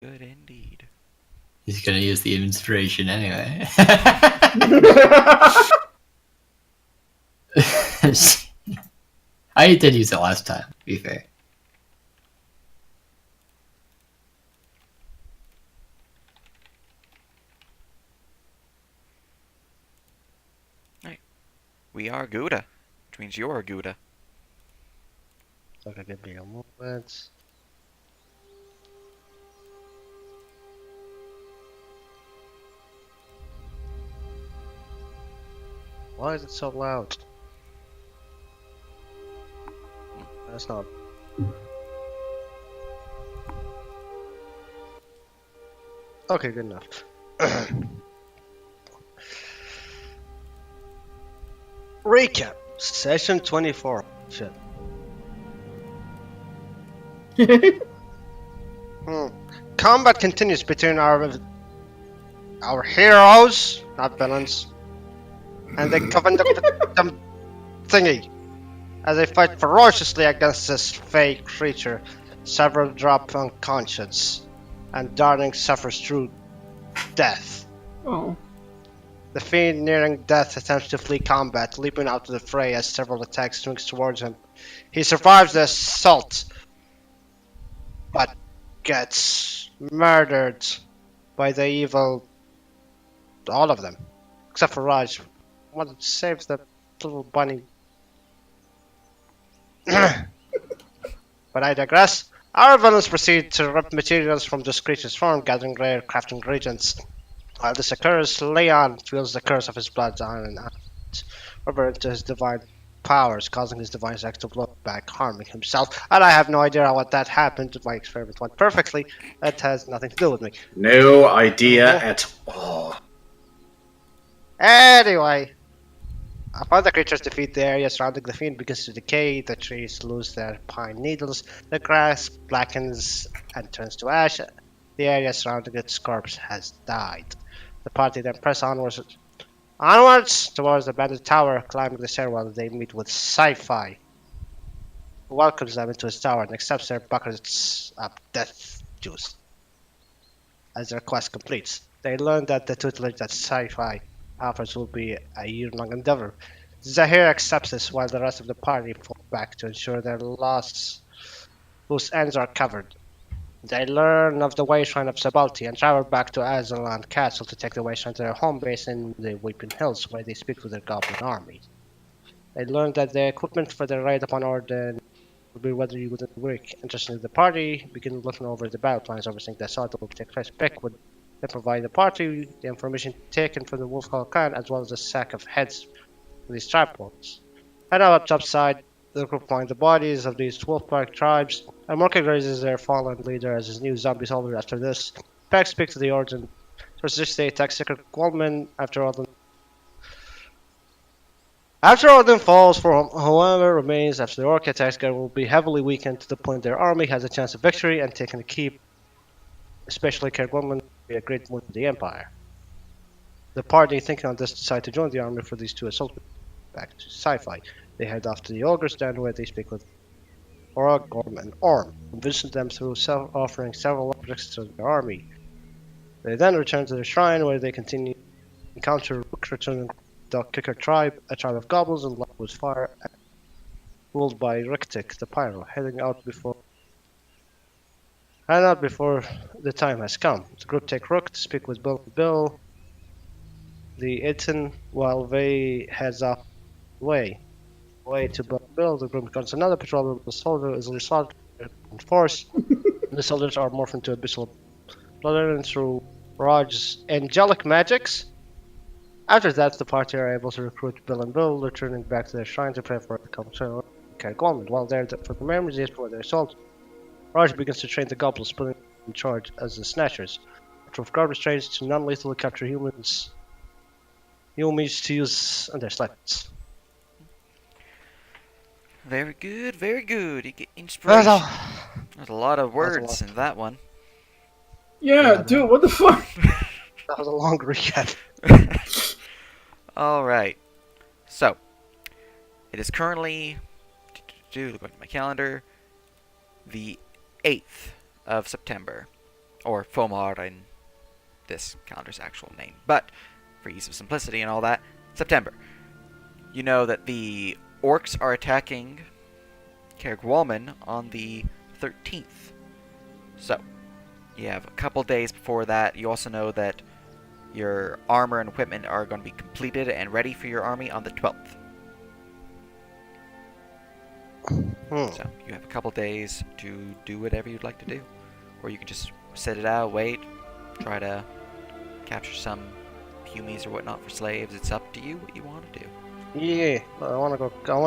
Good indeed. He's gonna use the inspiration anyway. I did use it last time, to be fair. Right. We are Gouda, which means you're Gouda. Okay, give me a moment. Why is it so loud? That's not. Okay, good enough. Recap. Session 24. Shit. Combat continues between our heroes, not villains, and the Covenant thingy, as they fight ferociously against this fake creature. Several drop unconscious, and Darling suffers through death. Oh. The fiend, nearing death, attempts to flee combat, leaping out of the fray as several attacks swings towards him. He survives the assault, but gets murdered by the evil. All of them, except for Raj. Wanted to save the little bunny. But I digress. Our villains proceed to rip materials from this creature's form, gathering rare crafting ingredients. While this occurs, Leon feels the curse of his blood on over into his divine powers, causing his divine sex to blow back, harming himself. And I have no idea how that happened. My experiment went perfectly. That has nothing to do with me. No idea at all. Anyway, upon the creatures defeat, the area surrounding the fiend begins to decay. The trees lose their pine needles. The grass blackens and turns to ash. The area surrounding its corpse has died. The party then press onwards towards the abandoned tower. Climbing the stairwell, they meet with Sci-Fi, who welcomes them into his tower and accepts their buckets of death juice as their quest completes. They learn that the tutelage that Sci-Fi offers will be a year-long endeavor. Zahir accepts this while the rest of the party fall back to ensure their loss loose ends are covered. They learn of the Wayshrine of Sabalti and travel back to Azalan Castle to take the Wayshrine to their home base in the Weeping Hills, where they speak with their goblin army. They learn that the equipment for their raid upon Orden will be ready within a week. Interestingly, the party begin looking over the battle plans, overseeing the assault that will take place. Pick would then provide the party the information taken from the Wolfhall clan, as well as a sack of heads for these tripods. And now up topside, the group find the bodies of these Wolfpack tribes, and Morka raises their fallen leader as his new zombie soldier after this. Peck speaks to the Origin. Resist the attack Secret Goldman after Odin. After Odin falls, for whoever remains after the Orc attacks, guard will be heavily weakened to the point their army has a chance of victory and taking the keep, especially Kerr Goldman, will be a great wound to the Empire. The party, thinking on this, decide to join the army for these two assaults. Back to Sci-Fi. They head off to the Ogre's Den, where they speak with Orm and Orm, convincing them through offering several objects to their army. They then return to their shrine, where they continue encounter Rook returning the Kicker tribe, a tribe of goblins in love with fire, ruled by Riktik the Pyro, heading out before the time has come. The group take Rook to speak with Bill, the Itin, while they heads off way to Bill. The group becomes another patrol with the soldier is assaulted in force. The soldiers are morphed into abyssal bloodline through Raj's angelic magics. After that, the party are able to recruit Bill and Bill, returning back to their shrine to prepare for the competition. While they're for the memories before their assault, Raj begins to train the goblins, putting them in charge as the Snatchers. After garbage trains to non-lethally capture humans to use on their slides. Very good, very good. You get inspiration. There's a lot of words in that one. Yeah, dude, what the fuck? That was a long recap. Alright. So, it is currently, look at my calendar, the 8th of September. or Fomar in this calendar's actual name. But for ease of simplicity and all that, September. You know that the orcs are attacking Cairgwalman on the 13th. So, you have a couple days before that. You also know that your armor and equipment are going to be completed and ready for your army on the 12th. So, you have a couple days to do whatever you'd like to do. Or you can just sit it out, wait, try to capture some humies or whatnot for slaves. It's up to you what you want to do. Yeah, I wanna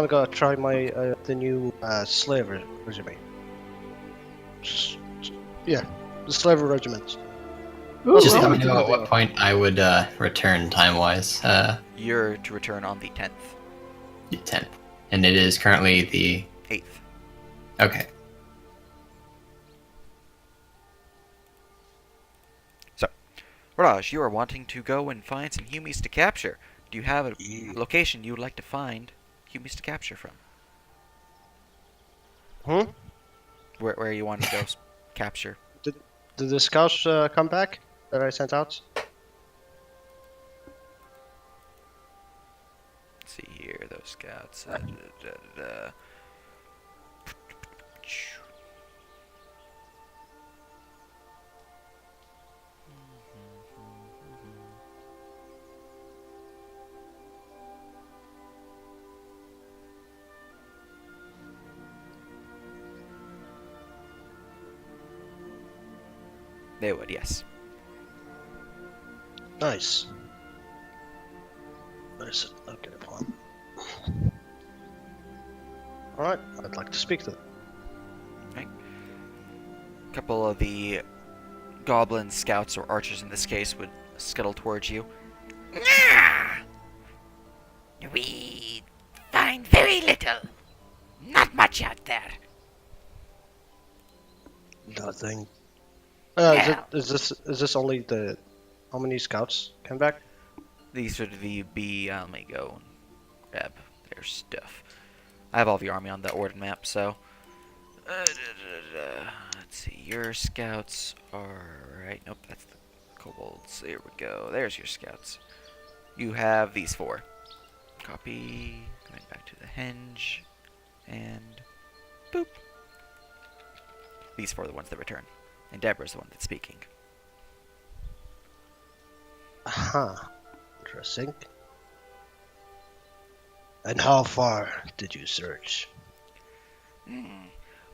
go try my the new slave regiment. Yeah, the slave regiment. Ooh, Just I let me like know the at what idea. point I would return time-wise. You're to return on the 10th. The 10th. And it is currently the... 8th. Okay. So, Raj, you are wanting to go and find some humies to capture. Do you have a location you would like to find humies to capture from? Where you want to go capture? Did the scouts come back that I sent out? Let's see here, those scouts. They would, yes. Nice. Nice. Okay, fine. Alright, I'd like to speak to them. A couple of the goblin scouts, or archers in this case, would scuttle towards you. We find very little. Not much out there. Nothing. Yeah. Is this only the... How many scouts came back? These would be, let me go and grab their stuff. I have all of your army on the Orden map, so... let's see, your scouts are... Right, nope, that's the kobolds. There we go, there's your scouts. You have these 4. Copy, going back to the henge, and... boop. These 4 are the ones that return. And Deborah's the one that's speaking. Aha. Interesting. And how far did you search?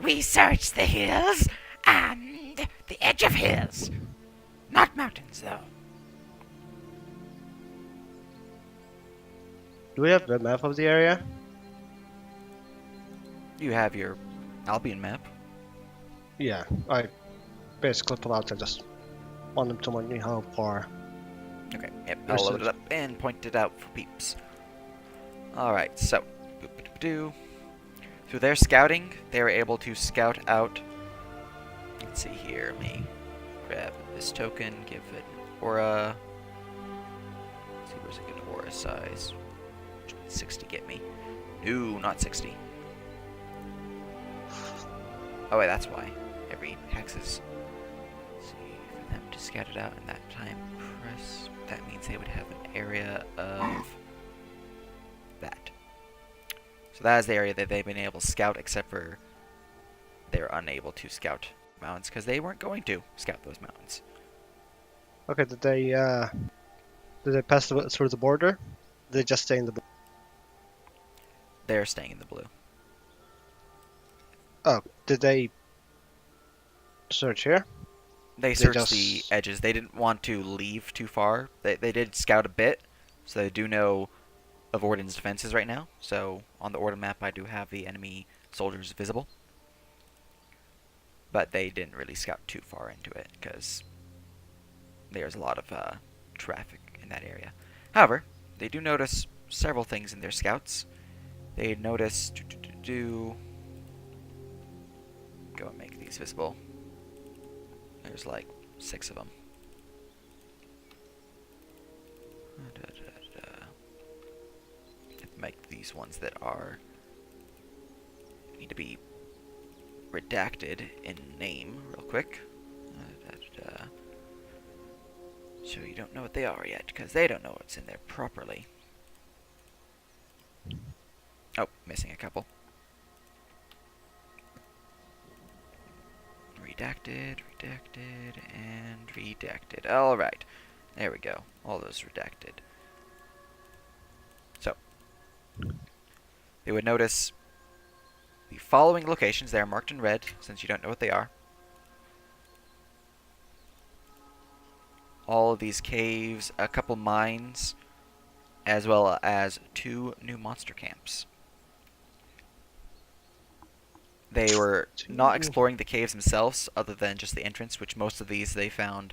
We searched the hills and the edge of hills. Not mountains, though. Do we have the map of the area? You have your Albion map. Yeah, I basically pull out and just want them to tell me how far. Okay, yep, Where's I'll load the- it up and point it out for peeps. Alright, so, boop-a-doop-a-doo. Through their scouting, they were able to scout out, let's see here, let me grab this token, give it an aura. Let's see, where's a good aura size? 60 get me. No, not 60. Oh wait, that's why. Every hex is... Let's see, for them to scout it out in that time press, that means they would have an area of that. So that is the area that they've been able to scout, except for they're unable to scout mountains because they weren't going to scout those mountains. Okay, did they pass through the border? Did they just stay in the... They're staying in the blue. Oh, did they search here? They They searched the just- edges. They didn't want to leave too far. They did scout a bit, so they do know of Orden's defenses right now. So on the Orden map, I do have the enemy soldiers visible. But they didn't really scout too far into it, because there's a lot of traffic in that area. However, they do notice several things in their scouts. They notice... Go and make these visible. There's like 6 of them. Make these ones that are need to be redacted in name real quick. So you don't know what they are yet, because they don't know what's in there properly. Oh, missing a couple. Redacted, redacted, and redacted. Alright. There we go. All those redacted. So, you would notice the following locations. They are marked in red, since you don't know what they are. All of these caves, a couple mines, as well as 2 new monster camps. They were not exploring the caves themselves, other than just the entrance, which most of these they found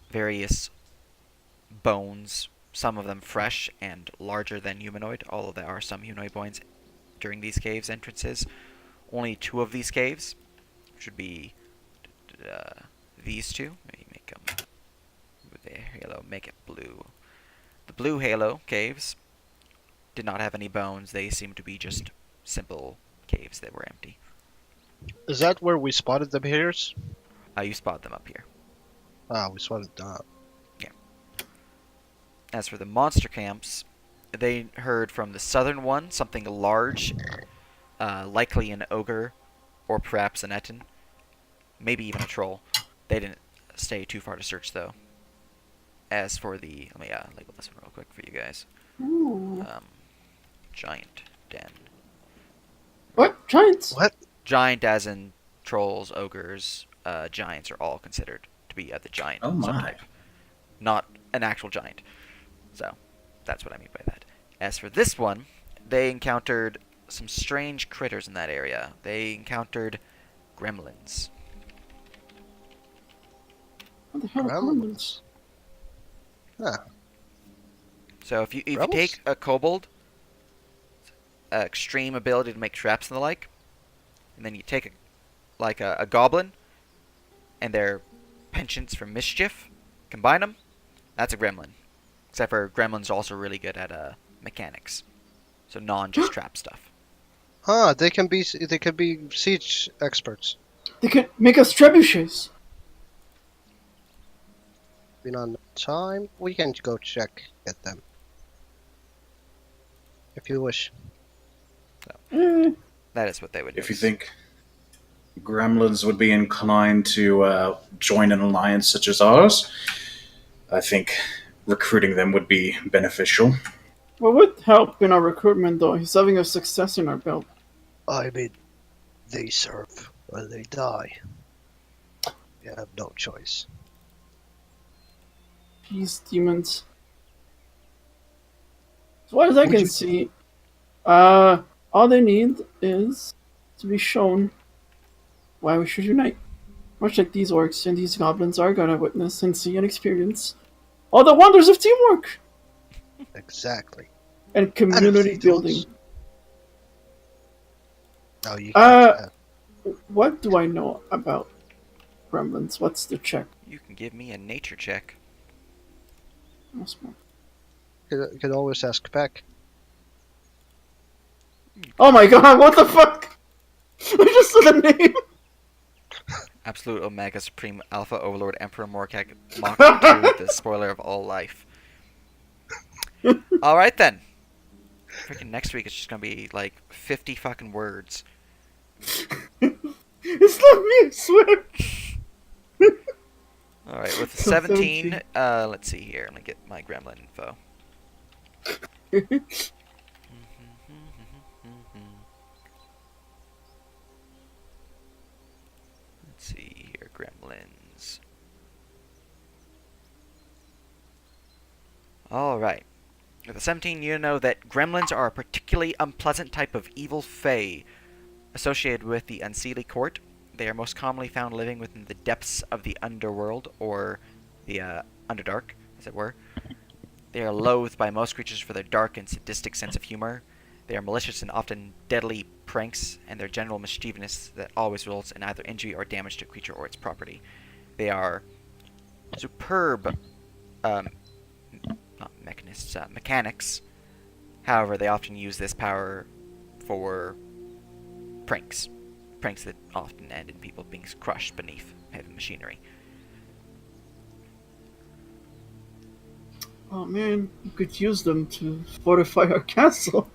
various bones, some of them fresh and larger than humanoid, although there are some humanoid bones during these caves entrances. Only 2 of these caves, which would be these 2. Maybe make them with the halo, make it blue. The blue halo caves did not have any bones. They seemed to be just simple caves that were empty. Is that where we spotted the bears? You spot them up here. Ah, we spotted. As for the monster camps, they heard from the southern one something large, likely an ogre, or perhaps an etin, maybe even a troll. They didn't stay too far to search, though. As for the... Let me label this one real quick for you guys. Ooh. Giant den. What? Giants? What? Giant as in trolls, ogres, giants are all considered to be the giant Oh my. subtype. Not an actual giant. So, that's what I mean by that. As for this one, they encountered some strange critters in that area. They encountered gremlins. What the hell are gremlins? Huh. So if you Rebels? take a kobold, extreme ability to make traps and the like, and then you take a goblin and their penchants for mischief, combine them, that's a gremlin. Except for gremlins are also really good at mechanics, so non-just trap stuff. Huh? They can be siege experts. They could make us trebuchets. Been on time. We can go get them if you wish. That is what they would do. If you think gremlins would be inclined to join an alliance such as ours, I think recruiting them would be beneficial. What would help in our recruitment, though? He's having a success in our belt. I mean, they serve or they die. You have no choice. These demons. As far as I Would can you- see, all they need is to be shown why we should unite. Much like these orcs and these goblins are gonna witness and see and experience all the wonders of teamwork Exactly. and community building. No, you Uh, can't. What do I know about gremlins? What's the check? You can give me a nature check. You can always ask back. Oh my god, what the fuck? I just saw the name. Absolute Omega Supreme Alpha Overlord Emperor Morkak Mach 2, the spoiler of all life. Alright then. Freaking next week it's just gonna be like 50 fucking words. It's not me, I swear. Alright, with So 17, let's see here. Let me get my gremlin info. Let's see here, gremlins. Alright. With a 17, you know that gremlins are a particularly unpleasant type of evil fae associated with the Unseelie Court. They are most commonly found living within the depths of the underworld, or the Underdark, as it were. They are loathed by most creatures for their dark and sadistic sense of humor. They are malicious and often deadly pranks, and their general mischievousness that always results in either injury or damage to a creature or its property. They are superb not mechanists, mechanics. However, they often use this power for pranks. Pranks that often end in people being crushed beneath heavy machinery. Oh man, we could use them to fortify our castle.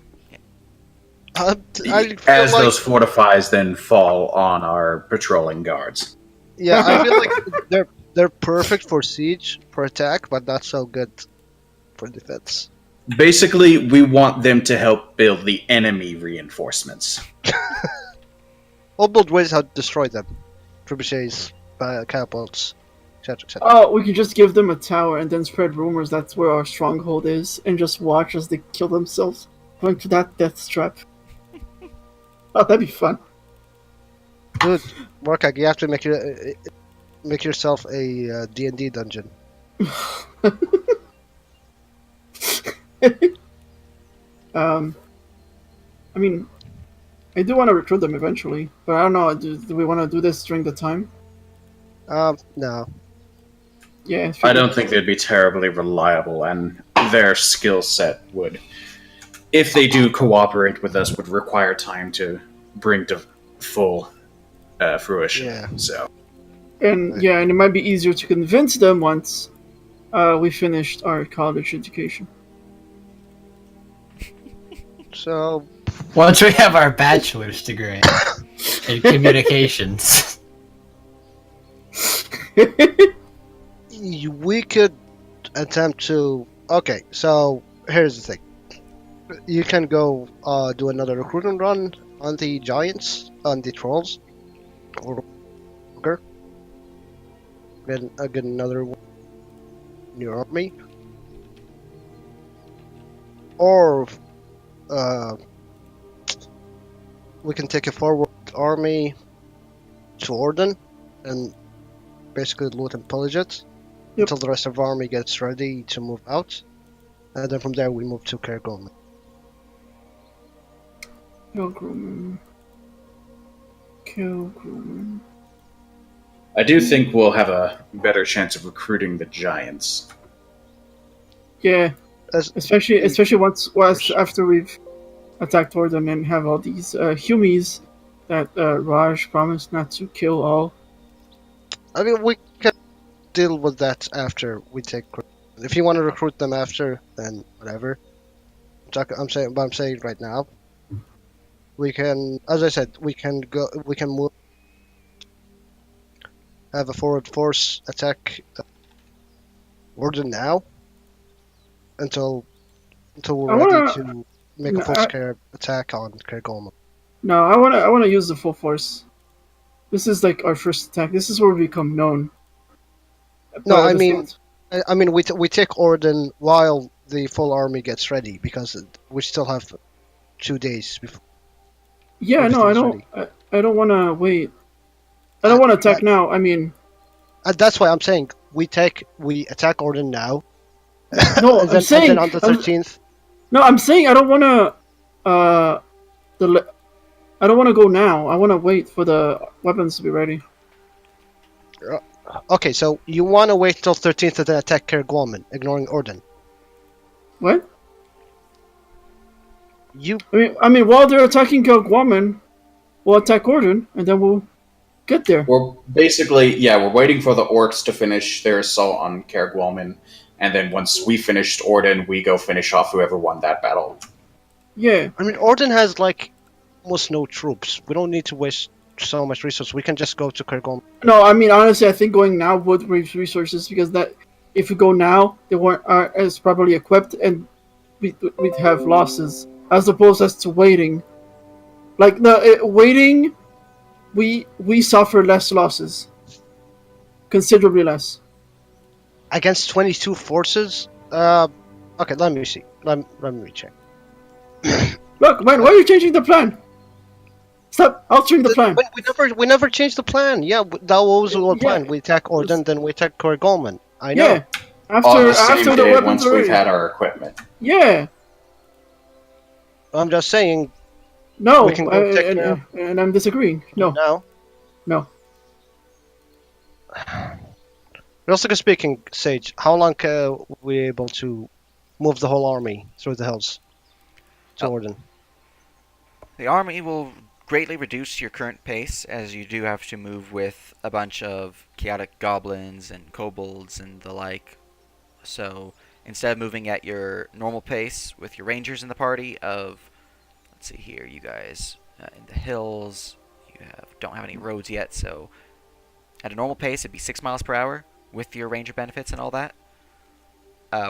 I feel As like those fortifies then fall on our patrolling guards. yeah, I feel like they're perfect for siege, for attack, but not so good for defense. Basically, we want them to help build the enemy reinforcements. Or build ways how to destroy them. Trebuchets, catapults, etc. etc. Oh, we could just give them a tower and then spread rumors that's where our stronghold is, and just watch as they kill themselves going to that death trap. Oh, that'd be fun. Dude, Morkag, you have to make yourself a D&D dungeon. I mean, I do want to recruit them eventually, but I don't know. Do we want to do this during the time? No. Yeah. I don't think they'd be terribly reliable, and their skill set would, if they do cooperate with us, would require time to bring to full fruition. Yeah. So And yeah, and it might be easier to convince them once we finished our college education. So, Once we have our bachelor's degree in communications. we could attempt to... Okay, so here's the thing. You can go do another recruitment run on the giants, on the trolls, or ogre. Get another one in your army. Or we can take a forward army to Orden and basically loot and pillage it until the rest of our army gets ready to move out. And then from there we move to Kergolman. Kilgruman. I do think we'll have a better chance of recruiting the giants. Yeah, As- especially once after we've attacked Orden and have all these Humies that Raj promised not to kill all. I mean, we can deal with that after we take. If you want to recruit them after, then whatever. I'm saying right now. We can, as I said, we can move, have a forward force attack Orden now until we're ready to make a full scale attack on Kergolma. No, I wanna use the full force. This is like our first attack. This is where we become known. No, I mean we take Orden while the full army gets ready because we still have 2 days before. Yeah, no, I don't want to wait. I don't want to attack now. I mean, that's why I'm saying we attack Orden now. no, and then on the 13th. No, I'm saying I don't want to. I don't want to go now. I want to wait for the weapons to be ready. Okay, so you want to wait till 13th and then attack Kergolman, ignoring Orden. What? I mean, while they're attacking Kilgwaman, we'll attack Orden, and then we'll get there. We're waiting for the orcs to finish their assault on Kergwalman, and then once we finished Orden, we go finish off whoever won that battle. Yeah. I mean, Orden has almost no troops. We don't need to waste so much resources. We can just go to Kergolman. No, I mean, honestly, I think going now would waste resources because that if we go now, they weren't as properly equipped, and we'd have losses as opposed to waiting. Like waiting, we suffer less losses, considerably less. Against 22 forces? Okay, let me see. Let me check. Look, man, why are you changing the plan? Stop altering the plan. We never changed the plan. Yeah, that was our plan. We attack Orden, then we attack Kergolman. I know. Yeah. On the same after the day, weapons once are we've ready. had our equipment. Yeah. I'm just saying. No, We can go attack now. and I'm disagreeing. No. Realistically speaking, Sage, how long were we able to move the whole army through the hills to Orden? The army will greatly reduce your current pace, as you do have to move with a bunch of chaotic goblins and kobolds and the like. So instead of moving at your normal pace with your rangers in the party of, let's see here, you guys in the hills, don't have any roads yet, so at a normal pace it'd be 6 miles per hour with your ranger benefits and all that.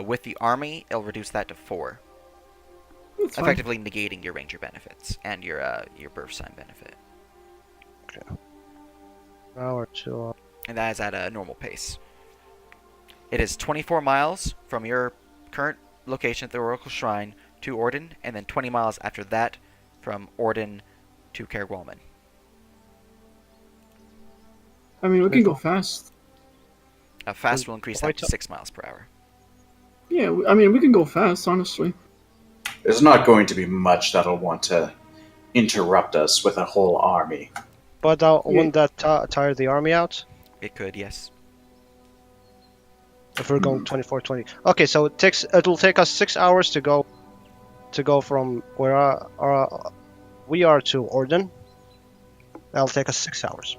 With the army, it'll reduce that to 4, That's fine. effectively negating your ranger benefits and your birth sign benefit. Hour 2. And that is at a normal pace. It is 24 miles from your current location at the Oracle Shrine to Orden, and then 20 miles after that from Orden to Cairgwalman. I mean, we can go fast. Fast will increase that to 6 miles per hour. Yeah, I mean, we can go fast, honestly. There's not going to be much that'll want to interrupt us with a whole army. But wouldn't that tire the army out? It could, yes. If we're going 24-20. Okay, so it'll take us 6 hours to go from where we are to Orden. That'll take us 6 hours.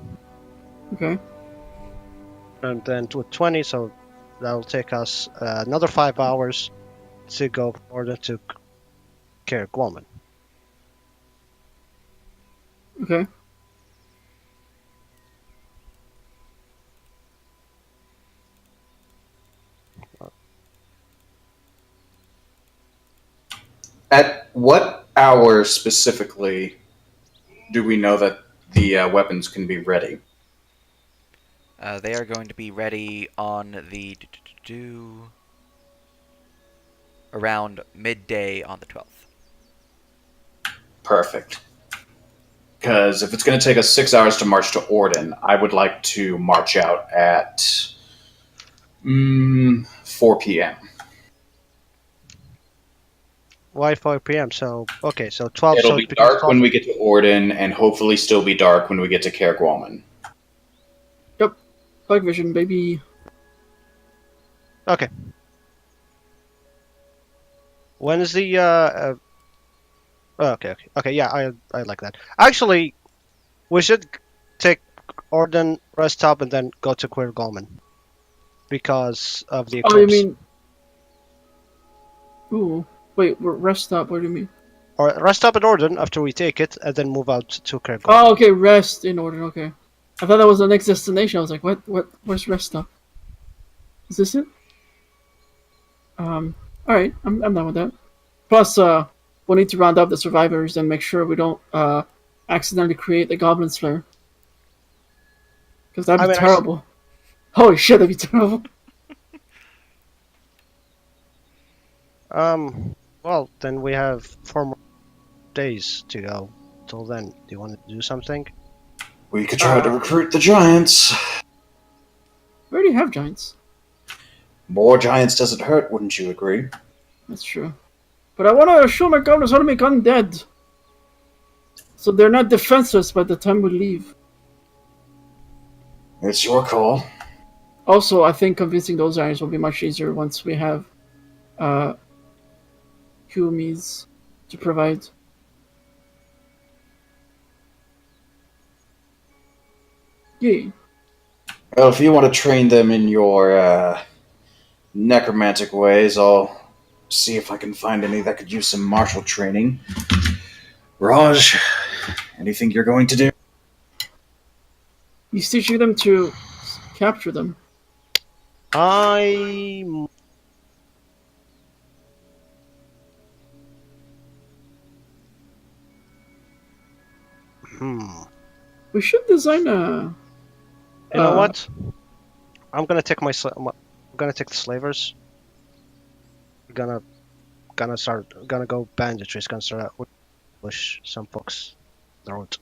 Okay. And then with 20, so that'll take us another 5 hours to go from Orden to Cairgwalman. Okay. At what hour specifically do we know that the weapons can be ready? They are going to be ready on the around midday on the 12th. Perfect. Because if it's going to take us 6 hours to march to Orden, I would like to march out at 4 p.m. Why 5 p.m.? So, okay, so 12. It'll so be it becomes dark 12. when we get to Orden, and hopefully still be dark when we get to Cairgwalman. Dark vision, baby. Okay. When is the okay, yeah, I like that. Actually, we should take Orden, rest up, and then go to Cairgwalman because of the eclipse. Oh, you mean... Ooh. Wait, rest up, what do you mean? Or rest up in Orden after we take it, and then move out to Cairgwalman. Oh, okay, rest in order, okay. I thought that was the next destination. I was like, where's rest up? Is this it? Alright, I'm done with that. Plus, we'll need to round up the survivors and make sure we don't, accidentally create the Goblin Slayer. Because that'd be terrible. Holy shit, that'd be terrible. Well, then we have 4 more days to go. Till then, do you want to do something? We could try to recruit the giants. We already have giants. More giants doesn't hurt, wouldn't you agree? That's true. But I want to show my goblins how to make undead. So they're not defenseless by the time we leave. It's your call. Also, I think convincing those giants will be much easier once we have Humies to provide. Yeah. Well, if you want to train them in your necromantic ways, I'll see if I can find any that could use some martial training. Raj, anything you're going to do? He's teaching them to capture them. I'm... We should design a... You know what? I'm gonna take I'm gonna take the slavers. Gonna go banditry. It's gonna start out with push some folks throat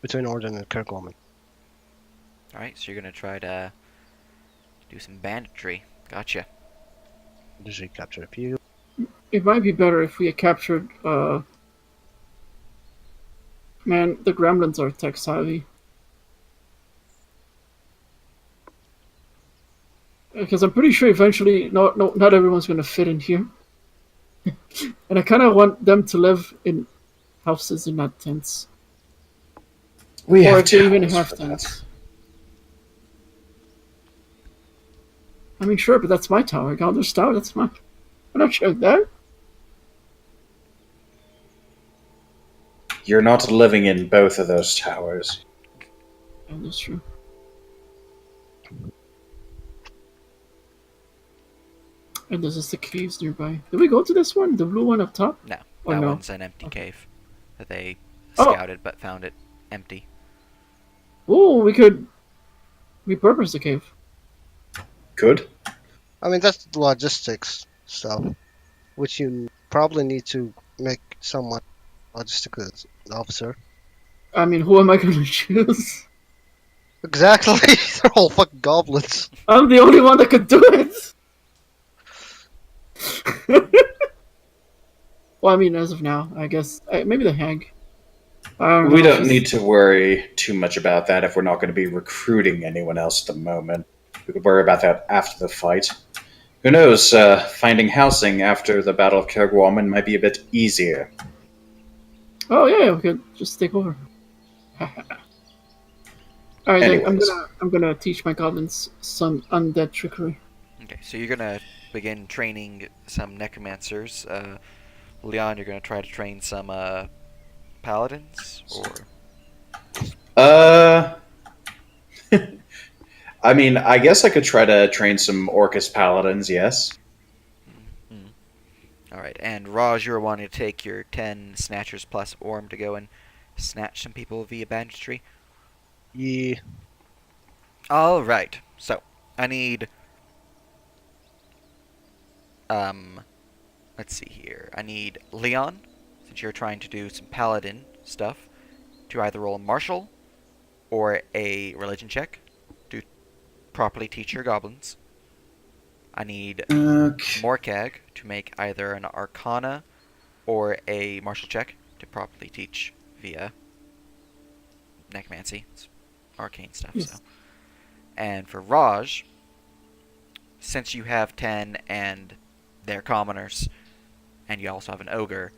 between Orden and Cairgwalman. Alright, so you're going to try to do some banditry. Gotcha. Usually capture a few. It might be better if we had captured, Man, the gremlins are tech savvy. Because I'm pretty sure eventually, not everyone's gonna fit in here. And I kind of want them to live in houses and not tents. We Or have if they even towels have for tents. I mean, sure, but that's my tower. Galdur's tower, that's mine. I'm not sure that. You're not living in both of those towers. Yeah, that's true. And this is the caves nearby. Did we go to this one? The blue one up top? No, Or that no? one's an empty cave that they Oh. scouted but found it empty. Oh, we could repurpose the cave. Good. I mean, that's logistics stuff, which you probably need to make someone logistics officer. I mean, who am I going to choose? Exactly. They're all fucking goblins. I'm the only one that could do it. Well, I mean, as of now, I guess maybe the hag. I don't know. We don't she's- need to worry too much about that if we're not going to be recruiting anyone else at the moment. We could worry about that after the fight. Who knows, finding housing after the Battle of Kerguaman might be a bit easier. Oh yeah, we could just take over. All right, then Anyways. I'm gonna teach my goblins some undead trickery. Okay, so you're gonna begin training some necromancers. Leon, you're gonna try to train some paladins, or I mean, I guess I could try to train some Orcus paladins, yes. all right. And Raj, you're wanting to take your 10 snatchers plus Orm to go and snatch some people via banditry. Yeah. All right. So I need let's see here. I need Leon, since you're trying to do some paladin stuff, to either roll a martial or a religion check to properly teach your goblins. I need Okay. Morkag to make either an arcana or a martial check to properly teach via necromancy. It's arcane stuff, Yes. so. And for Raj, since you have 10 and they're commoners, and you also have an ogre,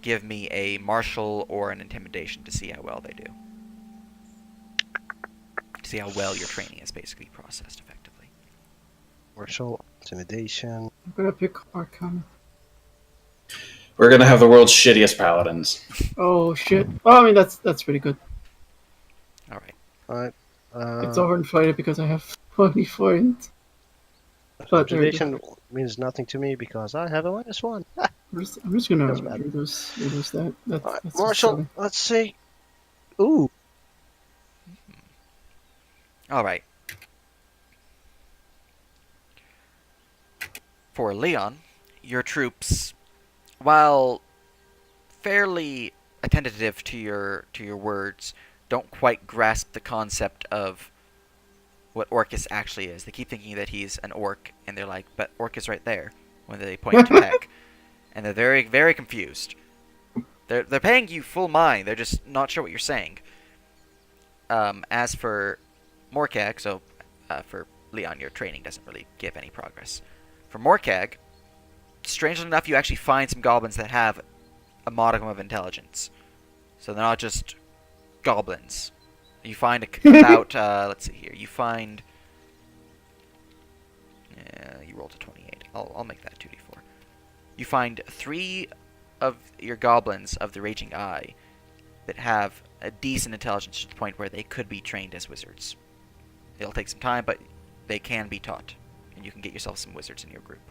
give me a martial or an intimidation to see how well they do. To see how well your training is basically processed effectively. Martial, intimidation. I'm gonna pick Arcana. We're going to have the world's shittiest paladins. Oh shit! Oh, I mean that's pretty good. All right. Alright. It's overinflated because I have 24 int. But there we go. Intimidation means nothing to me because I have a -1. I'm just gonna Doesn't matter. reduce that. That's Alright, just Marshall, silly. let's see. Ooh. All right. For Leon, your troops, while fairly attentive to your words, don't quite grasp the concept of what Orcus actually is. They keep thinking that he's an orc, and they're like, "But Orc is right there," when they point to Meg, and they're very, very confused. They're paying you full mind. They're just not sure what you're saying. As for Morkag, so for Leon, your training doesn't really give any progress. For Morkag, strangely enough, you actually find some goblins that have a modicum of intelligence. So they're not just goblins. You find about, let's see here, you find, you rolled a 28. I'll make that 2d4. You find 3 of your goblins of the Raging Eye that have a decent intelligence to the point where they could be trained as wizards. It'll take some time, but they can be taught, and you can get yourself some wizards in your group.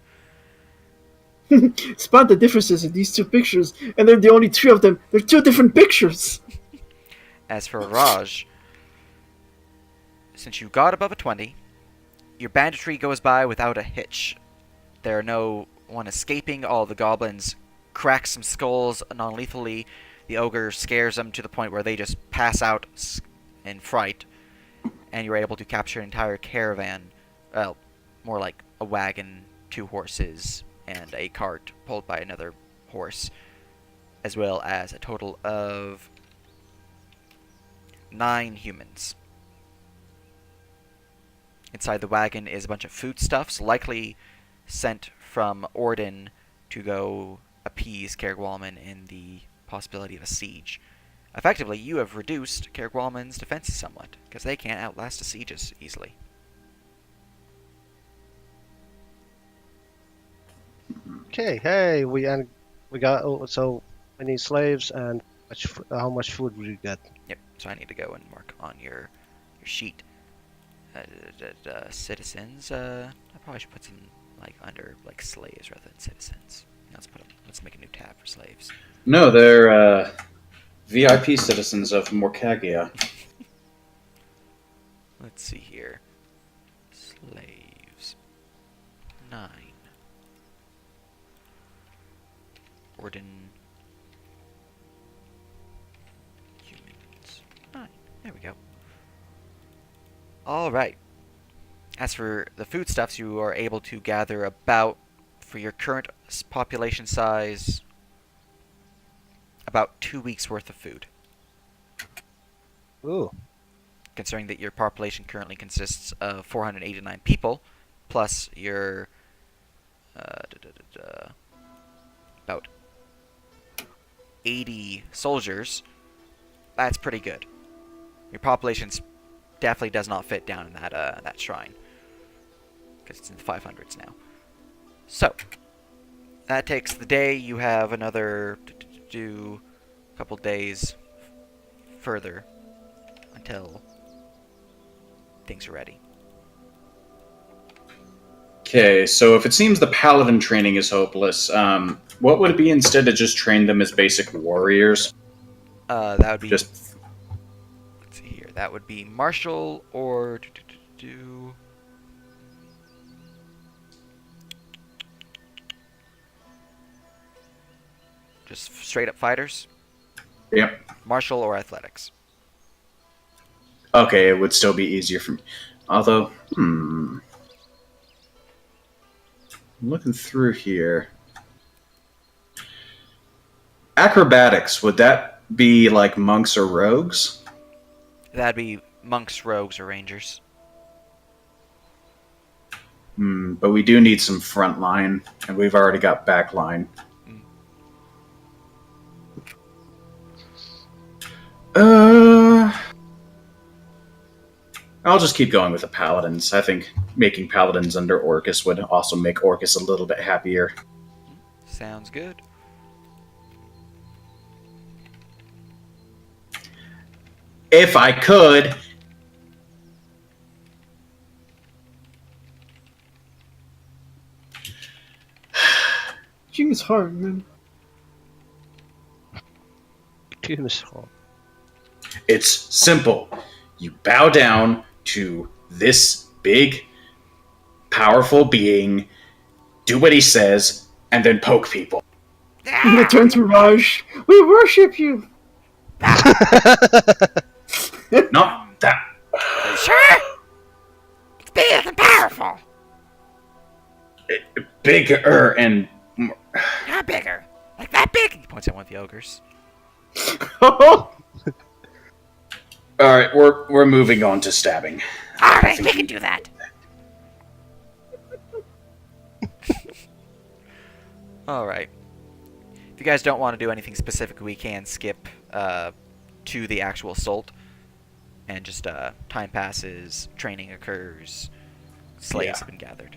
Spot the differences in these two pictures, and they're the only 3 of them. They're 2 different pictures. As for Raj, since you got above a 20, your banditry goes by without a hitch. There are no one escaping. All the goblins crack some skulls non-lethally. The ogre scares them to the point where they just pass out in fright. And you're able to capture an entire caravan. Well, more like a wagon, 2 horses, and a cart pulled by another horse. As well as a total of 9 humans. Inside the wagon is a bunch of foodstuffs, likely sent from Orden to go appease Kergwalman in the possibility of a siege. Effectively, you have reduced Kergwalman's defenses somewhat, because they can't outlast a siege as easily. Okay, hey, we got so we need slaves and how much food we get? Yep. So I need to go and mark on your sheet. Citizens. I probably should put some like under like slaves rather than citizens. Yeah, let's make a new tab for slaves. No, they're VIP citizens of Morcagia. Let's see here. Slaves. 9. Orden. Humans. 9. There we go. Alright. As for the foodstuffs, you are able to gather about, for your current population size, about 2 weeks worth of food. Ooh. Considering that your population currently consists of 489 people, plus your about 80 soldiers, that's pretty good. Your population definitely does not fit down in that shrine, because it's in the 500s now. So that takes the day. You have another couple days further until things are ready. Okay, so if it seems the paladin training is hopeless, what would it be instead to just train them as basic warriors? That would be Just let's see here. That would be martial or just straight up fighters. yep. Martial or athletics. Okay, it would still be easier for me. Although, I'm looking through here. Acrobatics, would that be like monks or rogues? That'd be monks, rogues, or rangers. But we do need some front line, and we've already got back line. I'll just keep going with the paladins. I think making paladins under Orcus would also make Orcus a little bit happier. Sounds good. If I could. Teaching is hard, man. It's simple. You bow down to this big, powerful being, do what he says, and then poke people. I'm gonna turn to Raj. We worship you! Not that. You sure? It's big and powerful. Bigger and. Not bigger. Like that big. He points at one of the ogres. Alright, we're moving on to stabbing. Alright, we can do that. Alright. If you guys don't want to do anything specific, we can skip to the actual assault. And just time passes, training occurs, slaves have been gathered.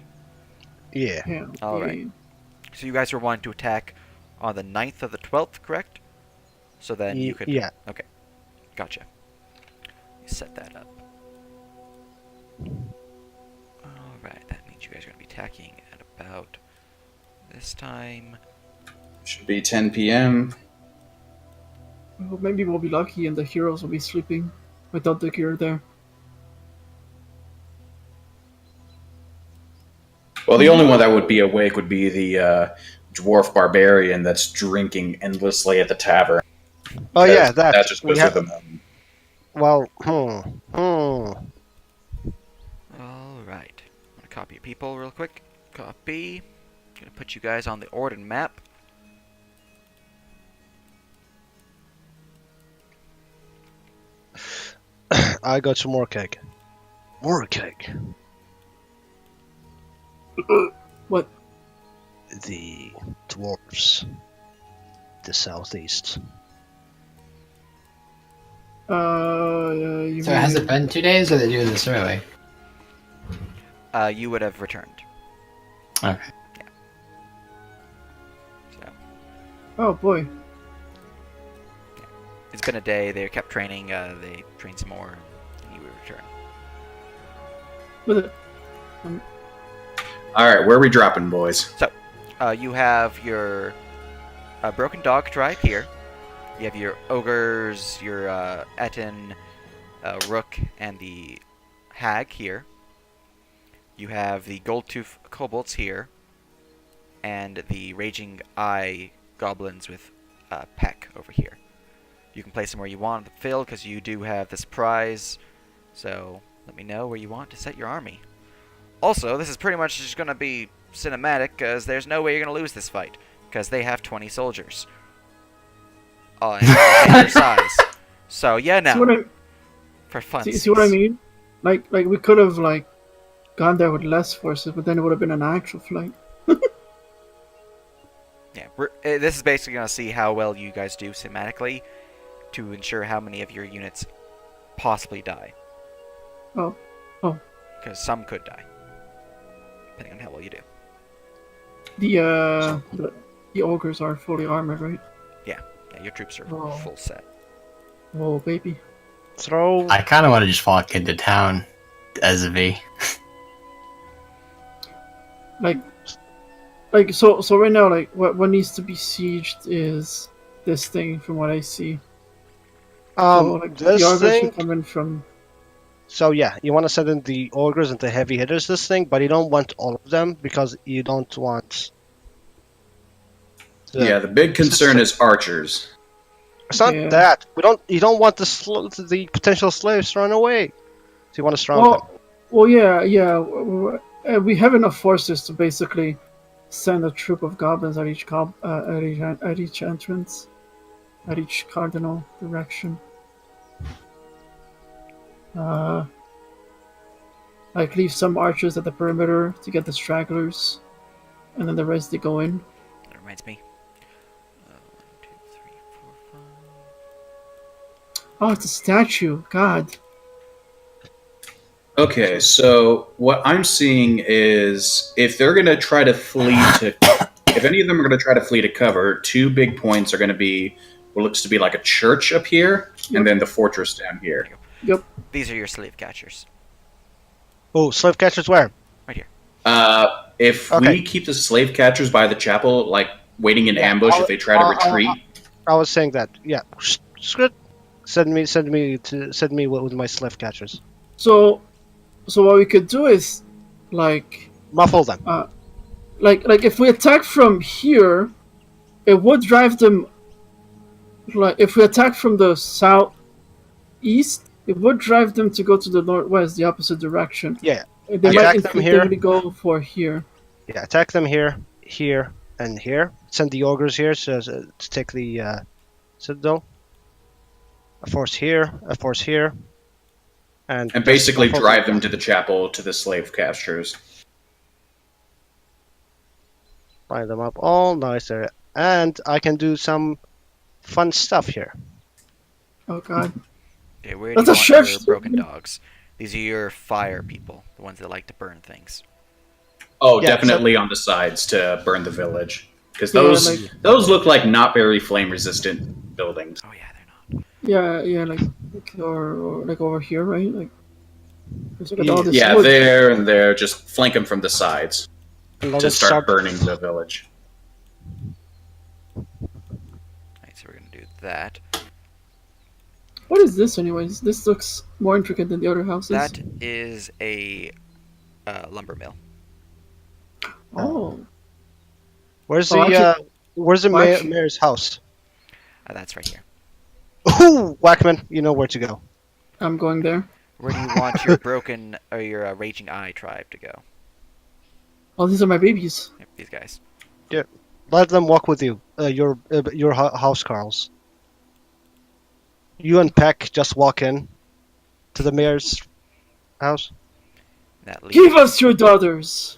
Yeah. Yeah. Alright. So you guys were wanting to attack on the 9th of the 12th, correct? So then you could... Yeah. Okay. Gotcha. Set that up. Alright, that means you guys are going to be attacking at about this time. Should be 10 p.m. Well, maybe we'll be lucky and the heroes will be sleeping without the gear there. Well, the only one that would be awake would be the dwarf barbarian that's drinking endlessly at the tavern. Oh yeah, that. That just we goes have. with them. Well, Alright. I'm going to copy your people real quick. Copy. Going to put you guys on the Orden map. I got some more cake. More cake. What? The dwarves. The southeast. You So has it been 2 days, or they do this early? You would have returned. Okay. Oh boy. It's been a day. They kept training. They trained some more, and you return. With it. All right, where are we dropping, boys? You have your broken dog tribe here. You have your ogres, your Etten, Rook, and the hag here. You have the gold tooth kobolds here, and the raging eye goblins with Peck over here. You can place them where you want to fill because you do have the surprise. So let me know where you want to set your army. Also, this is pretty much just going to be cinematic because there's no way you're going to lose this fight because they have 20 soldiers. Oh, and their size. So yeah, See what no. I, For fun. see what I mean? Like we could have like gone there with less forces, but then it would have been an actual flight. Yeah, this is basically going to see how well you guys do cinematically to ensure how many of your units possibly die. Oh. Because some could die, depending on how well you do. The ogres are fully armored, right? Yeah, your troops are Oh. full set. Oh baby. Throw. I kind of want to just walk into town as a V. Like so right now, like what needs to be sieged is this thing from what I see. So like the This ogres thing. should come in from So yeah, you want to send in the ogres and the heavy hitters this thing, but you don't want all of them because you don't want. Yeah, the big concern is archers. It's not Yeah. that we don't. You don't want the potential slaves to run away. So you want to surround them. well yeah. We have enough forces to basically send a troop of goblins at each at each entrance, at each cardinal direction. Like leave some archers at the perimeter to get the stragglers, and then the rest they go in. That reminds me. 1, 2, 3, 4, 5. Oh, it's a statue. God. Okay, so what I'm seeing is if they're going to try to flee to, if any of them are going to try to flee to cover, 2 big points are going to be what looks to be like a church up here, Yep. and then the fortress down here. Yep. These are your slave catchers. Oh, slave catchers where? If Okay. we keep the slave catchers by the chapel, like waiting in Yeah, ambush if they try to retreat, I was saying that. Yeah. Script. Send me with my slave catchers. So what we could do is, like Muffle them. like if we attack from here, it would drive them. Like if we attack from the southeast, it would drive them to go to the northwest, the opposite direction. Yeah. They Attack might them instinctively here. go for here. Yeah. Attack them here, here, and here. Send the ogres here to take the citadel. A force here. A force here. And basically muffle drive them to the chapel to the slave catchers. Line them up all nicer. And I can do some fun stuff here. Oh God. Okay, where do you That's a want your chef. broken dogs? These are your fire people, the ones that like to burn things. Oh, Yeah, definitely on the sides to burn the village. Because Yeah, those look like not very flame resistant buildings. Oh yeah, they're not. Yeah, like or like over here, right? Like, just look at all this Yeah, wood. there and there. Just flank them from the sides And let to us start burning the village. Alright, so we're gonna do that. What is this, anyways? This looks more intricate than the other houses. That is a lumber mill. Oh, Where's Oh, the actually- where's the well, actually- mayor's house? That's right here. Ooh, Whackman, you know where to go. I'm going there. Where do you want your broken or your raging eye tribe to go? Oh, these are my babies. Yep, these guys. Let them walk with you. Your house, Carls. You and Peck just walk in to the mayor's house. That leads. Give us your daughters.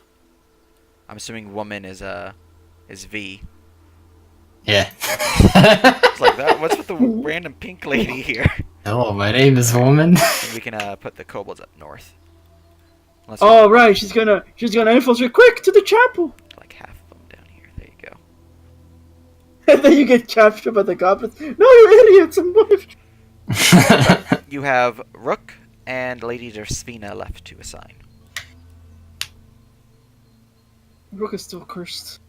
I'm assuming woman is V. Yeah. It's like that. What's with the random pink lady here? Hello, my name is Woman. And we can put the kobolds up north. Unless Oh right, she's gonna infiltrate quick to the chapel. like half of them down here. There you And then you get captured by the goblins. No, you idiots! I'm You have Rook and Lady Dersvina left to assign. Rook is still cursed.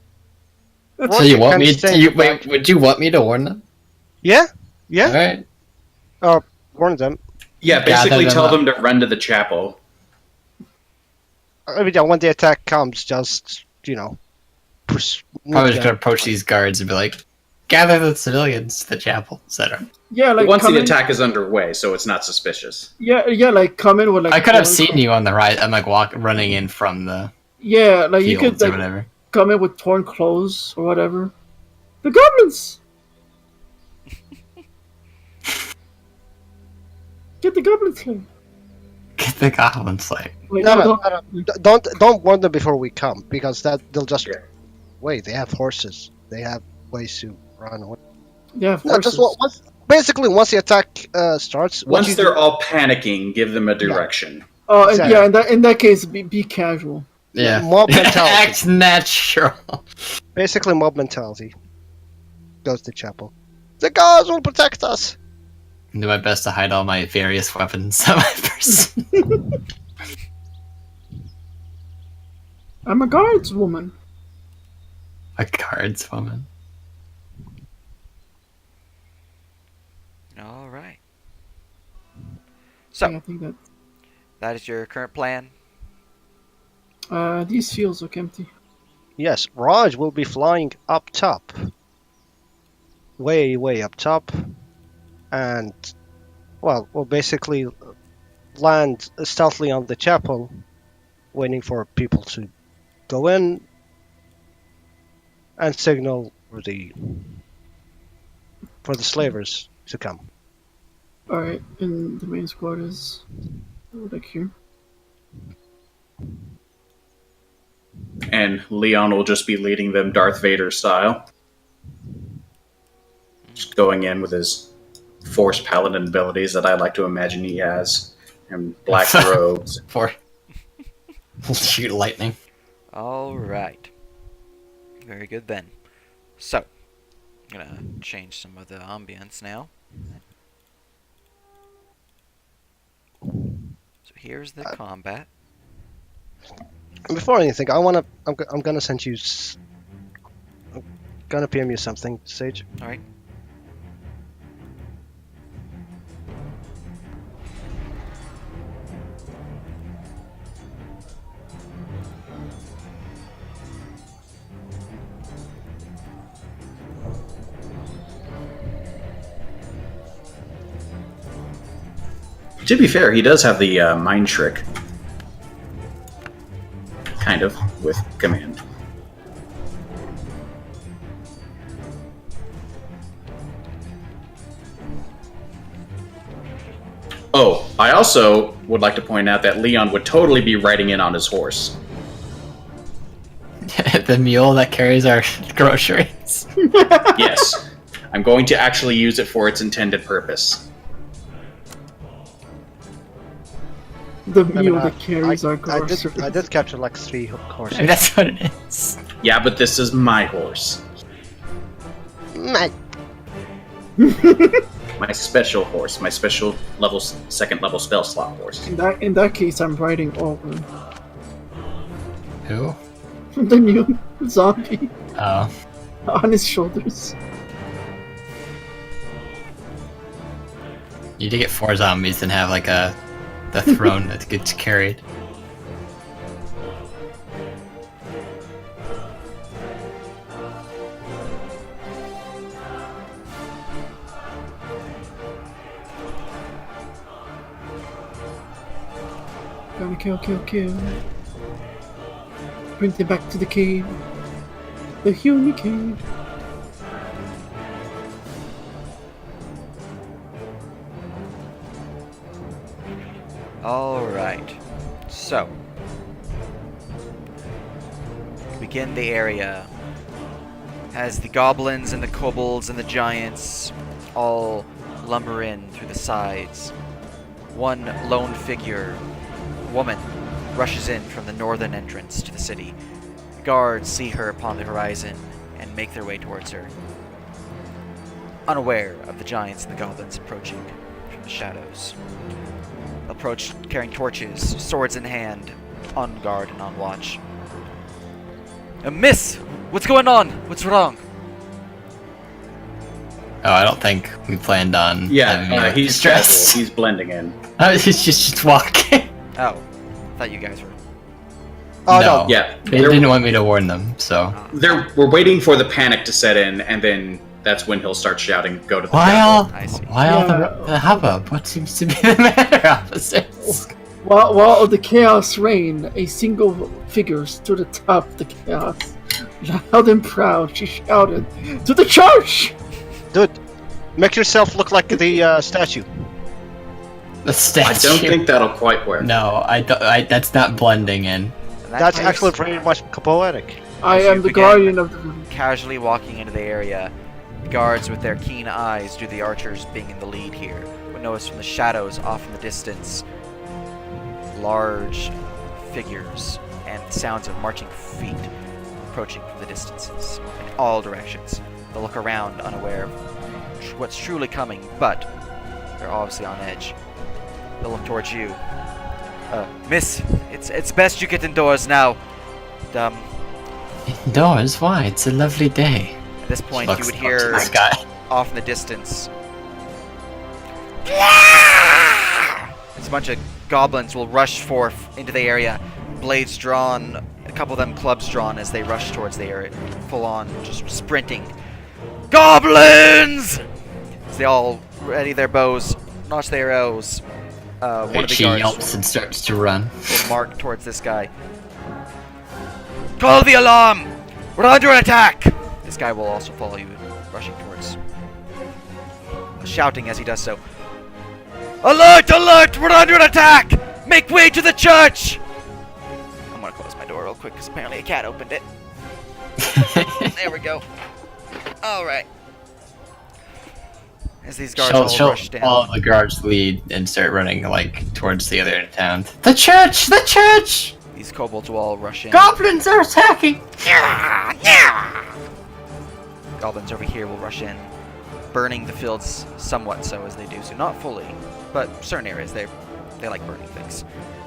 So you want Can me stay to? You, back. wait, would you want me to warn them? Yeah, yeah. All right. Warn them. Yeah, Gather basically them tell up. them to run to the chapel. I mean, yeah, when the attack comes, just Probably just gonna approach these guards and be like, gather the civilians to the chapel, etc. Yeah, like Once come the in- attack is underway, so it's not suspicious. Yeah, like come in with like. I could have torn seen you on the right. I'm like running in from the Yeah, like you fields could or like whatever. come in with torn clothes or whatever. The goblins. Get the goblins here. Get the goblin slayer. Wait, No, don't- don't warn them before we come, because they'll just Yeah. wait. They have horses. They have ways to run away. Yeah, of No, course. just basically once the attack starts. what Once you they're do- all panicking, give them a direction. Oh, and Exactly. yeah. In that case, be casual. Yeah. Mob mentality. Act natural. Basically, mob mentality. Goes to chapel. The gods will protect us. Do my best to hide all my various weapons on my person. I'm a guardswoman. A guards woman. All right. Yeah, So I think that that is your current plan. these fields look empty. Yes, Raj will be flying up top. Way, way up top. And, well, we'll basically land stealthily on the chapel, waiting for people to go in and signal for the slavers to come. All right, and the main squad is like here. And Leon will just be leading them Darth Vader style. Just going in with his Force Paladin abilities that I like to imagine he has. And black robes. For shoot lightning. All right. Very good then. So, I'm gonna change some of the ambience now. So here's the combat. Before anything, I'm gonna send you. I'm gonna PM you something, Sage. All right. To be fair, he does have the mind trick. Kind of, with command. Oh, I also would like to point out that Leon would totally be riding in on his horse. The mule that carries our groceries. Yes. I'm going to actually use it for its intended purpose. The I mean, mule that carries our I groceries. did capture like 3 horses. Maybe that's what it is. Yeah, but this is my horse. Mate. My special horse. My special second level spell slot horse. In that case, I'm riding over Who? the mule zombie Oh. on his shoulders. You need to get 4 zombies and have like the throne that gets carried. Gotta kill. Bring them back to the cave. The human cave. All right. So, begin the area as the goblins and the kobolds and the giants all lumber in through the sides. One lone figure, woman, rushes in from the northern entrance to the city. Guards see her upon the horizon and make their way towards her. unaware of the giants and the goblins approaching from the shadows. Approach carrying torches, swords in hand, on guard and on watch. Miss! What's going on? What's wrong? Oh, I don't think we planned on. having Yeah, you he's stressed. he's blending in. He's just walking. Oh, thought you guys were. Oh, no. no. Yeah, They didn't want me to warn them, so. we're waiting for the panic to set in, and then that's when he'll start shouting, "Go to the chapel." I see. Why all the hubbub? What seems to be the matter, officers? While the chaos reigned, a single figure stood atop the chaos. Loud and proud, she shouted, "To the church!" Dude, make yourself look like the statue. The I statue. don't think that'll quite work. No, I don't. That's not blending in. In that That's case, actually very much poetic. I As am you the begin- guardian of the room. casually walking into the area. The guards with their keen eyes do the archers being in the lead here. But notice from the shadows off in the distance, large figures and the sounds of marching feet approaching from the distances in all directions. They look around unaware of what's truly coming, but they're obviously on edge. They look towards you. Miss, it's best you get indoors now. And, Indoors? Why? It's a lovely day. at this point, you Looks would up hear to the sky. off in the distance. As a bunch of goblins will rush forth into the area, blades drawn, a couple of them clubs drawn as they rush towards the area, full on, just sprinting. Goblins! As they all ready their bows, notch their arrows. One of the She guards yelps and starts to run. will mark towards this guy. Call the alarm! We're under attack! This guy will also follow you, rushing towards. Shouting as he does so. Alert! Alert! We're under attack! Make way to the church! I'm gonna close my door real quick because apparently a cat opened it. There we go. Alright. As these guards all rush down. All of the guards lead and start running like towards the other end of town. The church! The church! These kobolds will all rush in. Goblins are attacking! Goblins over here will rush in, burning the fields somewhat so as they do so. Not fully, but certain areas they like burning things.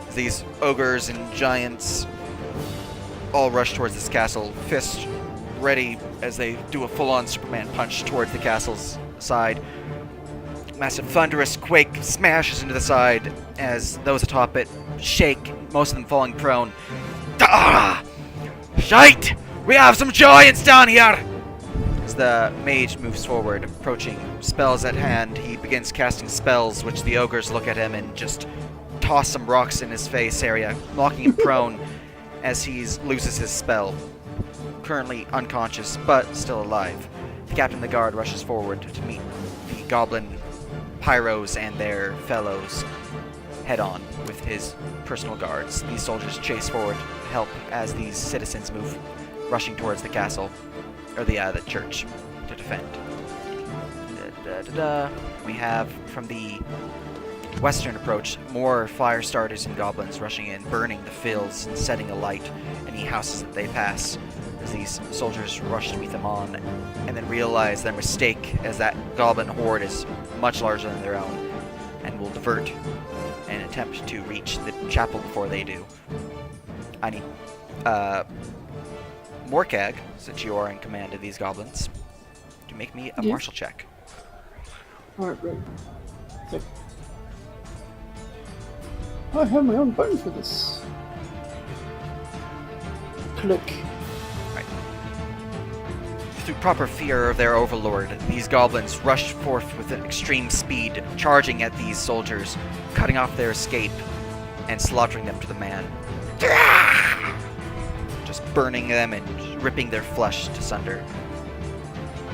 As these ogres and giants all rush towards this castle, fists ready as they do a full-on Superman punch towards the castle's side. Massive thunderous quake smashes into the side as those atop it shake, most of them falling prone. Ah! Shite! We have some giants down here! As the mage moves forward, approaching spells at hand, he begins casting spells, which the ogres look at him and just toss some rocks in his face area, knocking him prone as he loses his spell. Currently unconscious, but still alive. The captain of the guard rushes forward to meet the goblin pyros and their fellows head-on with his personal guards. These soldiers chase forward to help as these citizens move rushing towards the castle, or the church, to defend. We have, from the western approach, more fire starters and goblins rushing in, burning the fields and setting alight any houses that they pass, as these soldiers rush to meet them on, and then realize their mistake as that goblin horde is much larger than their own, and will divert and attempt to reach the chapel before they do. I need, Morkag, since you are in command of these goblins, to make me a Yes. martial check. Alright, great. Sick. I have my own button for this. Click. Through proper fear of their overlord, these goblins rush forth with an extreme speed, charging at these soldiers, cutting off their escape, and slaughtering them to the man. Just burning them and ripping their flesh to sunder.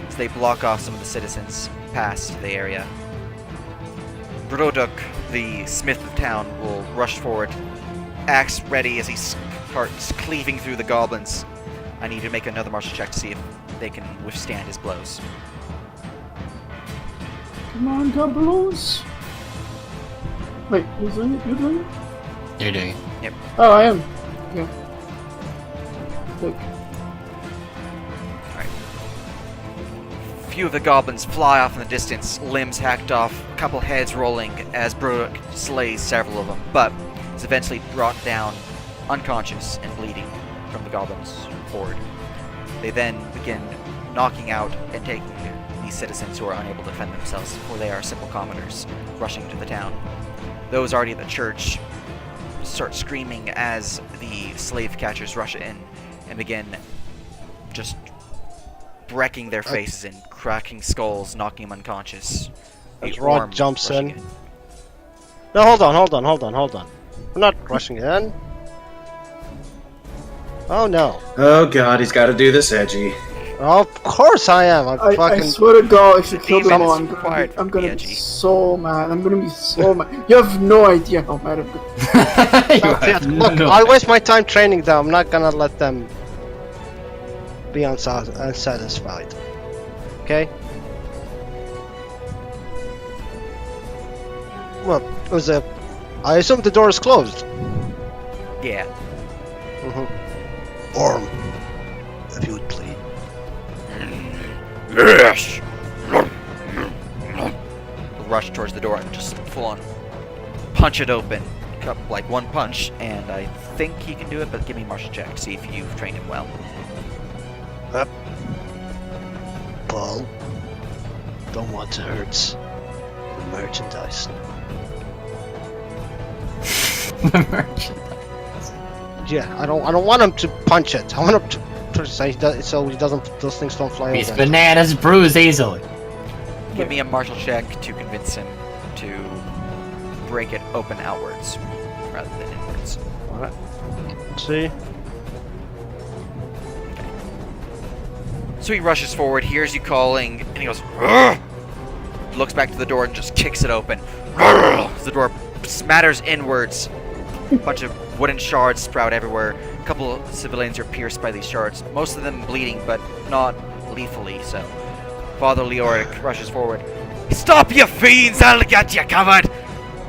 As they block off some of the citizens past the area. Broduk, the smith of town, will rush forward, axe ready as he starts cleaving through the goblins. I need to make another martial check to see if they can withstand his blows. Come on, Goblos! Wait, who's doing it? You doing it? You're doing it. Oh, I am. Okay. Click. few of the goblins fly off in the distance, limbs hacked off, a couple heads rolling as Brooke slays several of them, but is eventually brought down unconscious and bleeding from the goblins' horde. They then begin knocking out and taking these citizens who are unable to defend themselves, for they are simple commoners rushing to the town. Those already at the church start screaming as the slave catchers rush in and begin just wrecking their faces in, cracking skulls, knocking them unconscious. As The Rod orm jumps rushing in. No, hold on. We're not rushing in. Oh no. Oh god, he's got to do this edgy. Of course I am. I swear to God, if you kill them all, Demons required I'm gonna to be be edgy. so mad. I'm gonna be so mad. You have no idea how mad I'm gonna be. Look, I waste my time training them. I'm not gonna let them be unsatisfied. Okay? Well, I assume the door is closed. Yeah. Orm, if you would please. Yes! He'll rush towards the door and just full on punch it open. Like one punch, and I think he can do it, but give me a martial check to see if you've trained him well. Paul, don't want to hurt the merchandise. Yeah, I don't want him to punch it. I want him to say so he doesn't. Those things don't fly These over. bananas bruise easily. Give me a martial check to convince him to break it open outwards rather than inwards. Alright. Let's see. So he rushes forward, hears you calling, and he goes, "Ugh!" Looks back to the door and just kicks it open. As the door smatters inwards. A bunch of wooden shards sprout everywhere. A couple of civilians are pierced by these shards, most of them bleeding, but not lethally so. Father Leoric rushes forward. "Stop, you fiends! I'll get you covered!"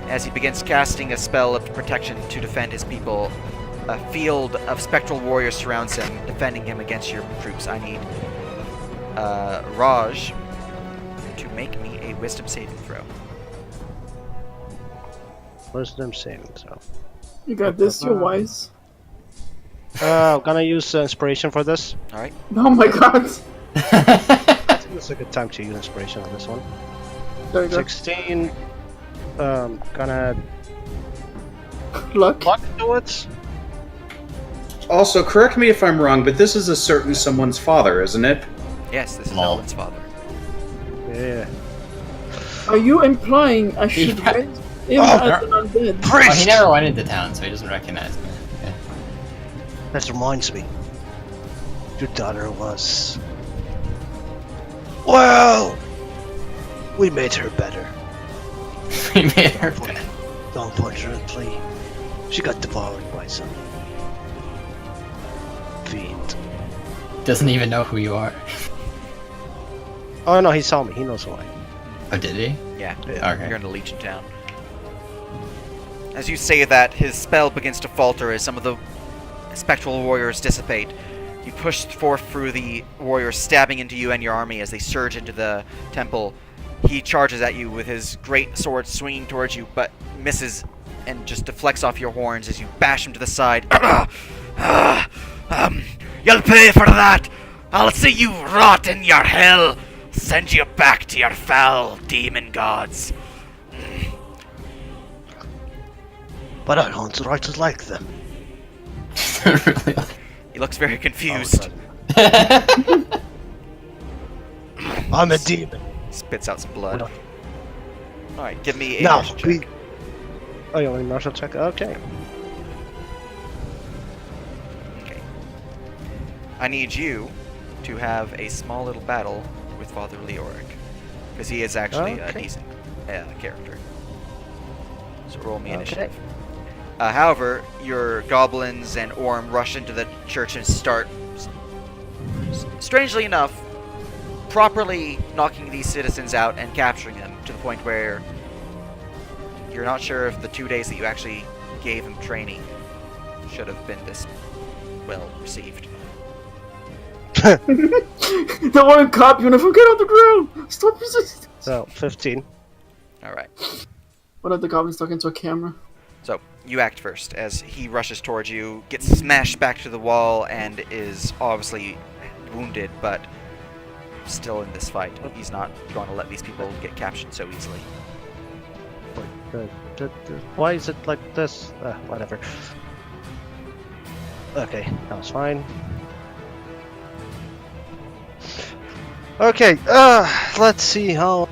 As he begins casting a spell of protection to defend his people, a field of spectral warriors surrounds him, defending him against your troops. I need Raj to make me a wisdom saving throw. Wisdom saving throw. You got this, you're wise. I'm gonna use inspiration for this. Alright. Oh my God. I think it's a good time to use inspiration on this one. There you go. 16. Gonna Luck. luck to it. Also, correct me if I'm wrong, but this is a certain someone's father, isn't it? Yes, this is Lol. Elvin's father. Yeah. Are you implying I should Yeah. raise him as an undead? Oh, he never went into town, so he doesn't recognize me. Yeah. That reminds me. Your daughter was. Well, we made her better. We made her bad. Unfortunately, she got devoured by some fiend. Doesn't even know who you are. Oh no, he saw me. He knows who I am. Oh, did he? Yeah, Okay. you're in the Legion town. As you say that, his spell begins to falter as some of the spectral warriors dissipate. You push forth through the warriors, stabbing into you and your army as they surge into the temple. He charges at you with his great sword, swinging towards you, but misses and just deflects off your horns as you bash him to the side. You'll pay for that! I'll see you rot in your hell! Send you back to your foul demon gods! But I don't write it like them. Really? He looks very confused. I'm a demon. Spits out some blood. Alright, give me a Now, martial check. Oh, you want a martial check? Okay. Okay. I need you to have a small little battle with Father Leoric. Because he is actually a Okay. decent character. So roll me Okay. initiative. However, your goblins and Orm rush into the church and start, strangely enough, properly knocking these citizens out and capturing them to the point where you're not sure if the 2 days that you actually gave him training should have been this well received. The one cop uniform, get on the ground! Stop resisting! So 15. Alright. What if the goblin's stuck into a camera? So, you act first as he rushes towards you, gets smashed back to the wall, and is obviously wounded, but still in this fight. He's not going to let these people get captured so easily. Why is it like this? Whatever. Okay, that was fine. Okay, let's see how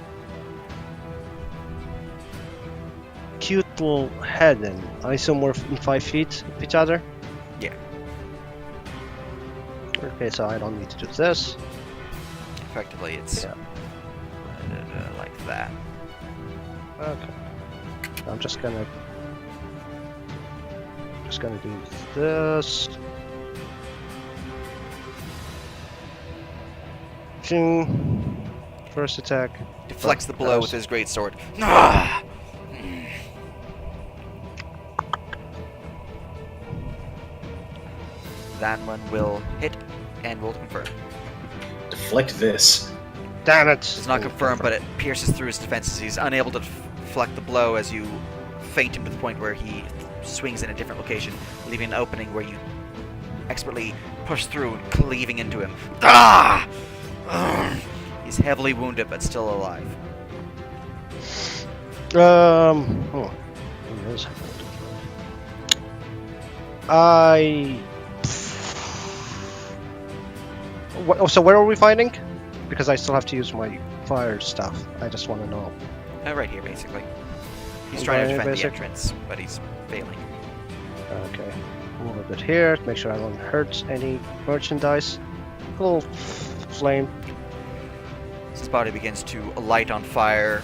cute will head in. I assume we're in 5 feet of each other? Yeah. Okay, so I don't need to do this. Effectively, it's like that. Okay. I'm just gonna do this. Ching. First attack. Deflects the blow with his greatsword. That one will hit and will confirm. Deflect this. Damn it! It's not confirmed, but it pierces through his defenses. He's unable to deflect the blow as you feint him to the point where he swings in a different location, leaving an opening where you expertly push through, cleaving into him. Ah! He's heavily wounded, but still alive. Oh. So where are we fighting? Because I still have to use my fire stuff. I just want to know. Right here, basically. He's trying to Right, defend the basic. entrance, but he's failing. Okay. Move a bit here to make sure I don't hurt any merchandise. A little flame. His body begins to light on fire.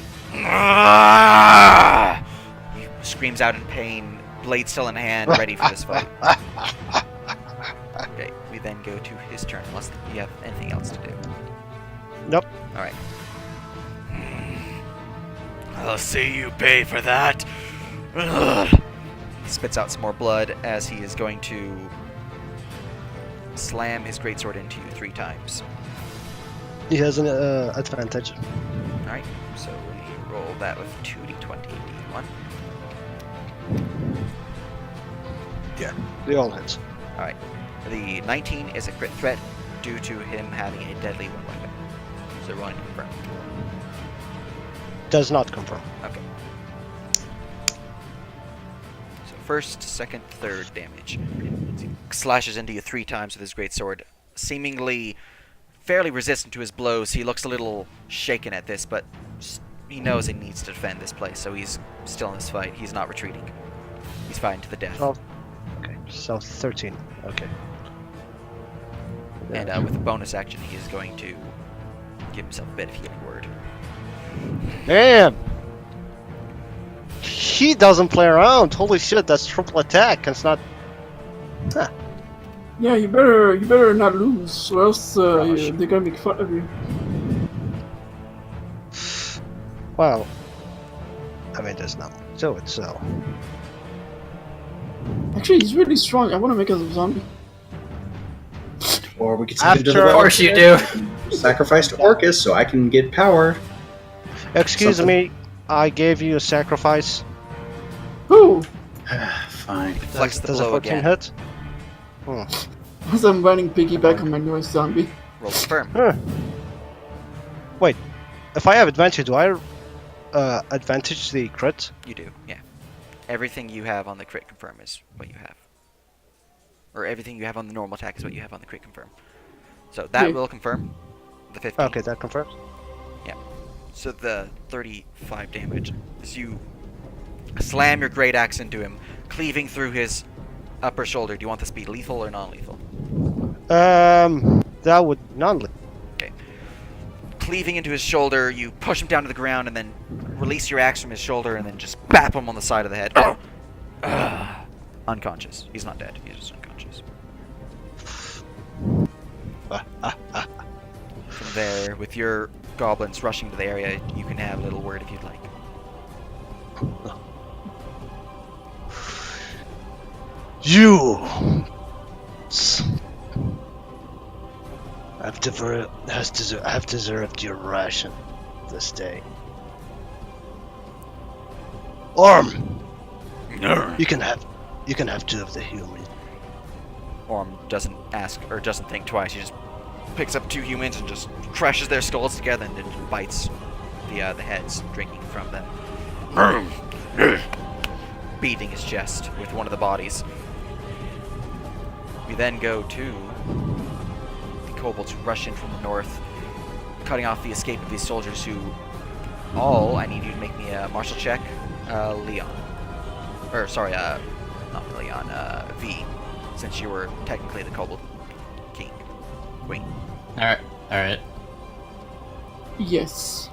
He screams out in pain, blade still in hand, ready for this fight. Okay, we then go to his turn, unless you have anything else to do. Nope. Alright. I'll see you pay for that. He spits out some more blood as he is going to slam his greatsword into you 3 times. He has an advantage. Alright, so we roll that with 2d20 d1. Yeah, they all hit. Alright, the 19 is a crit threat due to him having a deadly one weapon. So rolling to confirm. Does not confirm. Okay. So first, second, third damage. He slashes into you 3 times with his greatsword, seemingly fairly resistant to his blows. He looks a little shaken at this, but he knows he needs to defend this place, so he's still in this fight. He's not retreating. He's fighting to the death. Oh, okay, so 13. Okay. And with a bonus action, he is going to give himself a bit of healing word. Damn! He doesn't play around. Holy shit, that's triple attack. It's not. Huh. Yeah, you better not lose, or else Gosh. they're gonna make fun of you. Well, I mean, there's nothing to it, so. Actually, he's really strong. I want to make him a zombie. Or we could send him to the After- Of course you do. sacrifice to Orcus so I can get power. Excuse Something. me, I gave you a sacrifice. Who? Fine. Deflects the Does a blow 14 again. hit? Hmm. As I'm running piggyback on my newest zombie. Roll confirm. Huh. Wait, if I have advantage, do I advantage the crit? You do, yeah. Everything you have on the crit confirm is what you have. Or everything you have on the normal attack is what you have on the crit confirm. So that Yeah. will confirm the 15. Okay, that confirms. So the 35 damage as you slam your great axe into him, cleaving through his upper shoulder. Do you want this to be lethal or non-lethal? That would non-lethal. Cleaving into his shoulder, you push him down to the ground and then release your axe from his shoulder and then just bap him on the side of the head. Unconscious. He's not dead. He's just unconscious. From there, with your goblins rushing to the area, you can have a little word if you'd like. You. I've deserved your ration this day. Orm, you can have 2 of the humans. Orm doesn't ask or doesn't think twice. He just picks up 2 humans and just crashes their skulls together and then bites the heads, drinking from them. Beating his chest with one of the bodies. We then go to the kobolds who rush in from the north, cutting off the escape of these soldiers who all, I need you to make me a martial check, Leon. Or, sorry, not Leon, V, since you were technically the kobold king. Queen. Alright. Yes.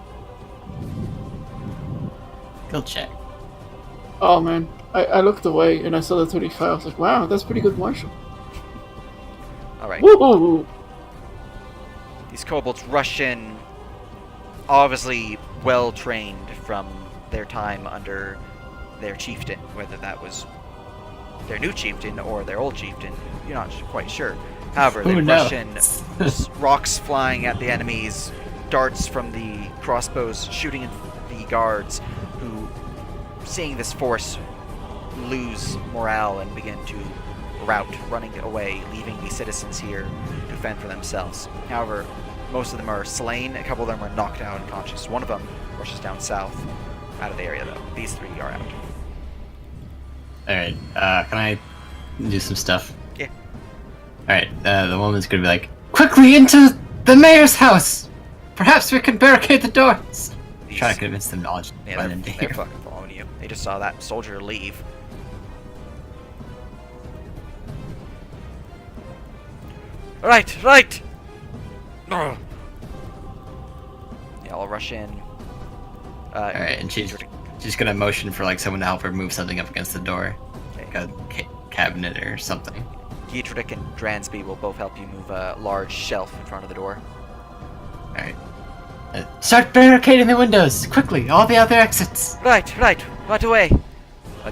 Go check. Oh man, I looked away and I saw the 25. I was like, wow, that's pretty good martial. Alright. Woohoo! These kobolds rush in, obviously well trained from their time under their chieftain, whether that was their new chieftain or their old chieftain, you're not quite sure. However, they Who rush knows? in, rocks flying at the enemies, darts from the crossbows shooting at the guards, who, seeing this force, lose morale and begin to rout, running away, leaving the citizens here to fend for themselves. However, most of them are slain, a couple of them are knocked out unconscious. One of them rushes down south, out of the area though. These 3 are out. Alright, can I do some stuff? Yeah. Alright, the woman's gonna be like, quickly into the mayor's house! Perhaps we can barricade the doors! These, Trying to convince them knowledge. yeah, they're fucking following you. They just saw that soldier leave. Right! Ugh. Yeah, I'll rush in. Alright, and she's gonna motion for like someone to help her move something up against the door. Like a cabinet or something. Dietrich and Dransby will both help you move a large shelf in front of the door. Alright. Start barricading the windows! Quickly! All the other exits! Right, right away!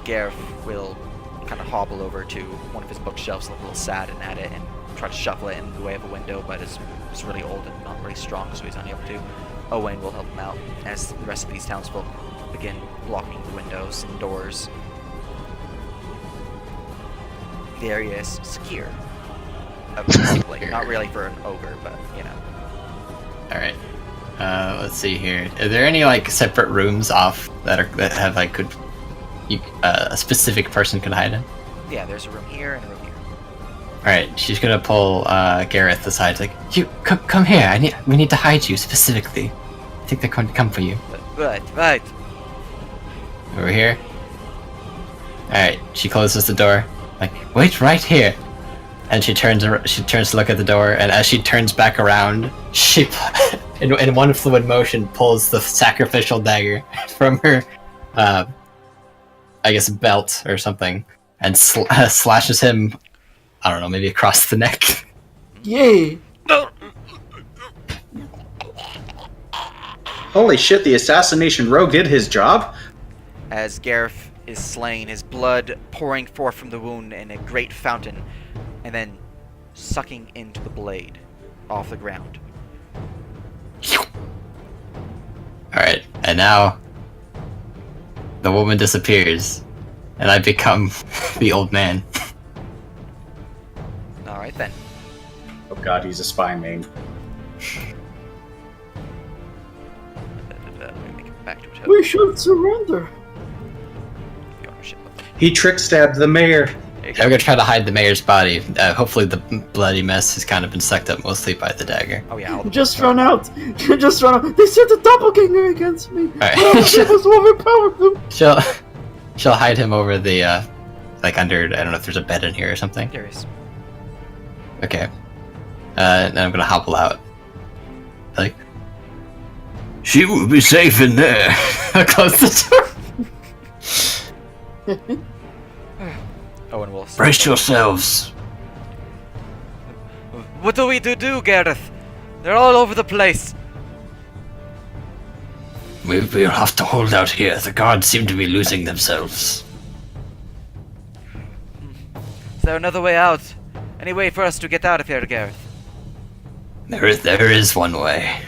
Gareth will kind of hobble over to one of his bookshelves, look a little sad and at it, and try to shuffle it in the way of a window, but it's really old and not really strong, so he's unable to. Owain will help him out as the rest of these townsfolk begin blocking the windows and doors. The area is secure. Simply. Not really for an ogre, but, you know. Alright. Let's see here. Are there any like separate rooms off that have like a specific person can hide in? Yeah, there's a room here and a room here. Alright, she's gonna pull Gareth aside, like, you come here. We need to hide you specifically. I think they're going to come for you. Right. Over here. Alright, she closes the door. Like, wait right here. And she turns to look at the door, and as she turns back around, she, in one fluid motion, pulls the sacrificial dagger from her, I guess, belt or something, and slashes him, I don't know, maybe across the neck. Yay! Holy shit, the assassination rogue did his job? As Gareth is slain, his blood pouring forth from the wound in a great fountain, and then sucking into the blade off the ground. Alright, and now the woman disappears, and I become the old man. Alright then. Oh god, he's a spy main. Let me make it back to it. We should surrender. The ownership of it. He trick stabbed the mayor. There you I'm go. gonna try to hide the mayor's body. Hopefully the bloody mess has kind of been sucked up mostly by the dagger. Oh yeah, Just run out. Just run out. They sent a doppelganger against me. Alright. I was overpowered them. She'll hide him over the, like under, I don't know if there's a bed in here or something. There is. Okay. Then I'm gonna hobble out. Like, she will be safe in there. I'll close the door. Owen will. Brace yourselves. What do we do, Gareth? They're all over the place. We'll have to hold out here. The guards seem to be losing themselves. Is there another way out? Any way for us to get out of here, Gareth? There is one way.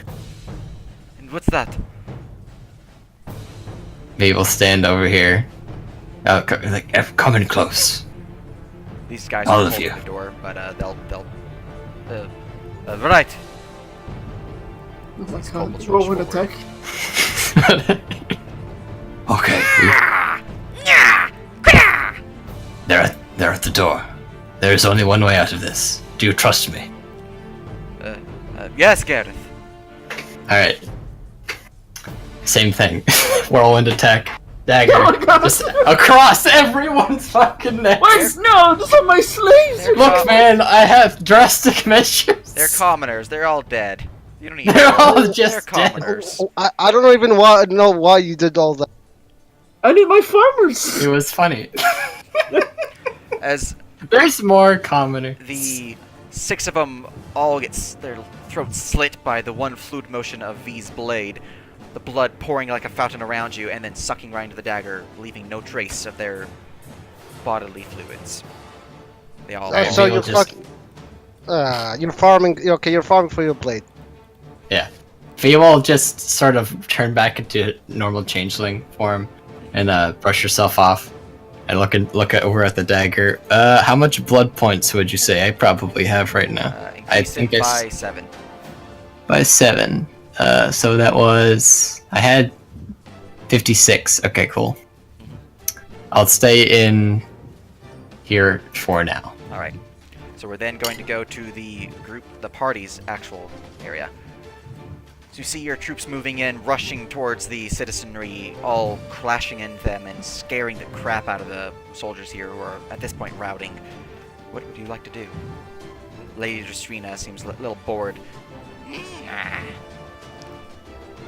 And what's that? We will stand over here. Come in close. These guys All are of holding you. the door, but right. Oh my These god, kobolds roll rush an forward. attack. Okay. They're at the door. There is only one way out of this. Do you trust me? Yes, Gareth. Alright. Same thing. Whirlwind attack. Dagger. Oh my god! Just across everyone's fucking neck. Wait, no! Those are my slaves! They're Look, man, I have drastic measures. They're commoners. They're all dead. You don't need. They're all They're just dead. commoners. I don't even know why you did all that. I need my farmers! It was funny. As There's more commoners. the 6 of them all get their throats slit by the one fluid motion of V's blade, the blood pouring like a fountain around you, and then sucking right into the dagger, leaving no trace of their bodily fluids. They all. Right, So we will you're just- fucking. You're farming. Okay, you're farming for your blade. Yeah. We will just sort of turn back into normal changeling form and brush yourself off and look over at the dagger. How much blood points would you say I probably have right now? I Increase think it it's by 7. by 7. So that was I had 56. Okay, cool. I'll stay in here for now. All right. So we're then going to go to the party's actual area. So you see your troops moving in, rushing towards the citizenry, all crashing into them and scaring the crap out of the soldiers here who are, at this point, routing. What would you like to do? Lady Drustrina seems a little bored. God,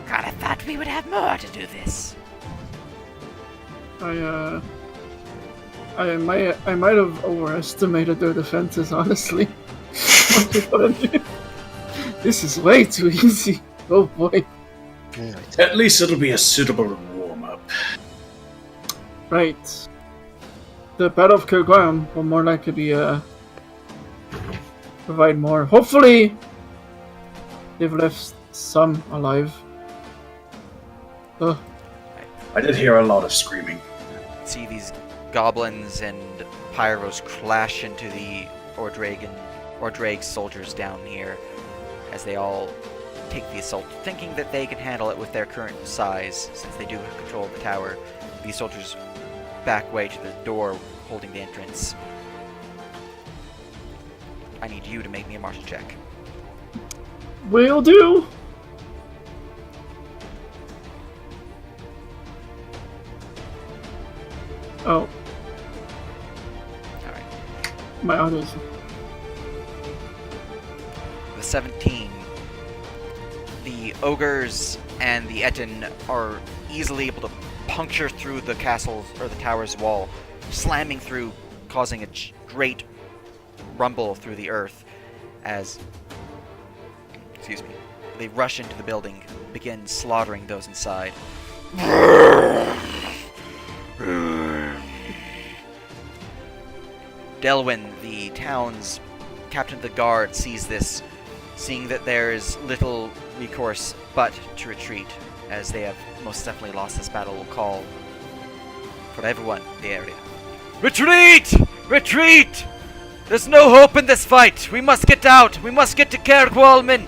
I thought we would have more to do this. I might have overestimated their defenses, honestly. This is way too easy. Oh boy. At least it'll be a suitable warm-up. Right. The Battle of Kirguam will more likely be provide more. Hopefully they've left some alive. Ugh. I did hear a lot of screaming. See these goblins and pyros clash into the Ordraig soldiers down here as they all take the assault, thinking that they can handle it with their current size, since they do control the tower. These soldiers back way to the door, holding the entrance. I need you to make me a martial check. Will do. Oh, Alright. my autos. The 17. The ogres and the Etten are easily able to puncture through the castle's or the tower's wall, slamming through, causing a great rumble through the earth as, they rush into the building, begin slaughtering those inside. Delwyn, the town's captain of the guard, sees this, seeing that there is little recourse but to retreat, as they have most definitely lost this battle, will call for everyone in the area. Retreat! Retreat! There's no hope in this fight. We must get out. We must get to Cairgwalman.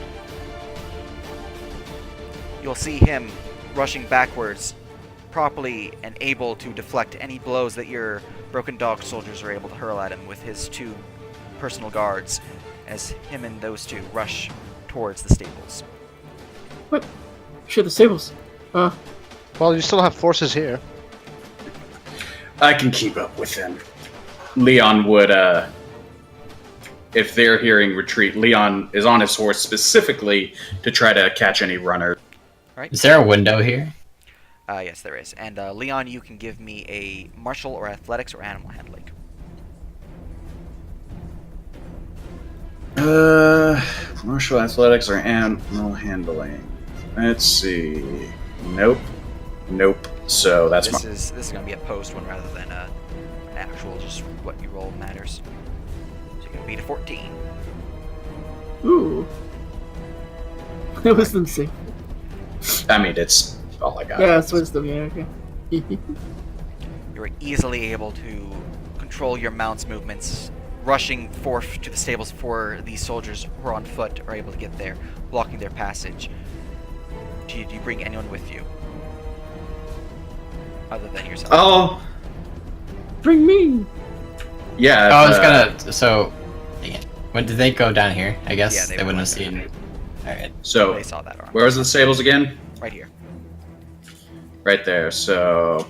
You'll see him rushing backwards, properly and able to deflect any blows that your broken dog soldiers are able to hurl at him with his 2 personal guards, as him and those 2 rush towards the stables. What? Shit, the stables. Well, you still have forces here. I can keep up with them. Leon would, if they're hearing retreat, Leon is on his horse specifically to try to catch any runner. Is there a window here? Yes, there is. And Leon, you can give me a martial or athletics or animal handling. Martial athletics or animal handling. Let's see. Nope. So that's This is going to be a post one rather than an actual, just what you roll matters. So you're going to beat a 14. Ooh. It was insane. I mean, it's all I got. Yeah, it's wisdom. Yeah, okay. You were easily able to control your mount's movements, rushing forth to the stables before these soldiers who are on foot are able to get there, blocking their passage. Do you bring anyone with you? Other than yourself? Oh, Bring me. yeah. Oh, I was gonna. So, when did they go down here? I guess Yeah, they they wouldn't have went down seen. Alright. So, They saw that arm. where was the stables again? Right here. Right there. So,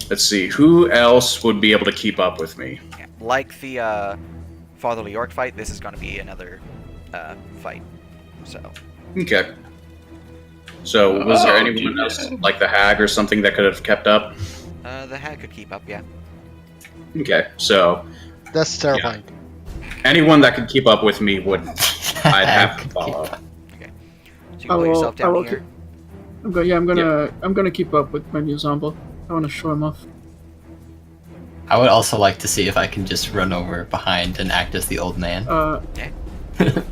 let's see. Who else would be able to keep up with me? Yeah. Like the Fatherly York fight, this is going to be another fight. So, Okay. So, was there anyone else, like the hag or something, that could have kept up? the hag could keep up, yeah. Okay. So, That's terrifying. anyone that could keep up with me would, I'd have to follow. So you can pull yourself I down will. here. I'm gonna keep up with my new Zombo. I want to show him off. I would also like to see if I can just run over behind and act as the old man,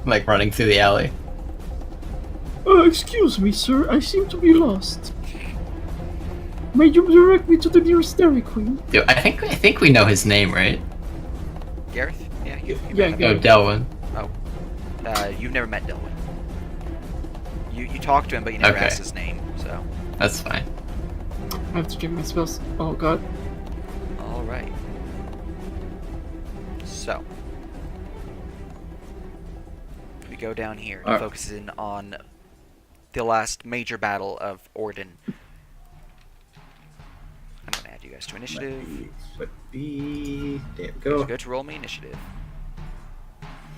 like running through the alley. Excuse me, sir. I seem to be lost. May you direct me to the nearest Dairy Queen? Dude, I think we know his name, right? Gareth? Yeah, you Yeah, met him. Gareth. Oh, Delwyn. You've never met Dylan. You talked to him, but you never Okay. asked his name, so. That's fine. I have to check my spells. Oh god. Alright. So. We go down here and focus in on the last major battle of Orden. I'm gonna add you guys to initiative. Flip B. There we Go go. to roll me initiative.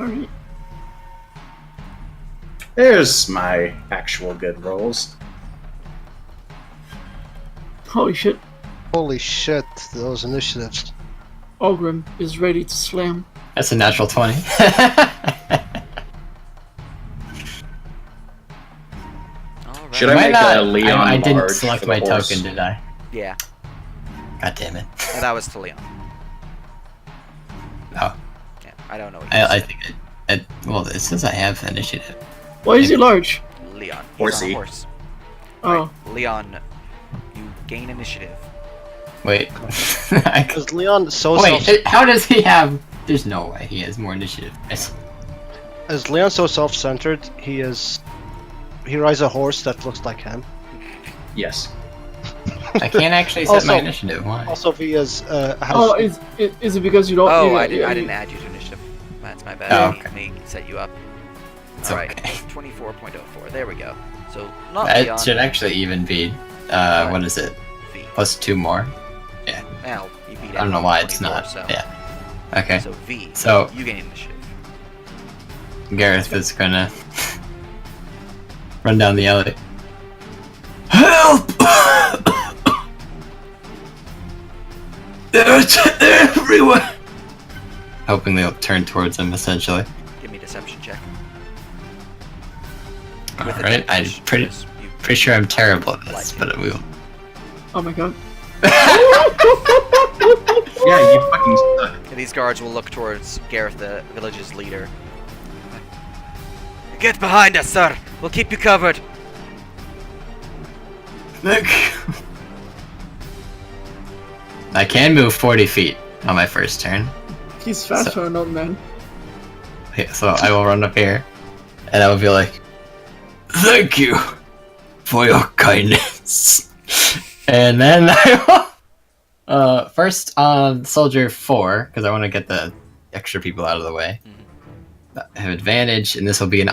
Alright. There's my actual good rolls. Holy shit. Holy shit, those initiatives. Ogrim is ready to slam. That's a natural 20. Alright. Should I Why make not? a Leon I didn't Marge select for the my horse? token, did I? Yeah, God damn it. that was to Leon. Oh, Yeah, I don't know what I think well, it says I have initiative. Why is he large? Leon. He's on a Horsey. horse. Oh. Leon, you gain initiative. Wait. Is Leon so Wait, how does he have... There's no way he has more initiative. Is Leon so self-centered? He rides a horse that looks like him. Yes. I can't actually set my Also- initiative. Why? Also, he has Oh, is it because you don't? Oh, you- I didn't you- add you to initiative. That's my bad. Oh, Let me set you up. It's Alright, okay. 24.04. There we go. So, not That Leon. should actually even be... what is it? V. Plus 2 more? Now, you beat I don't know why it's 24, not. So. Yeah. Okay. So, V. So- you gain initiative. Gareth is gonna run down the alley. Help! It's everywhere! Hoping they'll turn towards him, essentially. Give me a deception check. Alright, I'm advantage, pretty because you- sure I'm terrible at this, but we will. Oh my god. Yeah, you fucking suck. And these guards will look towards Gareth, the village's leader. Get behind us, sir! We'll keep you covered! Look! I can move 40 feet on my first turn. He's fast for an old man. Yeah, so I will run up here, and I will be like, "Thank you for your kindness." And then I will, first on soldier 4, because I want to get the extra people out of the way. I have advantage, and this will be an.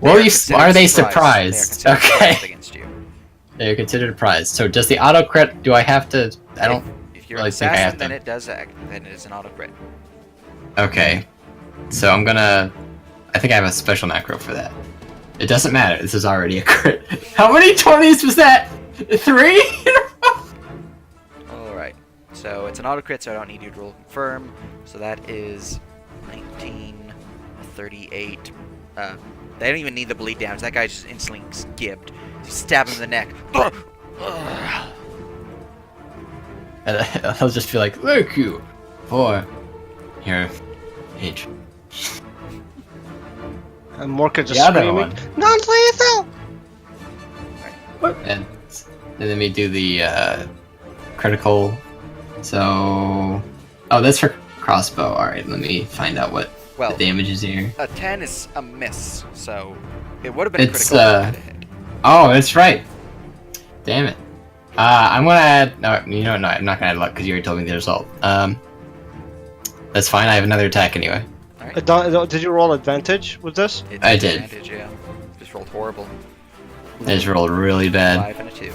Will you? Are they surprised? They are considered surprised Okay, against you. they are considered a prize. So does the auto crit? Do I have to? I don't. If you're really an think I have assassin, to. then it does act. Then it is an auto crit. Okay, so I'm gonna. I think I have a special macro for that. It doesn't matter. This is already a crit. How many 20s was that? 3? Alright. So it's an auto crit, so I don't need you to roll confirm. So that is 19, 38. They don't even need the bleed damage. That guy just instantly skipped. You stab him in the neck. And I'll just be like, "Thank you for your age." And Morka just The other screaming, one. non-lethal! And let me do the critical. So, oh, that's for crossbow. All right, let me find out what Well, the damage is here. a 10 is a miss, so it would have been It's, critical if it had a hit. Oh, that's right. Damn it. I'm gonna add. No, you know what? No, I'm not gonna add luck because you already told me the result. That's fine. I have another attack anyway. Did you roll advantage with this? It's I did. advantage, yeah. Just rolled horrible. I just rolled really bad. 5 and a 2.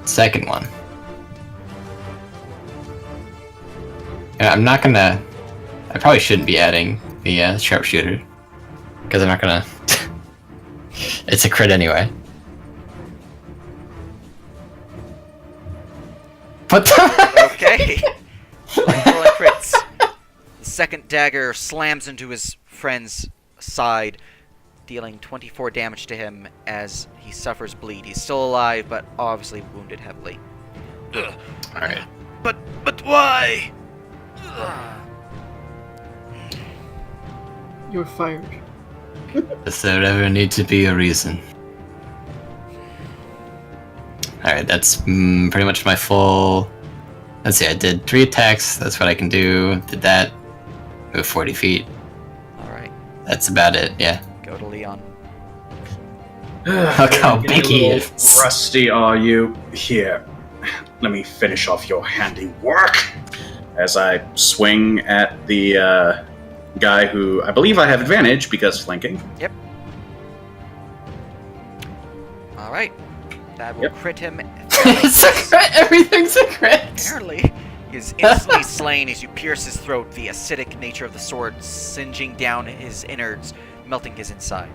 Second one. Yeah, I'm not gonna. I probably shouldn't be adding the sharpshooter because I'm not gonna. It's a crit anyway. What the? Okay. Rolling crits. The second dagger slams into his friend's side, dealing 24 damage to him as he suffers bleed. He's still alive, but obviously wounded heavily. Ugh. All right. But why? You're fired. Does there ever need to be a reason? Alright, that's pretty much my full... Let's see, I did 3 attacks, that's what I can do. Did that. Move 40 feet. Alright, That's about it, yeah. go to Leon. Look how big he is. Rusty, are you? Here, let me finish off your handiwork. As I swing at the guy who I believe I have advantage because flanking. Yep. Alright. That will Yep. crit him. It's a crit! Everything's a crit! Apparently, he is instantly slain as you pierce his throat, the acidic nature of the sword singeing down his innards, melting his inside.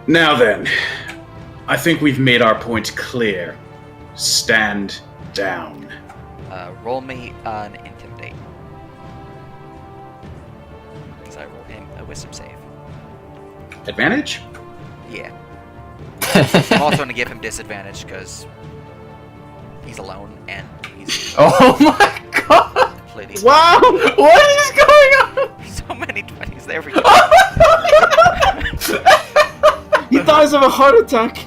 Now then, I think we've made our point clear. Stand down. Roll me an intimidate. Because I rolled him a wisdom save. Advantage? Yeah. I'm also going to give him disadvantage because he's alone and he's Oh my god! completely. Wow! What is going on? So many 20s there for you. He dies of a heart attack.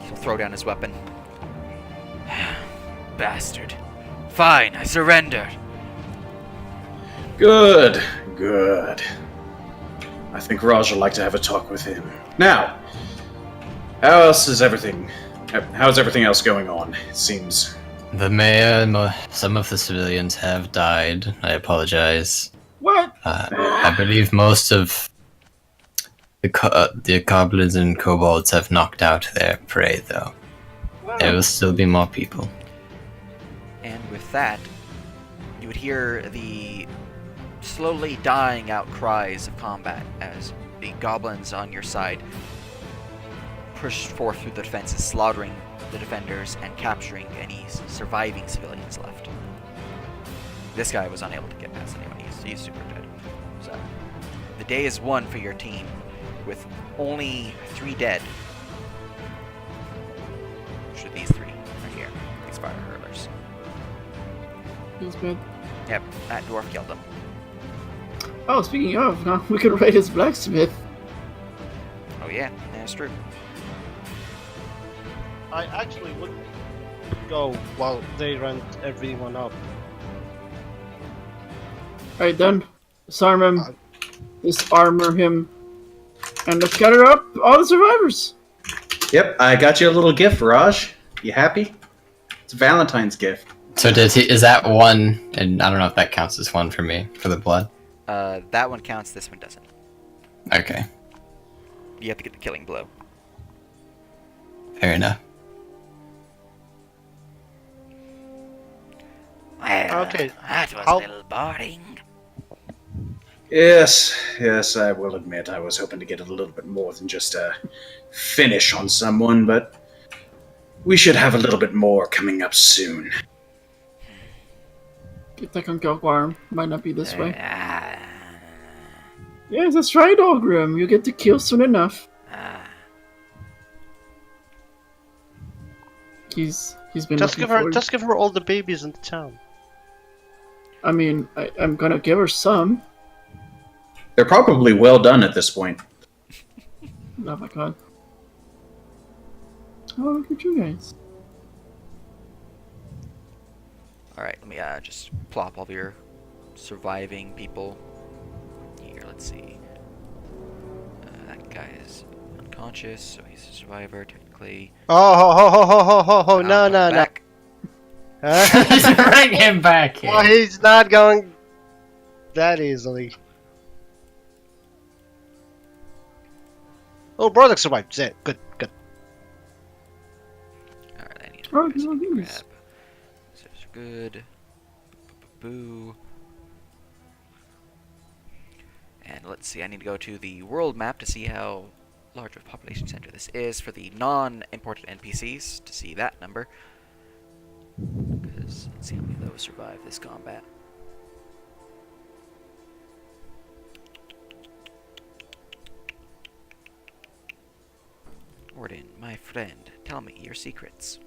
He'll throw down his weapon. Bastard. Fine, I surrender. Good, good. I think Raj would like to have a talk with him. Now, how's everything else going on? It seems... The mayor and some of the civilians have died. I apologize. What? I believe most of the goblins and kobolds have knocked out their prey, though. There will still be more people. And with that, you would hear the slowly dying out cries of combat as the goblins on your side push forth through the defenses, slaughtering the defenders and capturing any surviving civilians left. This guy was unable to get past anyone. He's super dead. So the day is won for your team with only 3 dead. Which are these 3 right here. These fire hurlers. Feels bad. Yep, that dwarf killed him. Oh, speaking of, now we could raid his blacksmith. Oh yeah, that's true. I actually wouldn't go while they run everyone up. Alright then, disarm him, disarmor him, and let's gather up all the survivors. Yep, I got you a little gift, Raj. You happy? It's a Valentine's gift. So is that one? And I don't know if that counts as one for me for the blood. That one counts, this one doesn't. Okay, You have to get the killing blow. fair enough. Well, Okay, that was how- a little boring. Yes, I will admit I was hoping to get a little bit more than just a finish on someone, but we should have a little bit more coming up soon. Attack on Kelkwarm might not be this way. Ah, Yes, that's right, Ogrim. You get to kill soon enough. ah. he's been Just looking give her, forward. just give her all the babies in the town. I mean, I'm gonna give her some. They're probably well done at this point. Oh my god. Oh, look at you guys. Alright, let me just plop all of your surviving people here. Let's see. That guy is unconscious, so he's a survivor, technically. Oh, no, no, no. Back. Huh? Bring him back here. Well, he's not going that easily. Oh, Broderick survived. Good, good. Alright, I need to Oh, grab some no, grab. these. Scissors are good. Boo. And let's see, I need to go to the world map to see how large of a population center this is for the non-imported NPCs, to see that number. Because let's see how many of those survive this combat. Warden, my friend, tell me your secrets.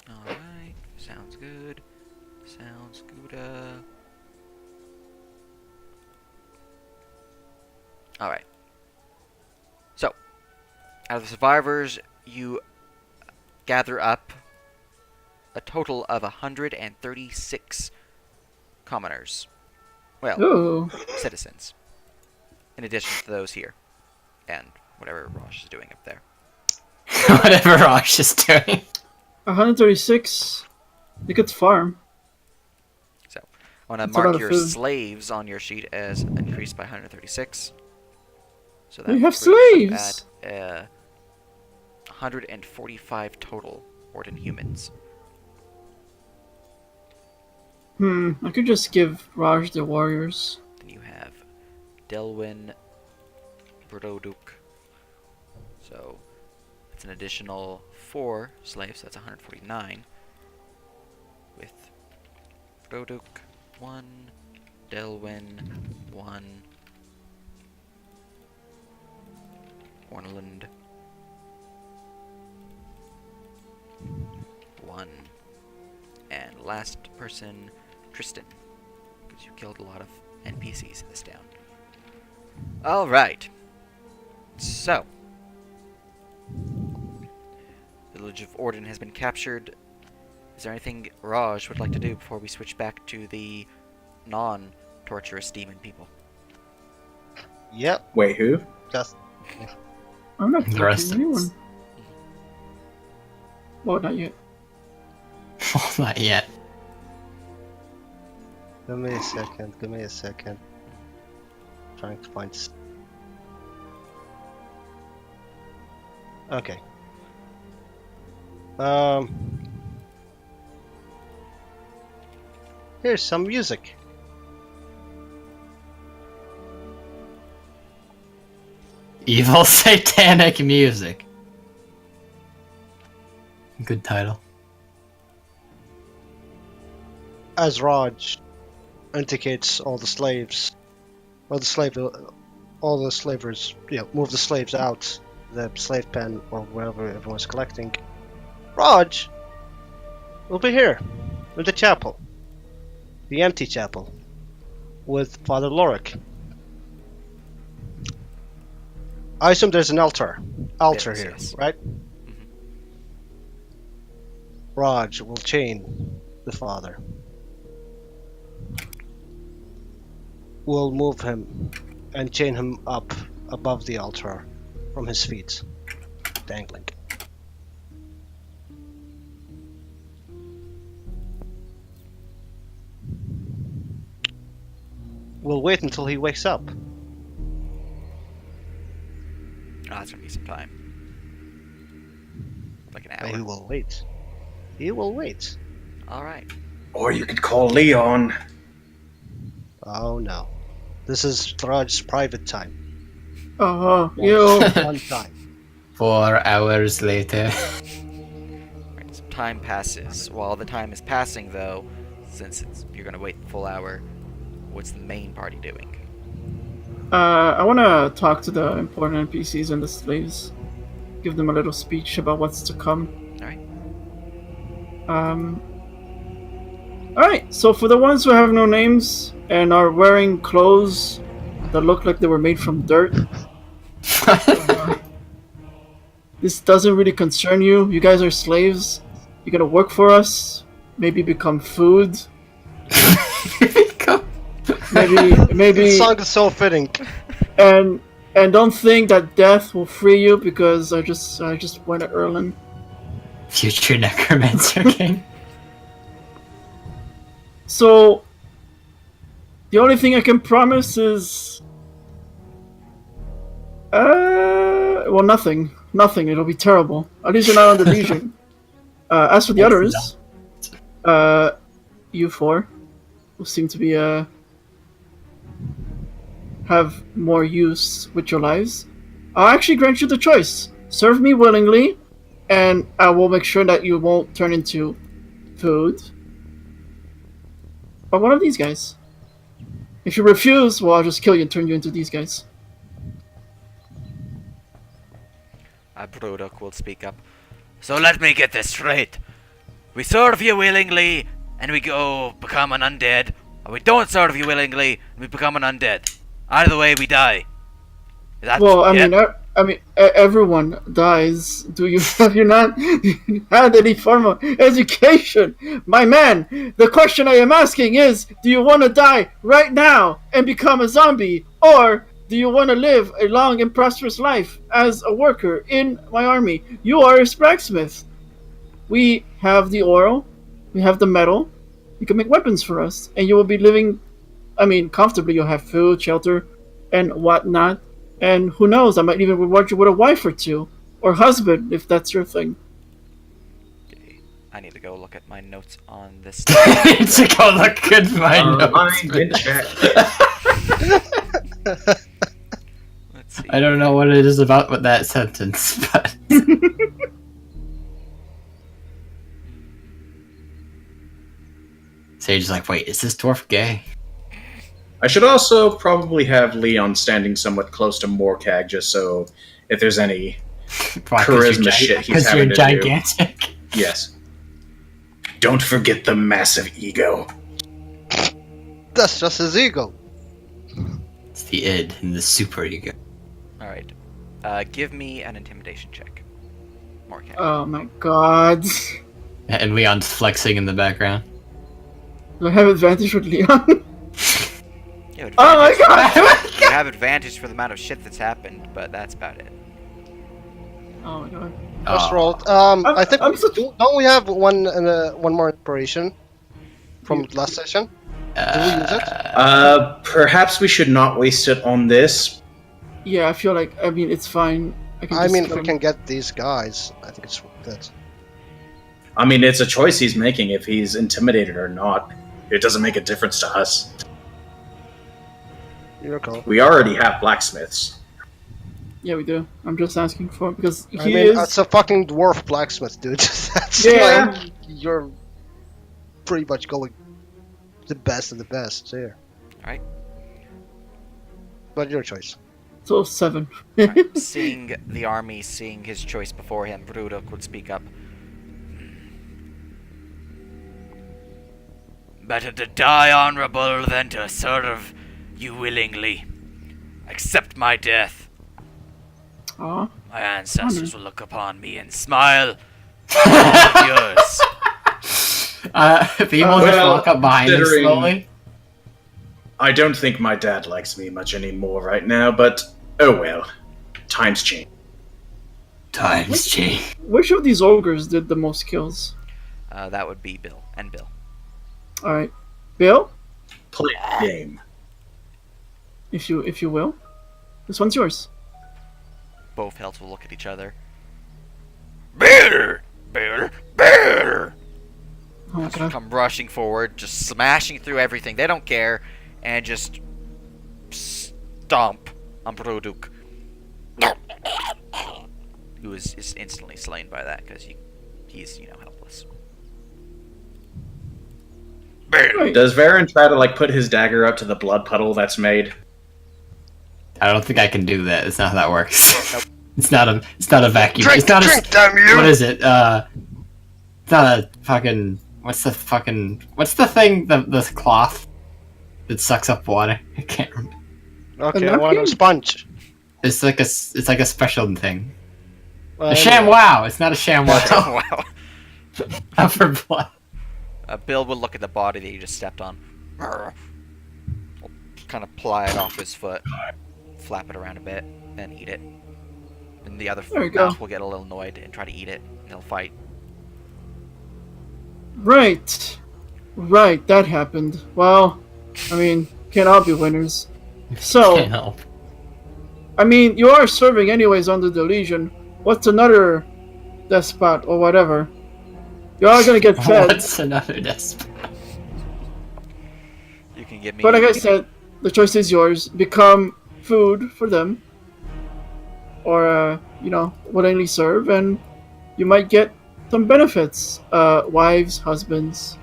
Alright, sounds good. Sounds good. Alright. So, out of the survivors, you gather up a total of 136 commoners. Well, Ooh. citizens. In addition to those here. And whatever Rosh is doing up there. Whatever Rosh is doing. 136. You could farm. So, I want to That's a lot mark of your food. slaves on your sheet as increased by 136. So We have brings you slaves! at 145 total Warden humans. I could just give Raj the warriors. Then you have Delwyn, Broduk. So it's an additional 4 slaves, so that's 149. With Broduk 1, Delwyn 1, Orneland 1, and last person, Tristan, because you killed a lot of NPCs in this town. Alright. So, the village of Orden has been captured. Is there anything Raj would like to do before we switch back to the non-torturous demon people? Yep, Wait, who? just I'm not The rest touching of us. anyone. Well, not yet. Not yet. give me a second. Give me a second. Trying to find. Okay. Here's some music. Evil satanic music. Good title. As Raj indicates all the slaves, all the slavers, move the slaves out the slave pen or wherever everyone's collecting. Raj will be here in the chapel, the empty chapel, with Father Lorik. I assume there's an altar Yes, here, yes. right? Raj will chain the father. We'll move him and chain him up above the altar from his feet, dangling. We'll wait until he wakes up. Oh, that's gonna be some time. Like an And he hour. will wait. He will wait. Alright. Or you could call Leon. Oh no. This is Raj's private time. Oh, you. One time. 4 hours later. Right, so time passes. While the time is passing, though, since you're gonna wait the full hour, what's the main party doing? I want to talk to the important NPCs and the slaves. Give them a little speech about what's to come. Alright. Alright, so for the ones who have no names and are wearing clothes that look like they were made from dirt, this doesn't really concern you. You guys are slaves. You're gonna work for us. Maybe become food. Maybe. This song is so fitting. And don't think that death will free you because I just went to Erlen. Future necromancer king. So the only thing I can promise is well, nothing. It'll be terrible. At least you're not under Legion. As for the others, you four who seem to be have more use with your lives, I'll actually grant you the choice. Serve me willingly, and I will make sure that you won't turn into food. Or one of these guys. If you refuse, well, I'll just kill you and turn you into these guys. Brodok will speak up. So let me get this straight. We serve you willingly, and we go become an undead, or we don't serve you willingly, and we become an undead. Either way, we die. Well, I mean, everyone dies. Have you not had any form of education? My man, the question I am asking is, do you want to die right now and become a zombie? Or do you want to live a long and prosperous life as a worker in my army? You are a blacksmith. We have the oil. We have the metal. You can make weapons for us. And you will be living, comfortably. You'll have food, shelter, and whatnot. And who knows, I might even reward you with a wife or two. Or husband, if that's your thing. Okay. I need to go look at my notes on this. To go look at my notes. Mind in chat. Let's see. I don't know what it is about with that sentence, but... Sage is like, wait, is this dwarf gay? I should also probably have Leon standing somewhat close to Morcag, just so if there's any charisma shit he's Because you're having to gigantic. do. Yes. Don't forget the massive ego. That's just his ego. It's the id and the super ego. Alright. Give me an intimidation check. Morcag. Oh my god. And Leon's flexing in the background. Do I have advantage with Leon? You have Oh my advantage- god! You have advantage for the amount of shit that's happened, but that's about it. Oh my god. First Oh. roll. I think I'm such- don't we have one more inspiration from last session? Do we use it? Perhaps we should not waste it on this. Yeah, I feel like, it's fine. If just we kill him. can get these guys, I think it's worth it. I mean, it's a choice he's making if he's intimidated or not. It doesn't make a difference to us. Your call. We already have blacksmiths. Yeah, we do. I'm just asking for it because he I mean, is. that's a fucking dwarf blacksmith, dude. That's Yeah. like, you're pretty much going the best of the best here. Alright. But your choice. So 7. Alright. Seeing the army, seeing his choice before him, Brudok would speak up. Better to die honorable than to serve you willingly. Accept my death. Aw. My ancestors will look upon me and smile. Yours. People just Well, walk up behind him considering- slowly. I don't think my dad likes me much anymore right now, but oh well. Times change. Times change. Which of these ogres did the most kills? That would be Bill. And Bill. Alright. Bill, Play the game. if you will. This one's yours. Both hells will look at each other. Bill! Bill! Bill! Oh my god. Come rushing forward, just smashing through everything. They don't care. And just stomp on Broduk. Who is instantly slain by that because he's helpless. Bill! Right. Does Varen try to put his dagger up to the blood puddle that's made? I don't think I can do that. It's not how that works. Nope. It's not a vacuum. Drink, it's not drink, a. damn you! What is it? It's not a fucking. What's the thing? The cloth that sucks up water. I can't remember. Okay, A I want a napkin? sponge. It's like a special thing. Well, A sham wow. It's not a sham wow. Wow. For blood. Bill will look at the body that you just stepped on. Will kind of ply it off his foot, flap it around a bit, then eat it. And the other There you go. mouse will get a little annoyed and try to eat it, and they'll fight. Right. Right, that happened. Well, I mean, can't all be winners. So, Can't help. I mean, you are serving anyways under the Legion. What's another despot or whatever? You are gonna get fed. What's another despot? You can give me. But like I said, the choice is yours. Become food for them. Or, willingly serve, and you might get some benefits. Wives, husbands.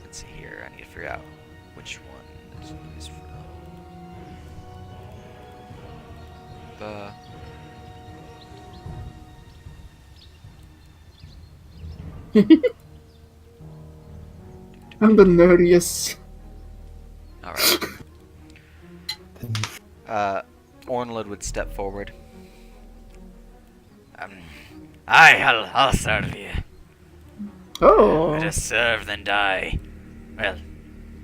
Let's see here. I need to figure out which one is from. The. I'm the nerdiest. All right. Ornlid would step forward. Aye, I'll serve you. Oh. Better serve than die. Well,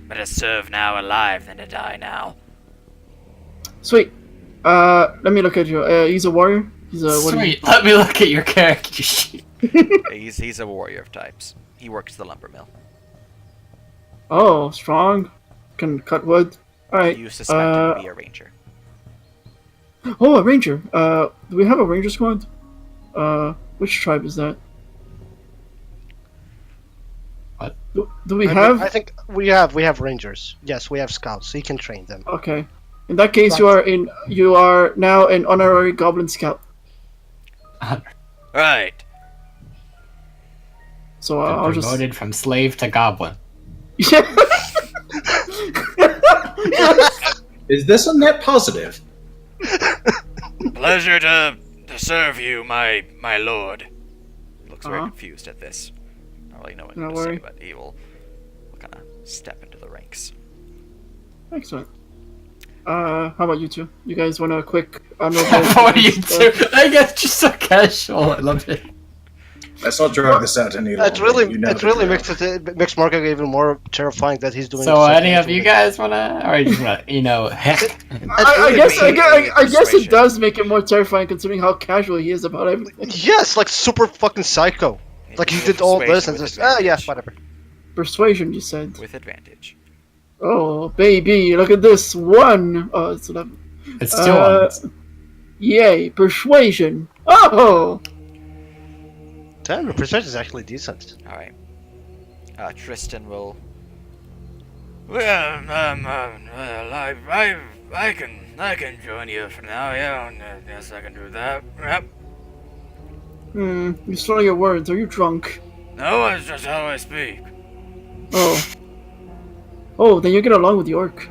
better serve now alive than to die now. Sweet. Let me look at you. He's a warrior? He's a... what do you- Sweet. Let me look at your character sheet. He's a warrior of types. He works the lumber mill. Oh, strong. Can cut wood. Alright. You suspect him to be a ranger. Oh, a ranger. Do we have a ranger squad? Which tribe is that? What? Do we have? I think we have rangers. Yes, we have scouts, so you can train them. Okay. In that case, you are now an honorary goblin scout. Right. So I'll just. Promoted from slave to goblin. Yeah. Is this a net positive? Pleasure to serve you, my lord. He looks very Uh-huh. confused at this. I don't really know what Don't to worry. say, but he will kind of step into the ranks. Excellent. How about you two? You guys want a quick honorable? What are you doing? I guess just so casual. I love it. Let's not drag this out any longer. It really, You know it the really drill. makes Morgan even more terrifying that he's doing. So, something any of you to- guys wanna, or you just wanna, heck? I guess it Persuasion. does make it more terrifying considering how casual he is about everything. Yes, like super fucking psycho. Like he did all this and just yeah, whatever. Persuasion, you said. With advantage. Oh, baby, look at this one. Oh, it's 11. It's still on. Yay, persuasion. Oh! Damn, the persuasion is actually decent. All right. Tristan will. Well, I can join you for now. Yeah, yes, I can do that. Yep. You slur your words. Are you drunk? No, it's just how I speak. Oh. Oh, then you get along with the orc.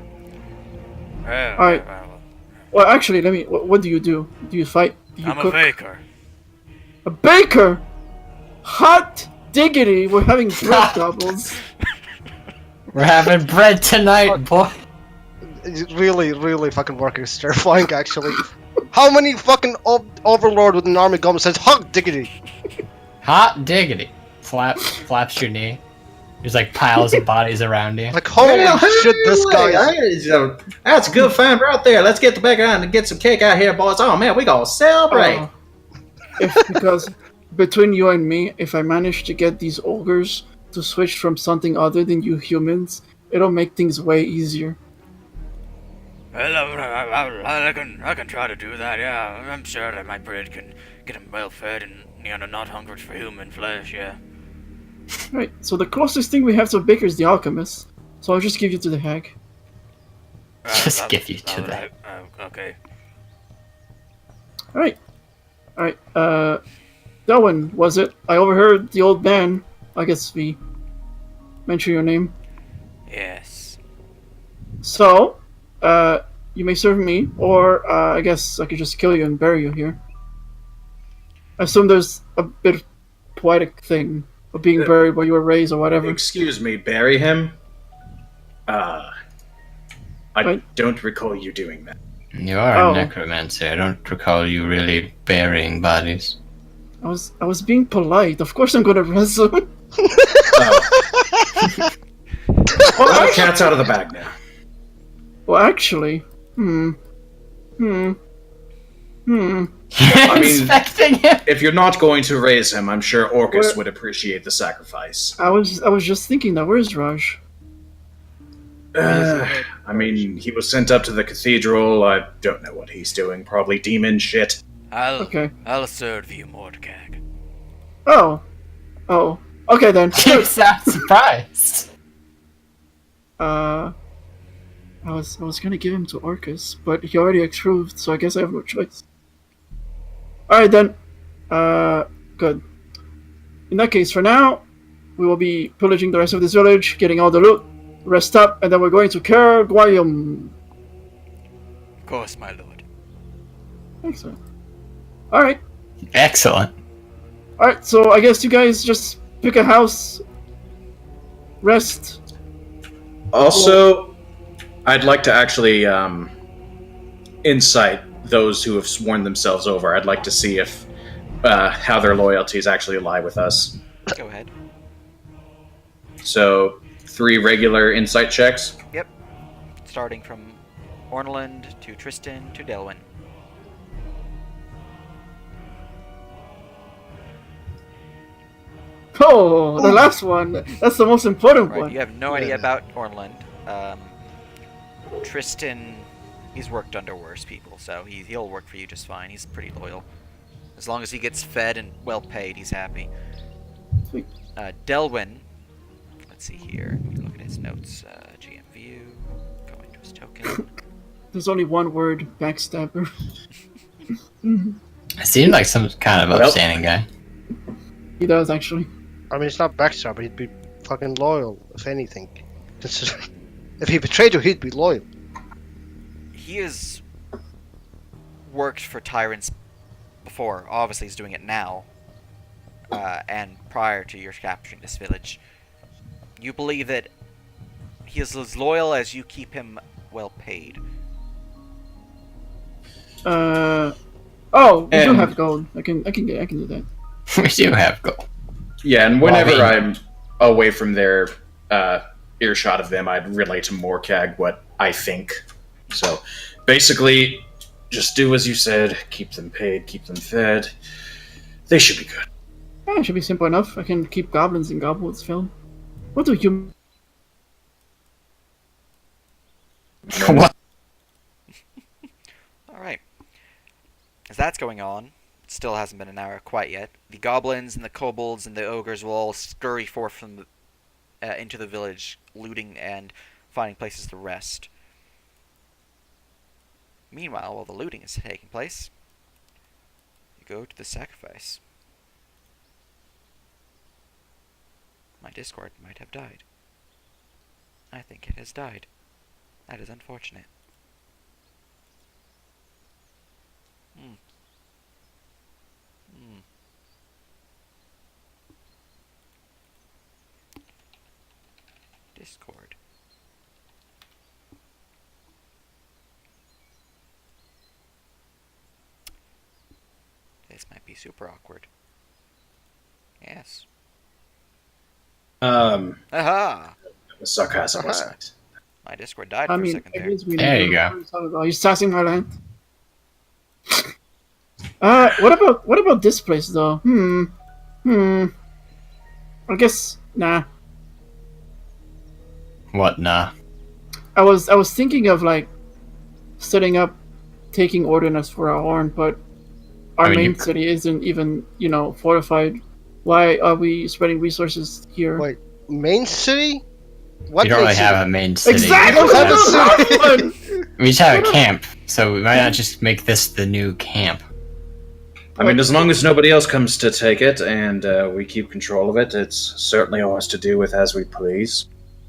Well, Alright. Well, actually, what do you do? Do you fight? Do you I'm a cook? baker. A baker! Hot diggity! We're having bread gobbles. We're having bread tonight, boy. It's really fucking working is terrifying actually. How many fucking overlord with an army goblin says hot diggity? Hot diggity. Flaps your knee. There's like piles of bodies around you. Like holy shit, this guy is. That's a good find right there. Let's get the back on and get some cake out here, boys. Oh man, we gonna celebrate. Because between you and me, if I manage to get these ogres to switch from something other than you humans, it'll make things way easier. Well, I can try to do that. Yeah, I'm sure that my bread can get him well fed and not hungry for human flesh. Yeah. Right, so the closest thing we have to a baker is the alchemist. So I'll just give you to the hag. Just give you to that. Okay. Alright. Darwin, was it? I overheard the old man, I guess we mention your name. Yes. So, you may serve me, or I guess I could just kill you and bury you here. I assume there's a bit poetic thing of being buried where you were raised or whatever. Excuse me, bury him? I What? don't recall you doing that. You are Oh. a necromancer. I don't recall you really burying bodies. I was being polite. Of course I'm gonna res him. Well, the cat's out of the bag now. Well, actually, You're mean- inspecting him. If you're not going to raise him, I'm sure Orcus Where- would appreciate the sacrifice. I was just thinking that. Where's Raj? I mean, he was sent up to the cathedral. I don't know what he's doing. Probably demon shit. Okay. I'll serve you, Mordecai. Oh. Okay then. You sound surprised. I was gonna give him to Orcus, but he already approved, so I guess I have no choice. Alright then. Good. In that case, for now, we will be pillaging the rest of this village, getting all the loot, rest up, and then we're going to Kerguayum. Of course, my lord. Excellent. Alright. Excellent. Alright, so I guess you guys just pick a house, rest. Also, I'd like to actually insight those who have sworn themselves over. I'd like to see if how their loyalties actually lie with us. Go ahead. So, 3 regular insight checks. Yep. Starting from Orneland to Tristan to Delwyn. Oh, the last one. That's the most important Right, one. you have no idea about Orneland. Tristan, he's worked under worse people, so he'll work for you just fine. He's pretty loyal. As long as he gets fed and well paid, he's happy. Sweet. Delwyn, let's see here. Let me look at his notes. GM view, go into his token. There's only one word, backstabber. I seem like some kind of Well- upstanding guy. He does, actually. I mean, it's not backstab, but he'd be fucking loyal, if anything. If he betrayed you, he'd be loyal. He has worked for tyrants before. Obviously, he's doing it now. And prior to your capturing this village. You believe that he is as loyal as you keep him well paid. Oh, we do And- have gold. I can do that. We do have gold. Yeah, and whenever Well, I I'm away from their earshot of them, I'd relay to Morcag what I think. So, basically, just do as you said. Keep them paid, keep them fed. They should be good. Yeah, it should be simple enough. I can keep goblins in goblins film. What do you? What? Alright. As that's going on, it still hasn't been an hour quite yet. The goblins and the kobolds and the ogres will all scurry forth from the, into the village, looting and finding places to rest. Meanwhile, while the looting is taking place, you go to the sacrifice. My Discord might have died. I think it has died. That is unfortunate. Discord. This might be super awkward. Yes. Aha! Sarcasm wasn't. My Discord died I for a mean, second it there. means we There know you go. what we're talking about. He's sassing my land. What about this place though? I guess nah. What? Nah. I was thinking of like setting up, taking ordinance for our horn, but our I mean, main you- city isn't even fortified. Why are we spreading resources here? Wait, main city? What We don't main really city? have a main city. Exactly. We don't just have have- a One! we just have a camp, so we might not just make this the new camp. I mean, as long as nobody else comes to take it and we keep control of it, it's certainly ours to do with as we please.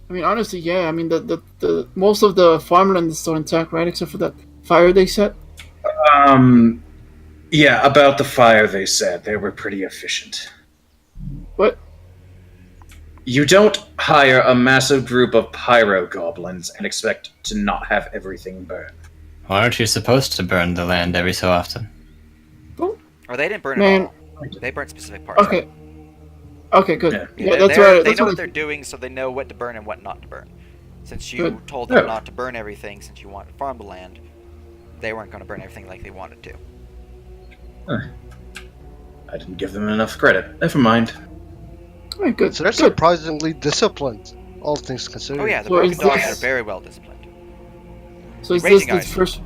I mean, honestly, yeah. I mean, the most of the farmland is still intact, right? Except for that fire they set. Um, yeah, about the fire, they said they were pretty efficient. What? You don't hire a massive group of pyro goblins and expect to not have everything burn. Why aren't you supposed to burn the land every so often? Or they didn't burn Man. it all. They burnt specific parts. Okay. Okay, good. Yeah. Yeah, that's They're- right. They That's know what what they're doing, so they know what to burn and what not to burn. Since you Good. told them Yeah. not to burn everything, since you wanted to farm the land, they weren't going to burn everything like they wanted to. I didn't give them enough credit. Never mind. All right, good. So they're good. surprisingly disciplined, all things considered. Oh yeah, the So broken is dogs are this- very well disciplined. So is Racing this eyes. the first?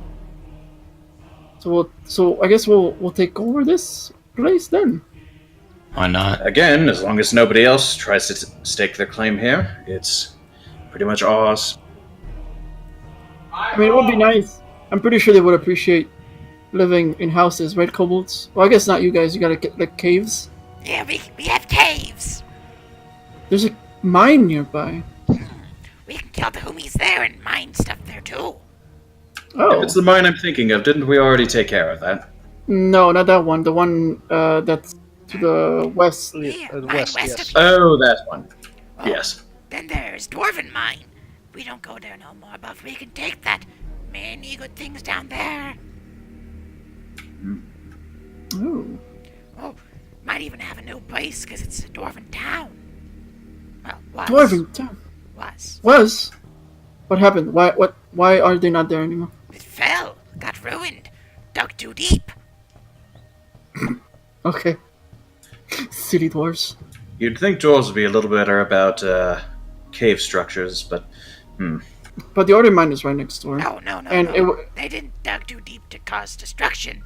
So I guess we'll take over this place then. Why not? Again, as long as nobody else tries to stake their claim here, it's pretty much ours. I mean, it would be nice. I'm pretty sure they would appreciate living in houses, right, kobolds? Well, I guess not you guys. You gotta get like caves. Yeah, we have caves. There's a mine nearby. We can kill the homies there and mine stuff there too. Oh If it's the mine I'm thinking of, didn't we already take care of that? no, not that one. The one that's to the west. Yeah, the mine west, west yes. of you. Oh, that one. Oh, Yes. Then there's Dwarven Mine. We don't go there no more, but we can take that. Many good things down there. Oh. Oh, might even have a new place because it's a Dwarven town. Well, was. Dwarven town. Was. Was. What happened? Why are they not there anymore? It fell. Got ruined. Dug too deep. Okay. City dwarves. You'd think dwarves would be a little better about cave structures, but But the other mine is right next door. No, no, no, And no. it w- They didn't dug too deep to cause destruction.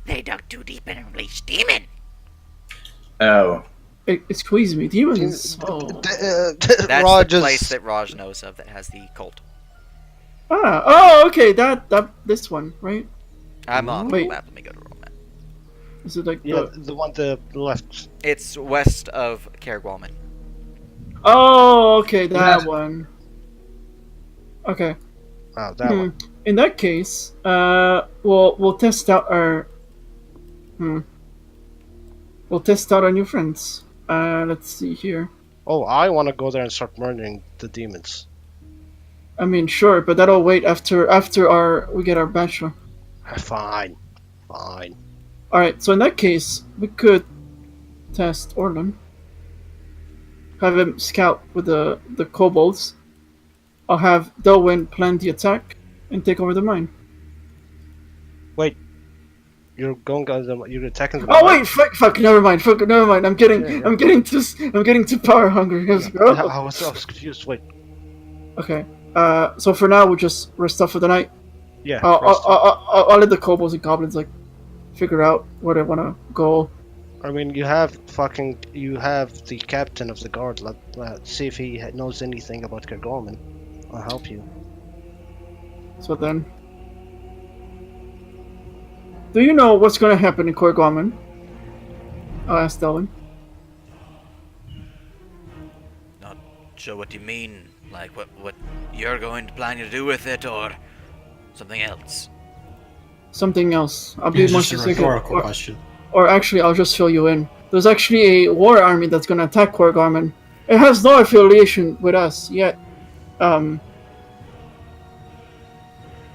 They dug too deep and unleashed demon. oh, Excuse me, demons. Oh. That's Raj the is- place that Raj knows of that has the cult. Ah, oh, okay, this one, right? I'm on Wait. the map. Let me go to roll map. Is it like Yeah, the... the one to the left. It's west of Cairgwalman. Oh, okay, that Yeah. one. Okay. Oh, that one. In that case, we'll test out our... We'll test out our new friends. Let's see here. Oh, I want to go there and start murdering the demons. I mean, sure, but that'll wait after we get our bachelor. Fine. Fine. Alright, so in that case, we could test Orlin. Have him scout with the kobolds. I'll have Delwyn plan the attack and take over the mine. You're you're attacking the Oh wait, fuck, never mind. I'm getting too power hungry. I was confused. Wait. Okay. So for now we'll just rest up for the night. Yeah. I'll let the kobolds and goblins like figure out where they wanna go. I mean, you have the captain of the guard. Let's see if he knows anything about Kergorman. I'll help you. So then, do you know what's gonna happen in Korgorman? I'll ask Delwyn. Not sure what you mean. Like what you're going to plan to do with it, or something else. Something else. I'll be It's more just a specific. rhetorical question. Or actually, I'll just fill you in. There's actually a war army that's gonna attack Korgorman. It has no affiliation with us yet. And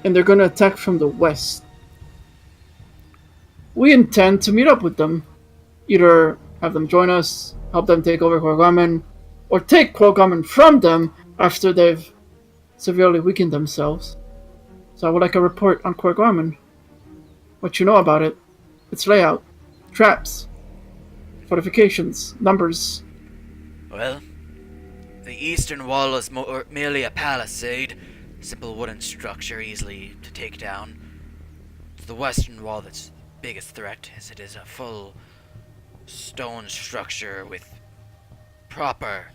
they're gonna attack from the west. We intend to meet up with them. Either have them join us, help them take over Korgorman, or take Korgorman from them after they've severely weakened themselves. So I would like a report on Korgorman. What you know about it, its layout, traps, fortifications, numbers. Well, the eastern wall is merely a palisade, simple wooden structure easily to take down. It's the western wall that's the biggest threat, as it is a full stone structure with proper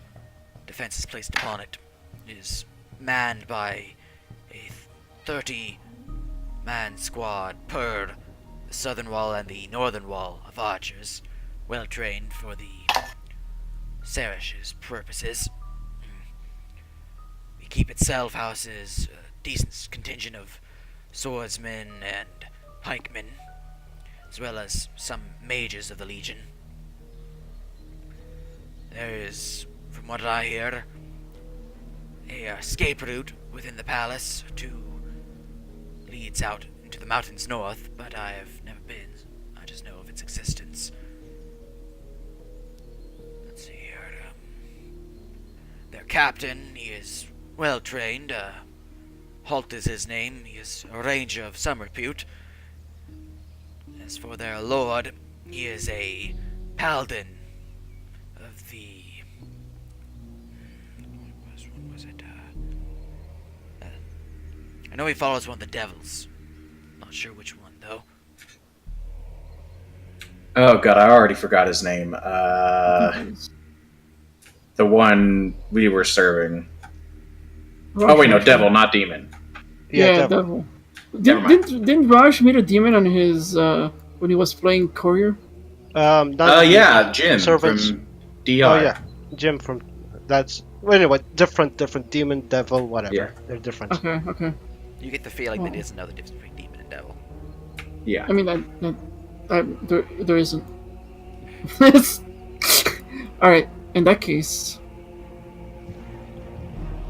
defenses placed upon it. It is manned by a 30-man squad per the southern wall and the northern wall of archers, well trained for the Sarish's purposes. keep itself houses a decent contingent of swordsmen and pikemen, as well as some mages of the Legion. There is, from what I hear, a escape route within the palace leads out into the mountains north, but I have never been. I just know of its existence. Let's see here. Their captain, he is well trained. Holt is his name. He is a ranger of some repute. As for their lord, he is a paladin of the... What was it? I know he follows one of the devils. Not sure which one, though. Oh god, I already forgot his name. The one we were serving. Oh wait, no, devil, not demon. Yeah, devil. devil. Didn't Raj meet a demon on his when he was playing courier? Yeah, Jim servants. from DR. Oh yeah, Jim from that's. Well, anyway, different demon, devil, whatever. Yeah. They're different. Okay. You get the feeling that he doesn't know the difference between demon and devil. Yeah. I mean, there isn't. All right. In that case,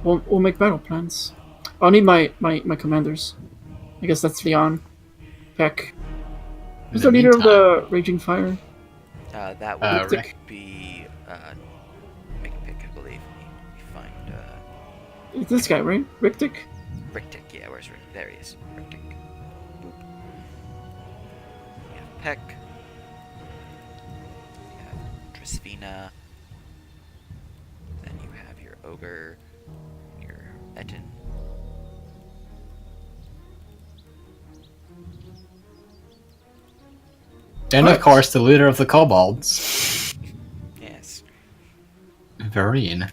we'll make battle plans. I'll need my commanders. I guess that's Leon, Peck. Who's the leader of the Raging Fire? That would Rick. be make a pick, I believe. You find It's this guy, right? Rictic? Rictic. Yeah, where's Rick? There he is. Rictic. Boop. You have Peck. You have Trisvina. Then you have your ogre, your Etten. And of course, the leader of the kobolds, Yes. Vereen.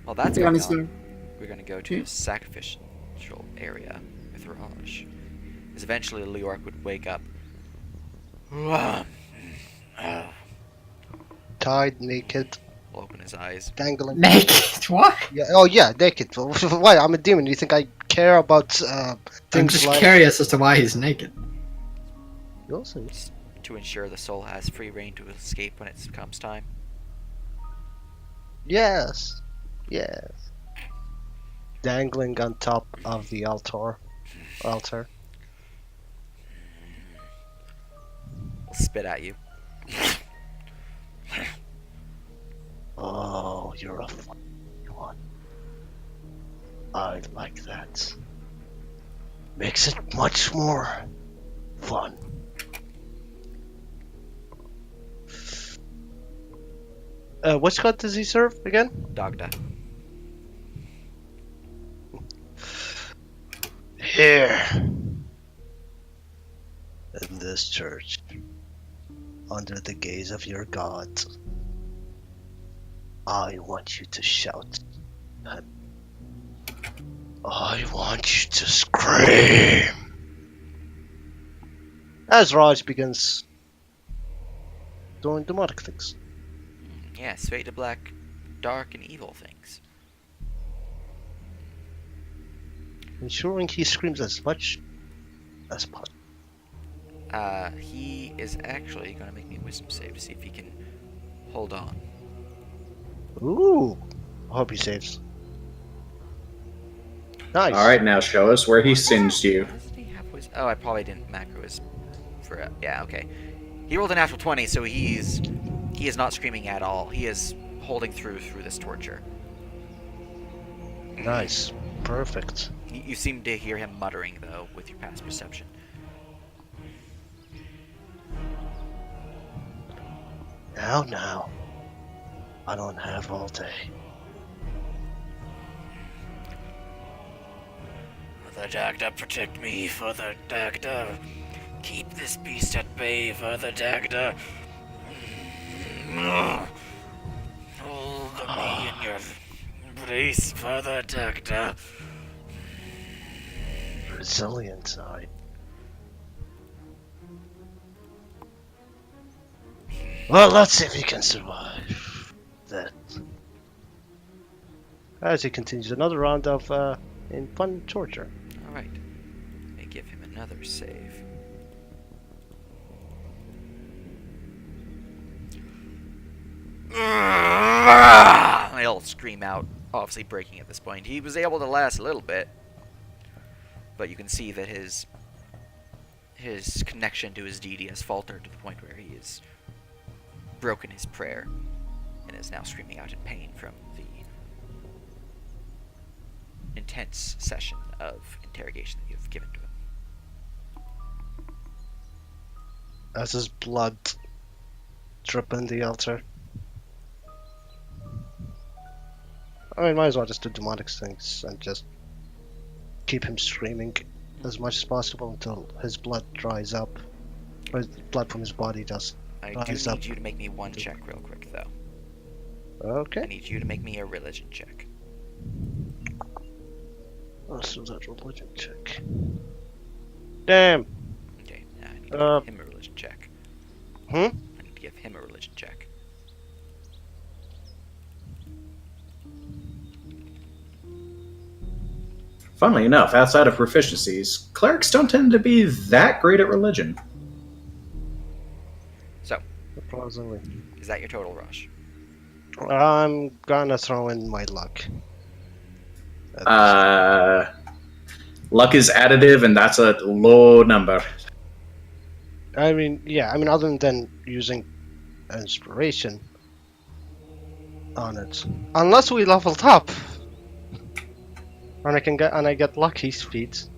Well, that's Yeah, going honestly. on. We're going to go to the sacrificial area with Raj. Because eventually Leoric would wake up. Tied, naked, Will open his eyes. dangling. Naked? What? Yeah. Oh yeah, naked. Why? I'm a demon. You think I care about I'm things just like? curious as to why he's naked. You'll see. Just to ensure the soul has free reign to escape when it comes time. Yes. Yes. Dangling on top of the altar. We'll spit at you. Oh, you're a funny one. I like that. Makes it much more fun. Which god does he serve again? Dagda. Here. In this church. Under the gaze of your god. I want you to shout. I want you to scream. As Raj begins doing demonic things. Yes, fade to black, dark and evil things. Ensuring he screams as much as possible. He is actually going to make me a wisdom save to see if he can hold on. Ooh. I hope he saves. Nice. Alright, now show us where he singed you. Doesn't he have wisdom? Oh, I probably didn't macro his for yeah, okay. He rolled a natural 20, so he is not screaming at all. He is holding through this torture. Nice. Perfect. You seem to hear him muttering though with your past perception. Now. I don't have all day. Father Dagda, protect me, Father Dagda. Keep this beast at bay, Father Dagda. Hold me in your embrace, Father Dagda. Resilient side. Well, let's see if he can survive. that. As he continues another round of in fun torture. Alright. Let me give him another save. He'll scream out, obviously breaking at this point. He was able to last a little bit, but you can see that his connection to his deity has faltered to the point where he has broken his prayer and is now screaming out in pain from the intense session of interrogation that you've given to him. As his blood dripping the altar. I mean, might as well just do demonic things and just keep him screaming as much as possible until his blood dries up. Or his blood from his body does. I do need you to make me one check real quick, though. I Okay. need you to make me a religion check. Let's do that religion check. Damn! Okay, now I need to give him a religion check. Hmm? I need to give him a religion check. Funnily enough, outside of proficiencies, clerics don't tend to be that great at religion. So, Surprisingly. is that your total, Rush? I'm gonna throw in my luck. Luck is additive, and that's a low number. I mean, yeah, I mean, other than using inspiration on it. Unless we leveled up. And I get lucky feats.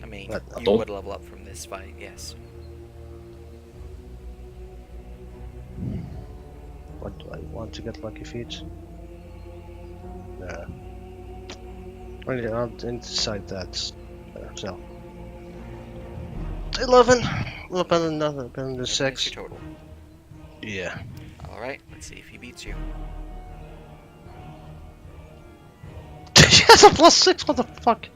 I mean, But- you would level up from this fight, yes. What do I want to get lucky feats? No. Well, I'll decide that. So 11. Well, better than nothing. Better than the That's 6. your total. Yeah. Alright, let's see if he beats you. She has a +6. What the fuck?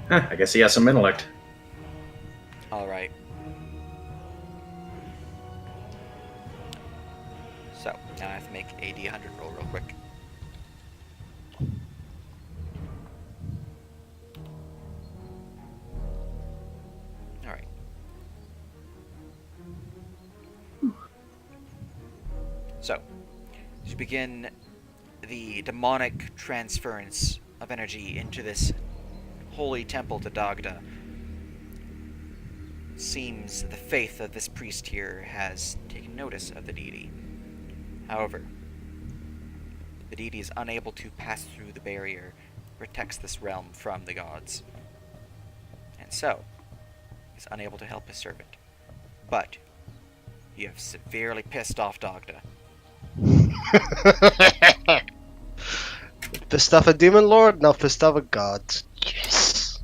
Huh, I guess he has some intellect. Alright. So, now I have to make a D100 roll real quick. Alright. So, as you begin the demonic transference of energy into this holy temple to Dagda, seems the faith of this priest here has taken notice of the deity. However, the deity is unable to pass through the barrier that protects this realm from the gods, and so is unable to help his servant. But you have severely pissed off Dagda. Pissed off a demon lord? No, pissed off a god. Yes.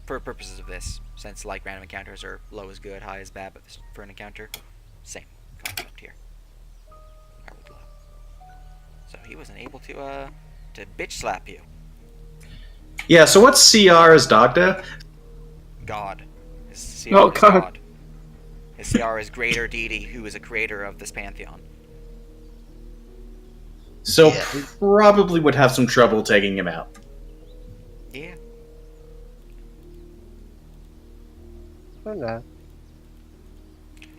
For purposes of this, since like random encounters are low is good, high is bad, but for an encounter, same concept here. I would love. So he wasn't able to bitch slap you. Yeah, so what's CR as Dagda? God. His CR Oh, is God. God. His CR is greater deity, who is a creator of this pantheon. So Yeah. probably would have some trouble taking him out. Yeah. Or not.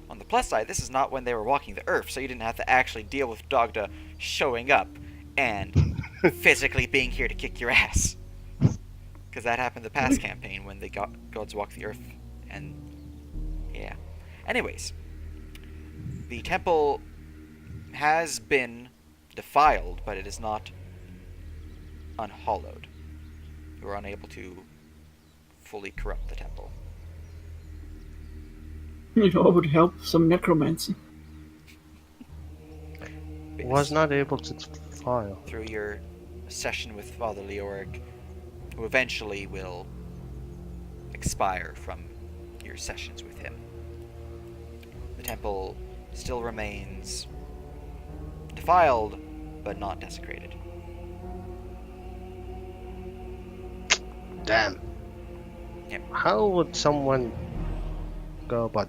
On the plus side, this is not when they were walking the earth, so you didn't have to actually deal with Dagda showing up and physically being here to kick your ass. Because that happened the past campaign when the gods walked the earth, and yeah. Anyways, the temple has been defiled, but it is not unhallowed. You are unable to fully corrupt the temple. You know, it would help some necromancy. Was not able to file. Through your session with Father Leoric, who eventually will expire from your sessions with him. The temple still remains defiled, but not desecrated. Damn. Yep. How would someone go about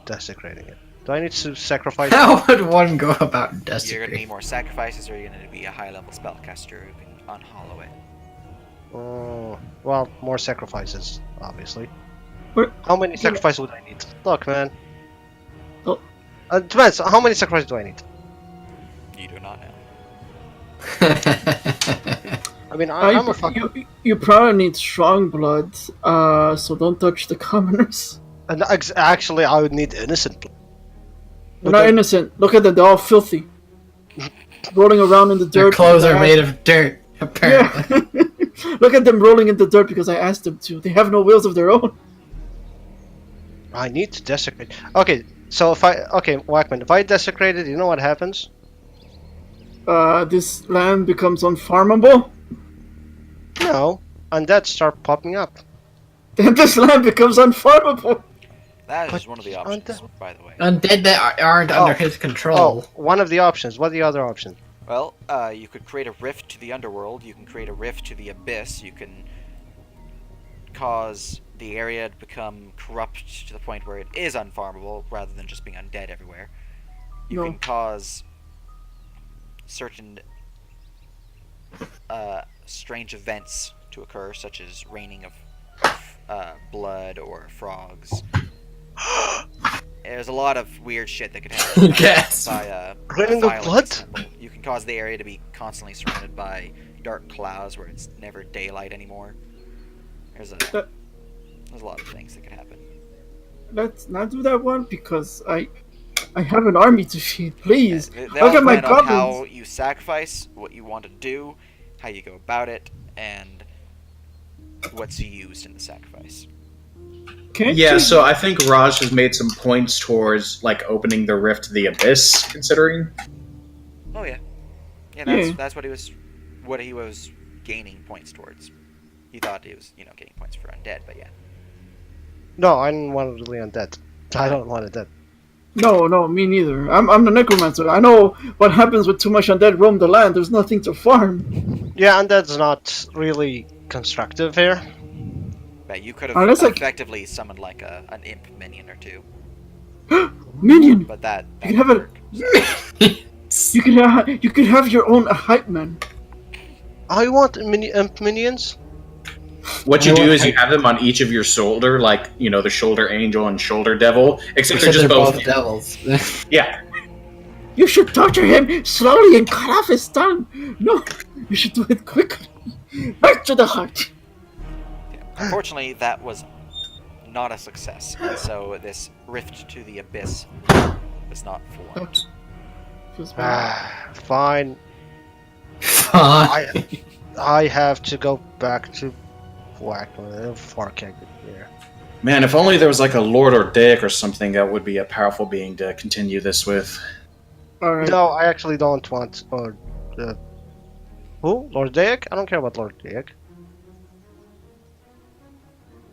desecrating it? Do I need to sacrifice? How would one go about You're gonna desecrating? need more sacrifices, or you're gonna be a high-level spellcaster who can unhollow it. Oh, well, more sacrifices, obviously. But- How many sacrifices would I need? Look, man. Oh. Depends. How many sacrifices do I need? You do not know. I mean, I'm a fucking. you probably need strong blood, so don't touch the commoners. And actually, I would need innocent blood. They're not innocent. Look at them, they're all filthy. Rolling around in the dirt. Their clothes because are I made of dirt, apparently. Yeah. Look at them rolling in the dirt because I asked them to. They have no wills of their own. I need to desecrate. Okay, so Whackman, if I desecrate it, you know what happens? This land becomes unfarmable. No, undead start popping up. Then this land becomes unfarmable. That is But one of the on options, by the way. Undead that aren't under his control. Oh, one of the options. What are the other options? Well, you could create a rift to the underworld. You can create a rift to the abyss. You can cause the area to become corrupt to the point where it is unfarmable, rather than just being undead everywhere. You No. can cause certain strange events to occur, such as raining of blood or frogs. There's a lot of weird shit that could happen Yes. by Raining of defiling blood? this temple. You can cause the area to be constantly surrounded by dark clouds where it's never daylight anymore. There's a lot of things that could happen. Let's not do that one because I have an army to feed. Please, They look all at my depend on how goblins. you sacrifice, what you want to do, how you go about it, and what's used in the sacrifice. Can't Yeah, you- so I think Raj has made some points towards like opening the rift to the abyss, considering. Oh yeah, yeah. Yeah. That's what he was gaining points towards. He thought he was getting points for undead, but yeah. No, I don't want to really undead. I don't want it dead. No, me neither. I'm the necromancer. I know what happens when too much undead roam the land. There's nothing to farm. Yeah, undead's not really constructive here. But you could have Unless I- effectively summoned like an imp minion or two, Minion, but that You have a- work. you could have your own hype man. I want imp minions. What you I do want- is you have them on each of your shoulder, like the shoulder angel and shoulder devil, except they're Except just they're both. both devils. Yeah, You should torture him slowly and cut off his tongue. No, you should do it quickly. Right to the heart. Unfortunately, that was not a success, and so this rift to the abyss was not formed. Feels bad. Fine. Fine. I have to go back to Whackman. Fuck it here. man. If only there was like a Lord or Dick or something that would be a powerful being to continue this with. All right. No, I actually don't want. Who? Lord Dayak? I don't care about Lord Dayak.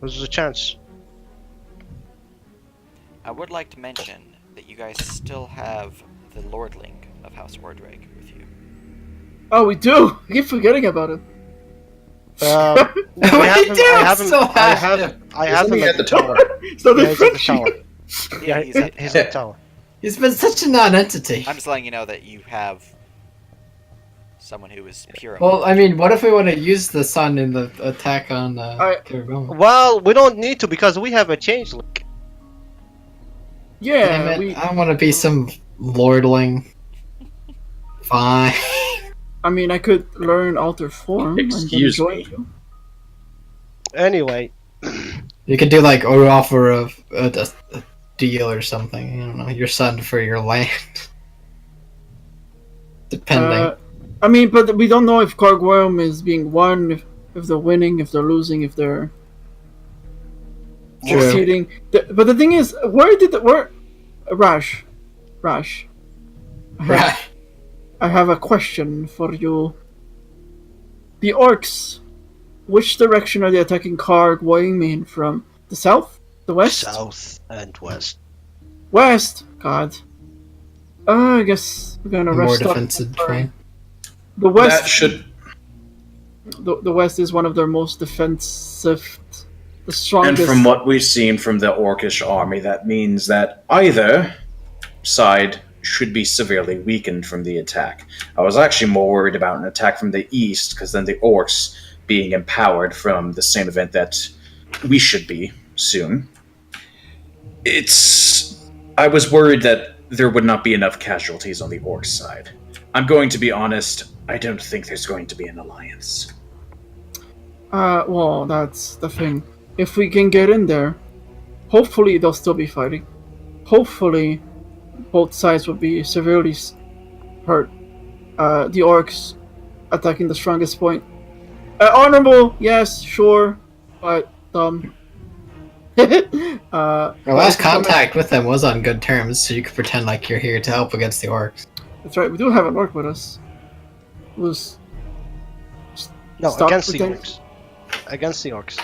There's a chance. I would like to mention that you guys still have the Lordling of House Ordrake with you. Oh, we do. I keep forgetting about it. We do, so I have him Isn't he at at the the tower. So Yeah, the he's at the friendship. tower. Yeah, he's at he's at the tower. He's been such a non-entity. I'm just letting you know that you have someone who is pure. Well, I mean, what if we want to use the sun in the attack on Kiribati? Well, we don't need to because we have a changeling. Yeah, Damn it, we. I want to be some lordling. Fine. I mean, I could learn alter form Excuse and then me. join you. Anyway, You could do like or offer a deal or something. I don't know, your son for your land. Depending. I mean, but we don't know if Gargoyle is being won, if they're winning, if they're losing, if they're True. succeeding. But the thing is, where Rash, Right. I have a question for you. The orcs, which direction are they attacking Gargoyle from? The south? The west? south and west. West. God. I guess we're gonna More rest up. defensive terrain. The west. That should. The west is one of their most defensive the strongest. And from what we've seen from the Orcish army, that means that either side should be severely weakened from the attack. I was actually more worried about an attack from the east, because then the Orcs being empowered from the same event that we should be soon. I was worried that there would not be enough casualties on the Orc side. I'm going to be honest, I don't think there's going to be an alliance. Well, that's the thing. If we can get in there, hopefully they'll still be fighting. Hopefully, both sides will be severely hurt. The Orcs attacking the strongest point. Honorable, yes, sure, but Our last contact with them was on good terms, so you could pretend like you're here to help against the orcs. That's right. We do have an orc with us. Who's No, Stop against the pretend- orcs. Against the orcs.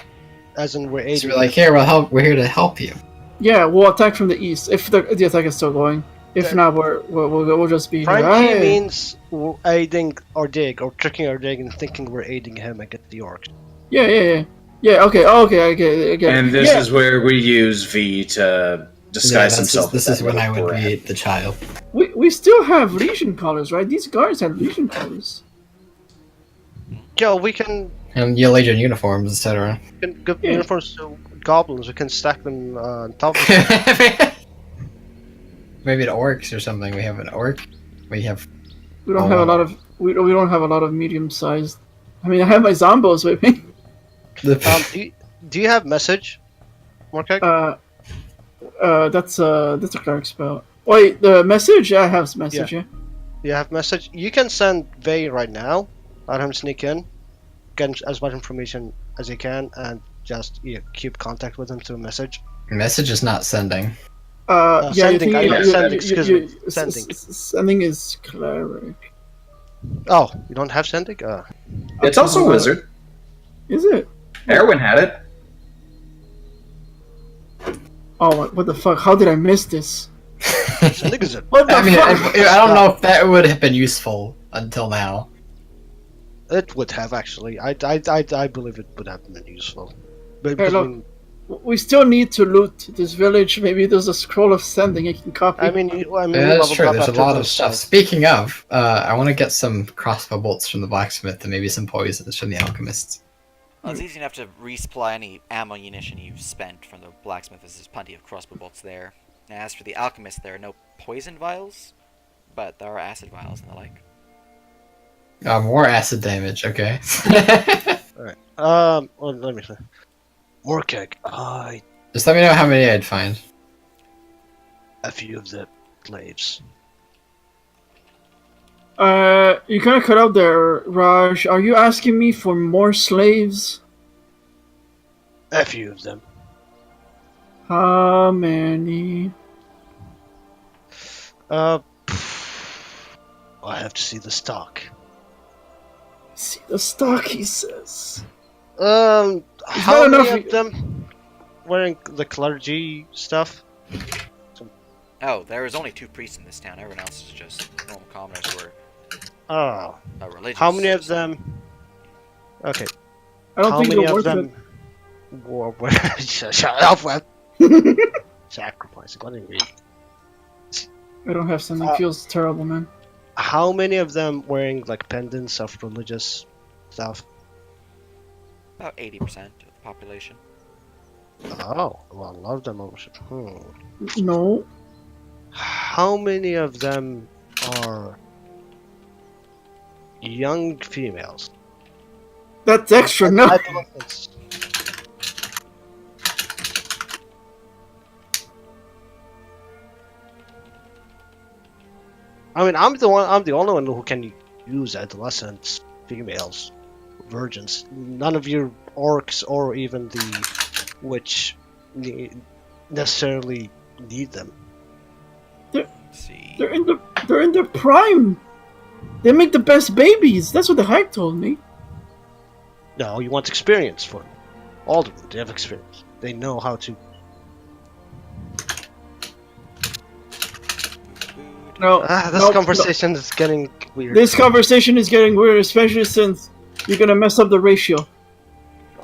As in, we're So aiding. we're like, here, we're here to help you. Yeah, we'll attack from the east if the attack is still going. If The- not, we'll just be Prime here. key Hey. means we're aiding our dig, or tricking our dig and thinking we're aiding him against the orcs. Yeah. Okay. Okay. And this yeah. is where we use V to disguise himself. This as is that when I little would brat. be the child. We still have Legion colors, right? These guards have Legion colors. Yo, we can And your Legion uniforms, etc. give Yeah. uniforms to goblins. We can stack them on top of them. Maybe the orcs or something. We have an orc. We have. We don't Oh, have a wow. lot of we don't have a lot of medium sized. I mean, I have my zombos with me. Do you have message, Morkek? That's a cleric spell. Wait, the message? I have message. Yeah. You have message. You can send Vay right now. Let him sneak in, get as much information as he can, and just keep contact with him through message. Message is not sending. Yeah. Sending, You I think mean sending, excuse me, sending. Sending is cleric. Oh, you don't have sending? It's also wizard. Is it? Erwin had it. Oh, what the fuck? How did I miss this? Sending is it? What the I mean, fuck? I don't know if that would have been useful until now. It would have actually. I believe it would have been useful. But Hey, look. We still need to loot this village. Maybe there's a scroll of sending I can copy. I mean, Yeah, we that's leveled true. up There's a after lot of this, stuff. so- Speaking of, I want to get some crossbow bolts from the blacksmith and maybe some poisons from the alchemists. Well, it's easy enough to resupply any ammunition you've spent from the blacksmith, as there's plenty of crossbow bolts there. And as for the alchemist, there are no poison vials, but there are acid vials and the like. More acid damage. Okay. Alright. Well, let me see. Morkek, Just let me know how many I'd find. a few of the slaves. You kind of cut out there, Raj. Are you asking me for more slaves? A few of them. How many? I have to see the stock. See the stock, he says. How not many enough- of them wearing the clergy stuff? Oh, there is only 2 priests in this town. Everyone else is just normal commoners who Oh, are religious. how many of them? Okay, I don't how think many it'll of work. them were shut up, Web. Sacrificing. What do you mean? I don't have something. Uh, Feels terrible, man. How many of them wearing like pendants of religious stuff? About 80% of the population. Oh, well, a lot of them are. No. How many of them are young females? That's extra. No. Adolescents. I mean, I'm the only one who can use adolescents, females, virgins. None of your orcs or even the witch necessarily need them. Let's see. They're in their prime. They make the best babies. That's what the hack told me. No, you want experience for them. All of them, they have experience. They know how to. No. This no, conversation is getting weird. This conversation is getting weird, especially since you're gonna mess up the ratio.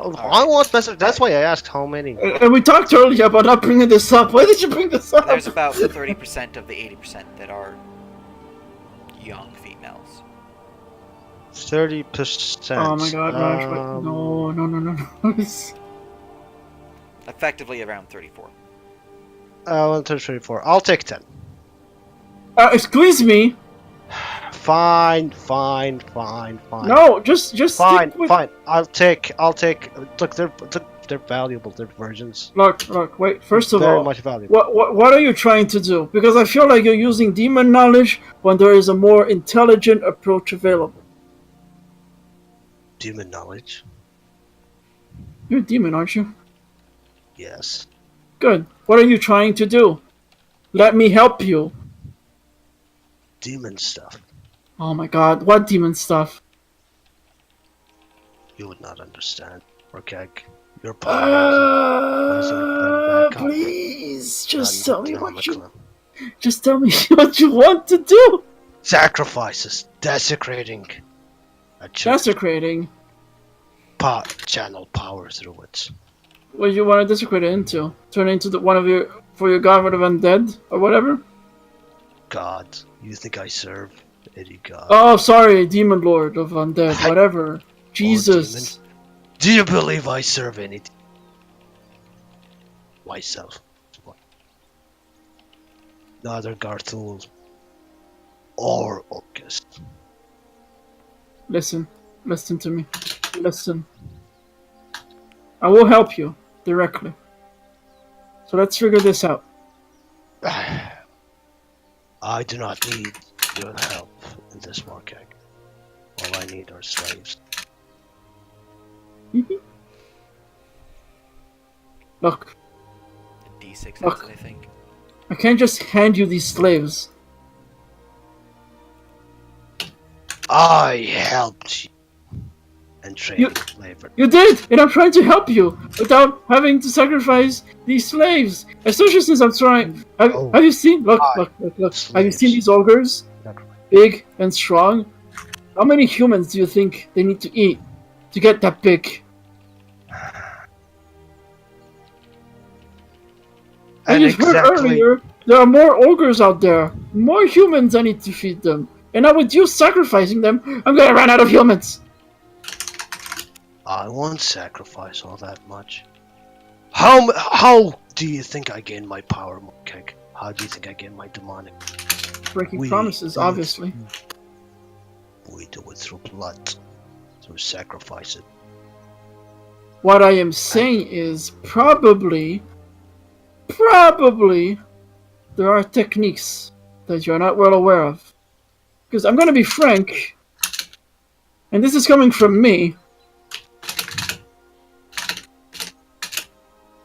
I want better. That's why I asked how many. And we talked earlier about not bringing this up. Why did you bring this up? There's about 30% of the 80% that are young females. 30%. Oh my god, Raj. Wait, no. Effectively around 34. 1, 2, 3, 4. I'll take 10. Excuse me. Fine. No, just Fine, stick with... fine. I'll take. Look, they're valuable. They're virgins. Look. Wait. First of Very all, much valuable. what are you trying to do? Because I feel like you're using demon knowledge when there is a more intelligent approach available. Demon knowledge. You're a demon, aren't you? Yes. Good. What are you trying to do? Let me help you. Demon stuff. Oh my god, what demon stuff? You would not understand. Okay. Your power. Please, just tell me what you want to do. Sacrifices. Desecrating. A church. Desecrating. Channel power through it. What do you want to desecrate it into? Turn it into for your god of undead or whatever? God. You think I serve any god? Oh, sorry, demon lord of undead, whatever. Jesus. Do you believe I serve any? Myself. Neither Garthul or Orcus. Listen to me. Listen. I will help you directly. So let's figure this out. I do not need your help in this market. All I need are slaves. Look, D6 Look. I think. I can't just hand you these slaves. I helped you and trained flavor. You did, and I'm trying to help you without having to sacrifice these slaves. Especially since I'm trying. Have you seen? Look. Have you seen these ogres? Big and strong. How many humans do you think they need to eat to get that big? And you heard earlier, there are more ogres out there. More humans I need to feed them. And now with you sacrificing them, I'm gonna run out of humans. I won't sacrifice all that much. How do you think I gain my power, Mokek? How do you think I gain my demonic? Breaking promises, obviously. We do it through blood, through sacrifices. What I am saying is probably there are techniques that you're not well aware of. Because I'm gonna be frank, and this is coming from me.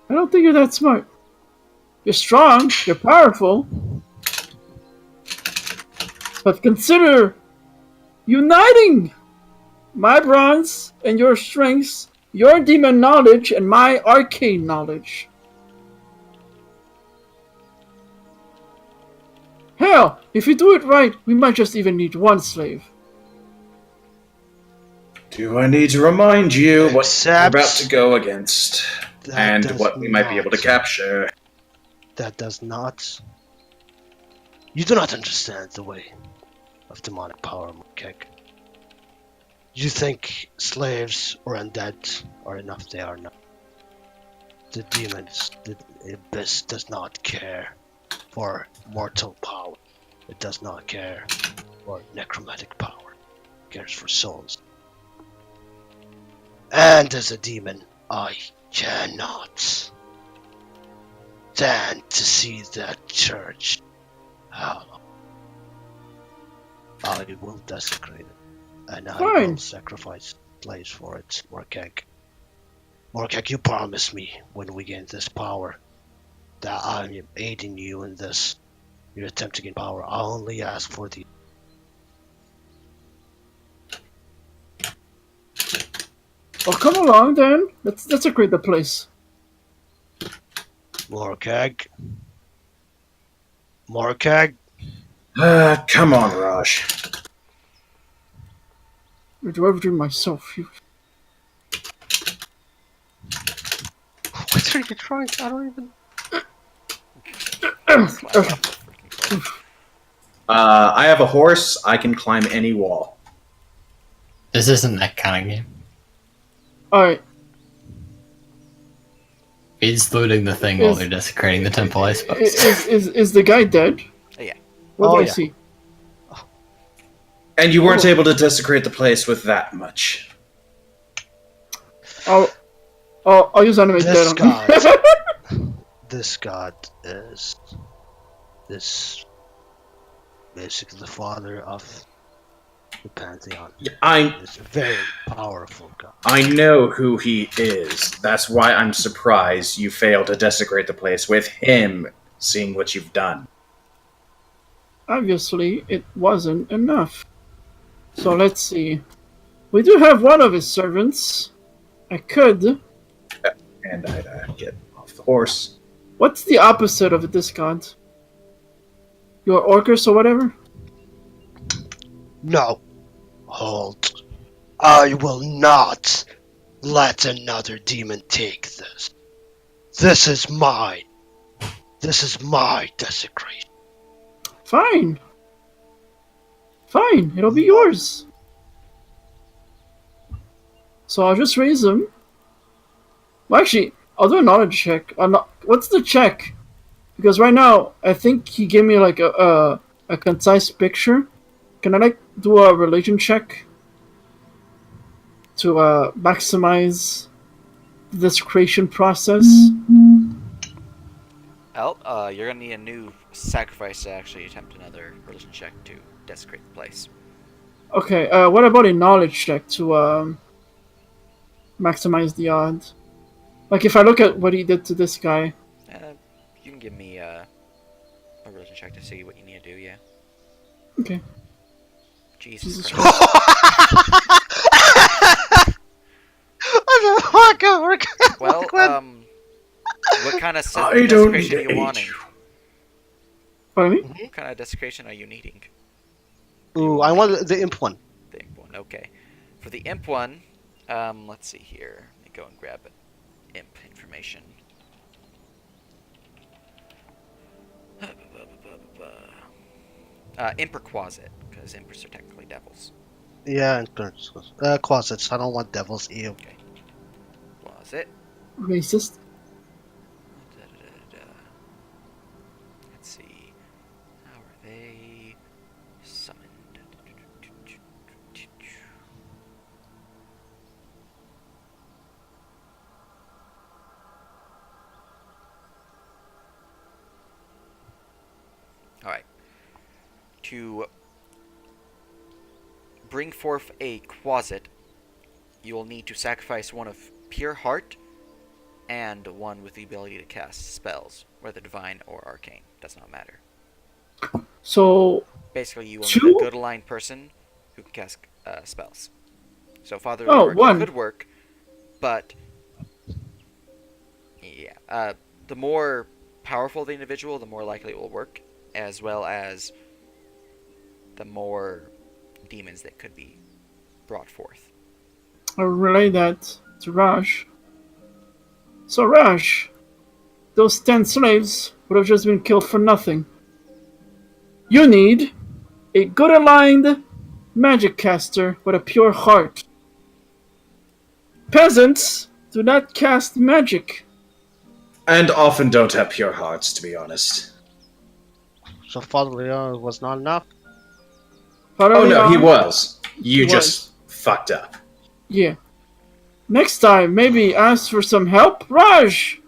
I don't think you're that smart. You're strong, you're powerful, but consider uniting my bronze and your strengths, your demon knowledge and my arcane knowledge. Hell, if we do it right, we might just even need one slave. Do I need to remind you what we're Except about to go against that and does what we might be able to not. capture? That does not. You do not understand the way of demonic power, Mokek. You think slaves or undead are enough? They are not. The demons, the abyss does not care for mortal power. It does not care for necromantic power. It cares for souls. And as a demon, I cannot stand to see that church. I will desecrate it, and I will sacrifice slaves for it, Morkek. Morkek, you promised me when we gain this power that I am aiding you in this. Your attempt to gain power. I only ask for the. Well, come along then. Let's desecrate the place. Morkeg. Morkeg. Come on, Raj. Or do everything myself? even trying. I don't even. I have a horse. I can climb any wall. This isn't that kind of game. Alright. He's looting the thing while they're desecrating the temple, I suppose. Is the guy dead? Yeah. What do I yeah. see? And you weren't able to desecrate the place with that much. I'll use animate This dead on god. This god is basically the father of the pantheon. It's a very powerful god. I know who he is. That's why I'm surprised you failed to desecrate the place with him, seeing what you've done. Obviously, it wasn't enough. So let's see. We do have one of his servants. I could. And I'd get off the horse. What's the opposite of a discard? Your Orcus or whatever? No. Hold. I will not let another demon take this. This is mine. This is my desecration. Fine. Fine, it'll be yours. So I'll just raise him. Well, actually, I'll do a knowledge check. What's the check? Because right now, I think he gave me like a concise picture. Can I like do a religion check to maximize this creation process? Well, you're gonna need a new sacrifice to actually attempt another religion check to desecrate the place. Okay, what about a knowledge check to maximize the odds? Like if I look at what he did to this guy. You can give me a religion check to see what you need to do, yeah. Okay. Jesus Jesus Christ. Well, what kind of I don't need desecration are to you wanting? age. Pardon me? What kind of desecration are you needing? Ooh, I want the imp one. The imp one, okay. For the imp one, let's see here. Let me go and grab imp information. Imp or Quasit, because imps are technically devils. Yeah, and closets. I don't want devils. Ew. Okay. Quasit. Racist. Let's see. How are they summoned? Alright. To bring forth a Quasit, you will need to sacrifice one of pure heart and one with the ability to cast spells, whether divine or arcane. Does not matter. So Basically, you will two? need a good aligned person who can cast spells. So Father Oh, Lord one. could work, but yeah, the more powerful the individual, the more likely it will work, as well as the more demons that could be brought forth. I'll relay that to Raj. So Raj, those 10 slaves would have just been killed for nothing. You need a good aligned magic caster with a pure heart. Peasants do not cast magic. And often don't have pure hearts, to be honest. So Father Leon was not enough. Oh no, he was. You He just fucked up. Yeah. Next time, maybe ask for some help, Raj.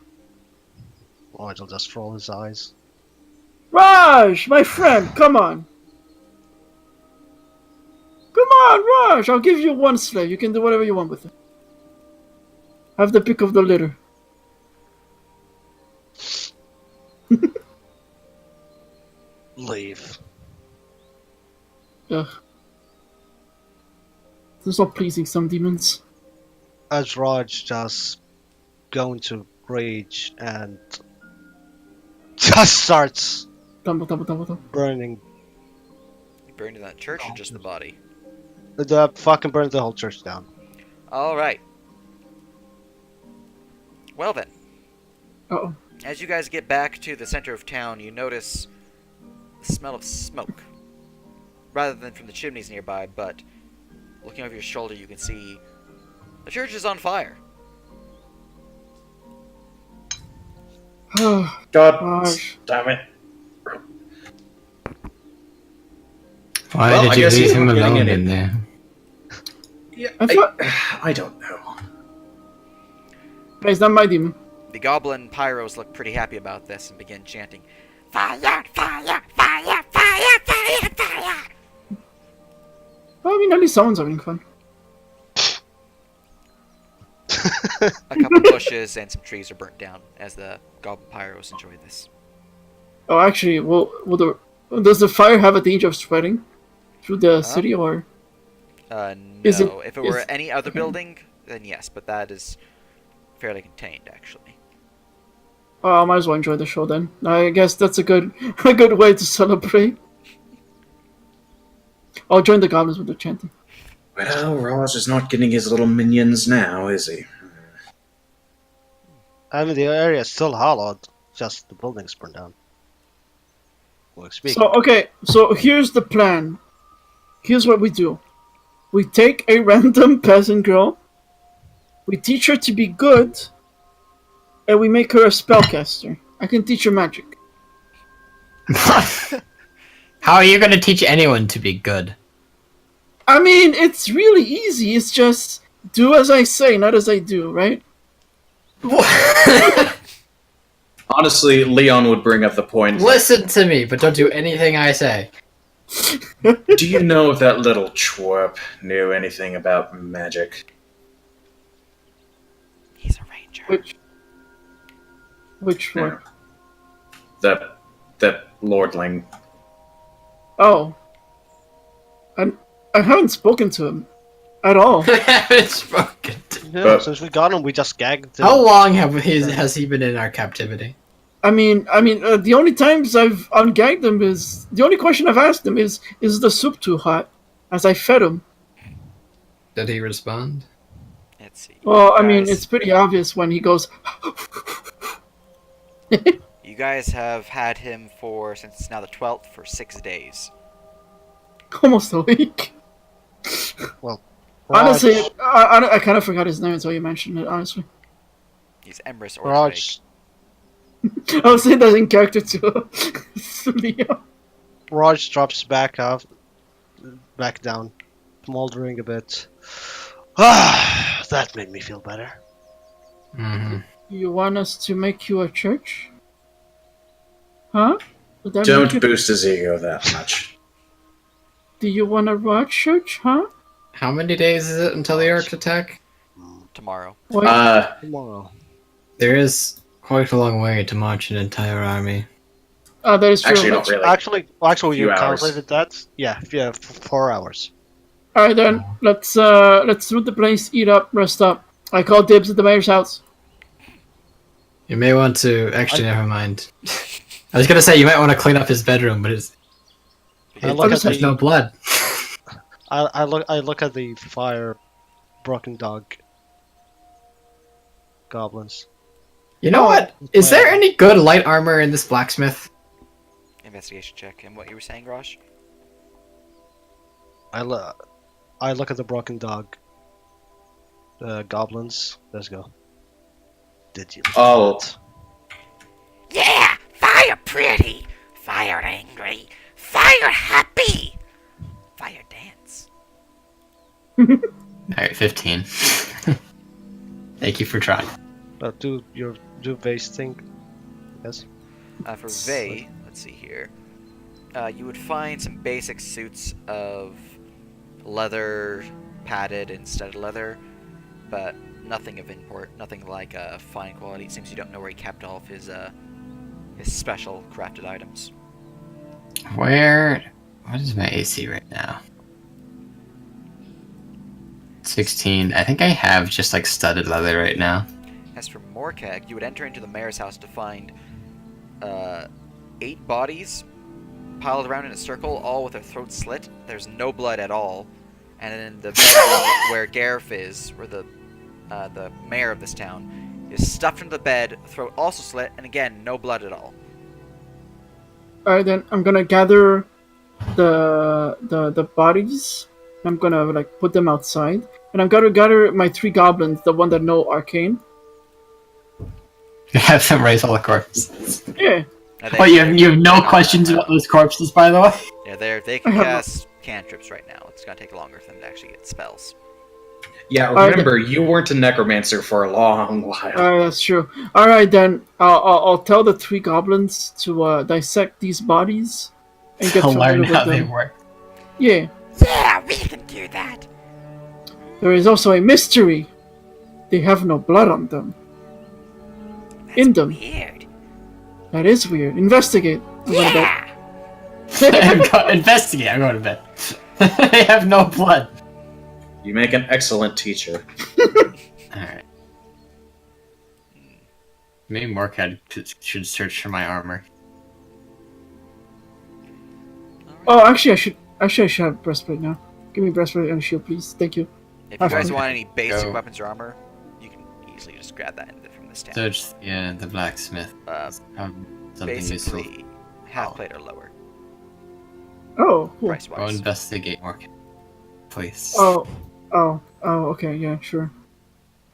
Oh, it'll just roll his eyes. Raj, my friend, come on. Come on, Raj. I'll give you one slave. You can do whatever you want with it. Have the pick of the litter. Leave. Ugh. There's no pleasing some demons. As Raj just go into rage and just starts Tumble. burning. You burned in that church or just the body? The fucking burns the whole church down. Alright. Well then. Oh. As you guys get back to the center of town, you notice the smell of smoke. Rather than from the chimneys nearby, but looking over your shoulder, you can see the church is on fire. Oh, God gosh. damn it. Why Well, I did you guess he's leave him not getting alone any- in there? Yeah, I thought- I don't know. Guys, not my demon. The goblin pyros look pretty happy about this and begin chanting, "Fire! Fire! Fire! Fire! Fire! Fire!" Well, I mean, at least someone's having fun. A couple bushes and some trees are burnt down as the goblin pyros enjoy this. Oh, actually, does the fire have a danger of spreading through the city, or? No. Is it- If it were is- any other okay. building, then yes, but that is fairly contained, actually. Oh, I might as well enjoy the show then. I guess that's a good a good way to celebrate. I'll join the goblins with the chanting. Well, Raj is not getting his little minions now, is he? I mean, the area is still hollowed, just the buildings burned down. Well, speaking. So okay, so here's the plan. Here's what we do. We take a random peasant girl, we teach her to be good, and we make her a spellcaster. I can teach her magic. How are you going to teach anyone to be good? I mean, it's really easy. It's just do as I say, not as I do, right? Honestly, Leon would bring up the point. Listen to me, but don't do anything I say. Do you know if that little twerp knew anything about magic? He's a ranger. Which one? No. That lordling. Oh. I haven't spoken to him at all. I haven't spoken to- Yeah, But- since we got him, we just gagged him. How long has he been in our captivity? I mean, the only times I've ungagged him is the only question I've asked him is the soup too hot? As I fed him. Did he respond? Let's see. Well, I mean, Guys- it's pretty obvious when he goes. You guys have had him since it's now the 12th, for 6 days. Almost a week. Raj, Honestly, I kind of forgot his name until you mentioned it. Honestly, He's Emrys Ortwig. Raj, I was saying that in character to Leo. Raj drops back down, smoldering a bit. Ah, that made me feel better. Mm-hmm. You want us to make you a church? Huh? Would that make Don't you- boost his ego that much. Do you want a Rod church? Huh? How many days is it until the orcs attack? Tomorrow. Wait, Tomorrow. There is quite a long way to march an entire army. that is true. Actually, not really. Actually, you Few hours. calculated that? Yeah, 4 hours. All right then, let's loot the place, eat up, rest up. I call dibs at the mayor's house. You may want to... Actually, never mind. I was gonna say, you might want to clean up his bedroom, but I look at there's no the blood. I look at the fire, broken dog, goblins. You know what? Is there any good light armor in this blacksmith? Investigation check. And what you were saying, Rosh? I look at the broken dog. Goblins. Let's go. Did you? Oh, Yeah! Fire pretty! Fire angry! Fire happy! Fire dance. Alright, 15. Thank you for trying. Do base thing. Yes. For Vey, let's see here. You would find some basic suits of leather, padded and studded leather, but nothing of import, nothing like fine quality. It seems you don't know where he kept all of his special crafted items. What is my AC right now? 16. I think I have just like studded leather right now. As for Morkag, you would enter into the mayor's house to find 8 bodies piled around in a circle, all with their throats slit. There's no blood at all. And in the bedroom where Gareth is, where the mayor of this town, is stuffed into the bed, throat also slit, and again, no blood at all. Alright, then I'm gonna gather the bodies. I'm gonna like put them outside, and I'm gonna gather my 3 goblins, the one that know arcane. You have them raise all the corpses. Yeah. Now, Oh, you have they're no not- questions about those corpses, by the way? Yeah, they can I have- cast cantrips right now. It's gonna take longer for them to actually get spells. Yeah, Alright, remember, you weren't a necromancer for a long while. That's true. Alright, then I'll tell the 3 goblins to dissect these bodies and get To familiar learn with how they them. work. Yeah. Yeah, we can do that. There is also a mystery. They have no blood on them. In them. Weird. That is weird. Investigate. I'm gonna bet. Yeah. Investigate, I'm going to bed. They have no blood. You make an excellent teacher. Alright. Maybe Morkhead should search for my armor. Oh, actually, I should have breastplate now. Give me breastplate and shield, please. Thank you. If you guys Okay. want any basic Go. weapons or armor, you can easily just grab that from this town. Search, yeah, the blacksmith. Something useful. Basically, half plate or lower, Oh, cool. price Go wise. investigate Morkhead. Please. Oh, okay, yeah, sure.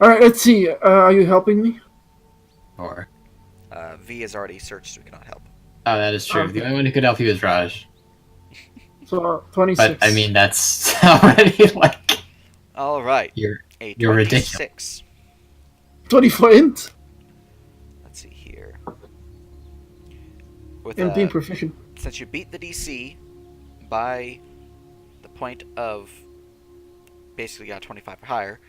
Alright, let's see. Are you helping me? Or... V is already searched, so we cannot help. Oh, that is true. Okay. The only one who could help you is Raj. So, 26. But, I mean, that's already, like... All right, You're a you're ridiculous. 26. 24 int? Let's see here. With And being proficient. since you beat the DC by the point of basically got 25 or higher,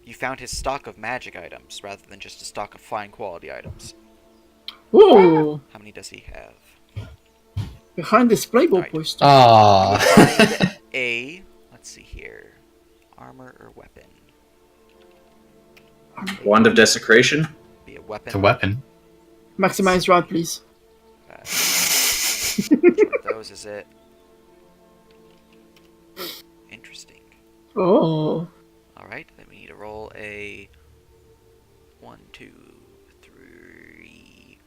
you found his stock of magic items rather than just a stock of fine quality items. Ooh! How many does he have? Behind this playboy Alright. poster. Aww. Find a, let's see here, armor or weapon. Wand of Desecration? Be a weapon. It's a weapon. Maximize rod, please. Which one of those is it? Interesting. Oh. Alright, then we need to roll a 1, 2, 3.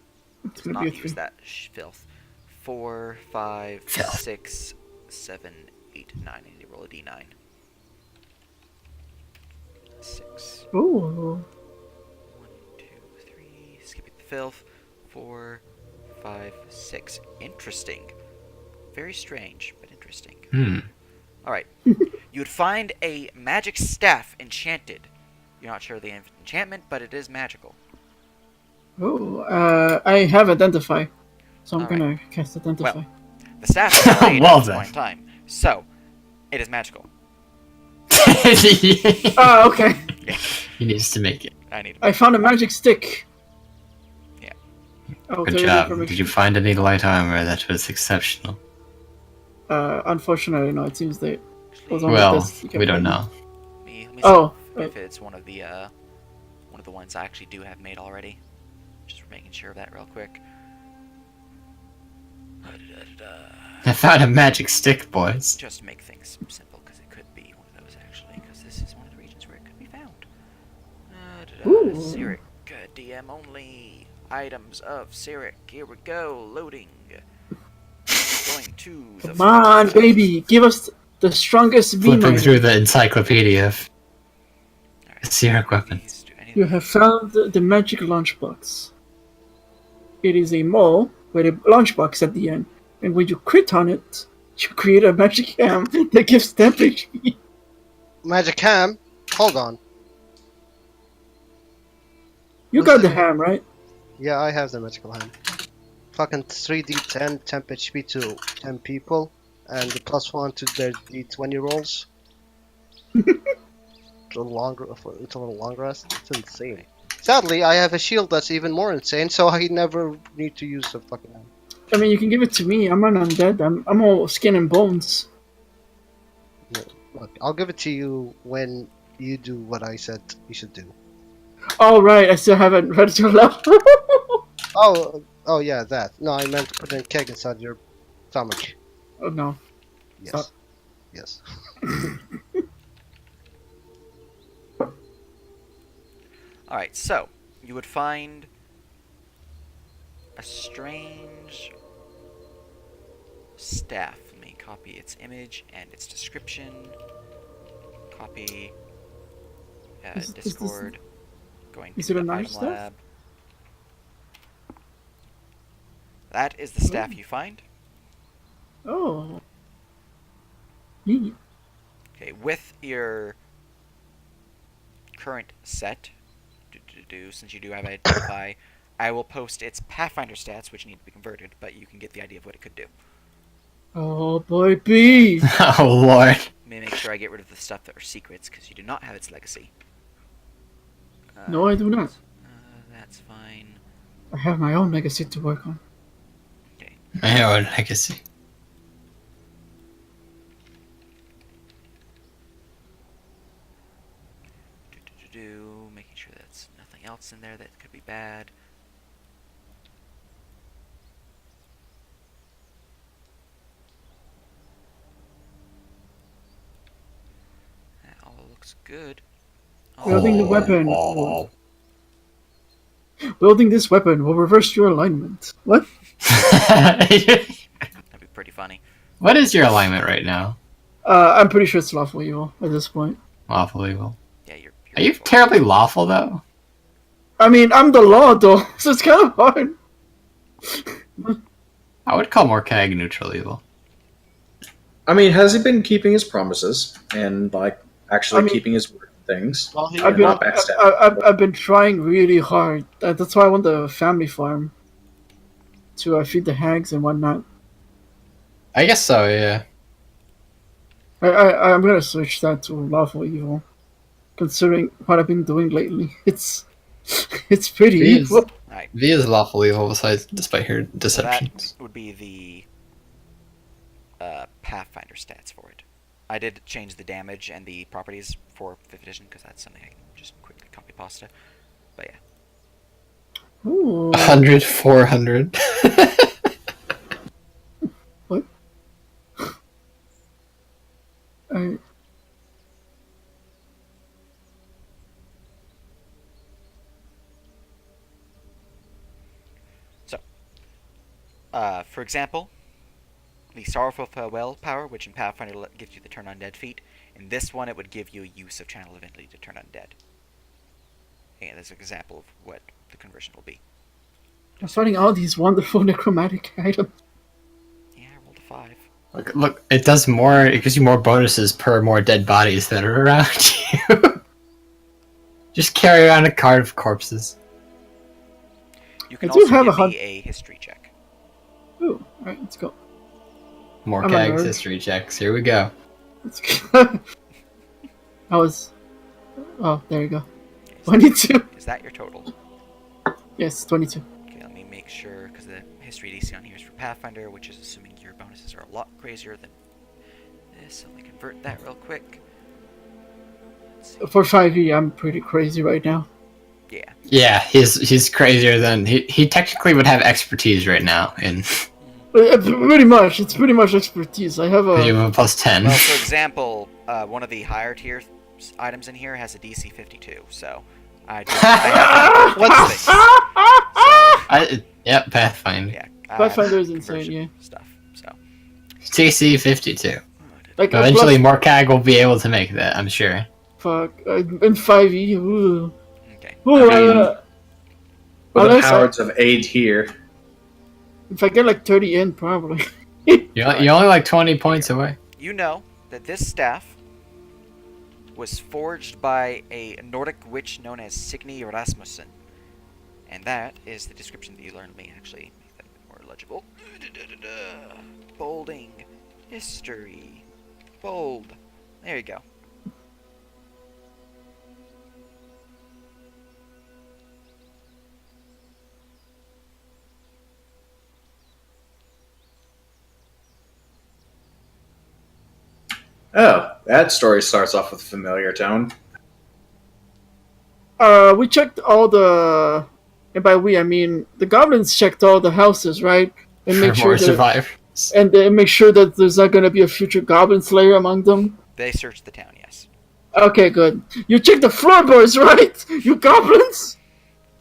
It's Does gonna not be a use 3. that filth. 4, 5, Filth. 6, 7, 8, 9. I need to roll a d9. 6. Ooh. 1, 2, 3. Skipping the filth. 4, 5, 6. Interesting. Very strange, but interesting. Hmm. Alright. You would find a magic staff enchanted. You're not sure of the enchantment, but it is magical. Oh, I have identify. So I'm Alright. gonna cast identify. Well, the staff is not made Well at this then. point in time. So, it is magical. He Ah, okay. needs to make it. I need I found a magic stick. Yeah. I'll Good tell you the job. information. Did you find any light armor that was exceptional? Unfortunately, no. It seems that was on Well, the desk. You can we don't find know. Let me Oh, see if it's one of the ones I actually do have made already. Just making sure of that real quick. I found a magic stick, boys. Just to make things simple, because it could be one of those actually, because this is one of the regions where it could be found. Ooh. Syrik, DM only. Items of Syrik. Here we go. Loading. Going to the. Come on, baby. Give us the strongest beam. Flipping through item. the encyclopedia of Alright, Syrik weapons. please do anything. You have found the magic lunchbox. It is a mole with a lunchbox at the end, and when you crit on it, you create a magic ham that gives temp HP. Magic ham? Hold on. You One got the second. ham, right? Yeah, I have the magical ham. Fucking 3d10 temp HP to 10 people, and the +1 to their d20 rolls. It's a little long rest. It's insane. Sadly, I have a shield that's even more insane, so I never need to use the fucking ham. I mean, you can give it to me. I'm an undead. I'm all skin and bones. Look, I'll give it to you when you do what I said you should do. Oh, right. I still haven't read your level. Oh yeah, that. No, I meant to put a keg inside your stomach. Oh, no. Yes. Stop. Yes. Alright, so you would find a strange staff. Let me copy its image and its description. Copy Is this- Discord. Going is to it a the knife item staff? lab. That is the staff you find. Oh. Neat. Okay, with your current set, since you do have identify, I will post its Pathfinder stats, which need to be converted, but you can get the idea of what it could do. Oh boy, B. Oh lord. Let me make sure I get rid of the stuff that are secrets, because you do not have its legacy. No, I do not. That's fine. I have my own legacy to work on. My own legacy. Making sure that's nothing else in there that could be bad. That all looks good. Wielding the weapon. Wielding this weapon will reverse your alignment. What? That'd be pretty funny. What is your alignment right now? I'm pretty sure it's lawful evil at this point. Lawful evil. Yeah, you're Are you evil. terribly lawful though? I mean, I'm the law though, so it's kind of hard. I would call Morcag neutral evil. I mean, has he been keeping his promises and like actually I mean- keeping his word things? Well, he, I've been, Not backstab. I've been trying really hard. That's why I want the family farm to feed the hags and whatnot. I guess so, yeah. I'm gonna switch that to lawful evil, considering what I've been doing lately. It's pretty He is- evil. Alright, V is lawful evil besides despite her so that deceptions. would be the Pathfinder stats for it. I did change the damage and the properties for 5th edition because that's something I can just quickly copy pasta. But yeah. Ooh. 100, 400. What? I, For example, the Sorrowful Farewell power, which in Pathfinder gives you the turn undead feat. In this one, it would give you use of Channel Divinity to turn undead. And that's an example of what the conversion will be. I'm finding all these wonderful necromantic items. Yeah, I rolled a 5. Look, it does more, it gives you more bonuses per more dead bodies that are around you. Just carry around a cart of corpses. You can I do also have give a me a history check. Ooh, alright, let's go. More I'm a Morcag's nerd. history checks. Here we go. Let's go. I was. Oh, there you go. 22. Is that your total? Yes, 22. Okay, let me make sure, because the history DC on here is for Pathfinder, which is assuming your bonuses are a lot crazier than this. So let me convert that real quick. Let's see. For 5e, I'm pretty crazy right now. Yeah. Yeah, he's crazier than he technically would have expertise right now in Pretty much, it's pretty much expertise. I have you a. have a plus 10. Well, for example, one of the higher tier items in here has a DC 52, so I have to once things. So, Yep, Pathfinder. yeah. Pathfinder is insane, conversion yeah. Stuff. So. TC 52. Like, a Eventually, plus- Morcag will be able to make that, I'm sure. Fuck. In 5e. Ooh. Okay. Ooh, I mean- With the unless I- powers of aid here. if I get like 30 in, probably. You're only like 20 points away. You know that this staff was forged by a Nordic witch known as Signy Rasmussen. And that is the description that you learned. Let me actually make that a bit more legible. Bolding. History. Bold. There you go. Oh, that story starts off with a familiar tone. We checked all the. And by we, I mean the goblins checked all the houses, right? And For make sure more that, survivors. and they make sure that there's not gonna be a future goblin slayer among them. They searched the town, yes. Okay, good. You checked the floorboards, right? You goblins.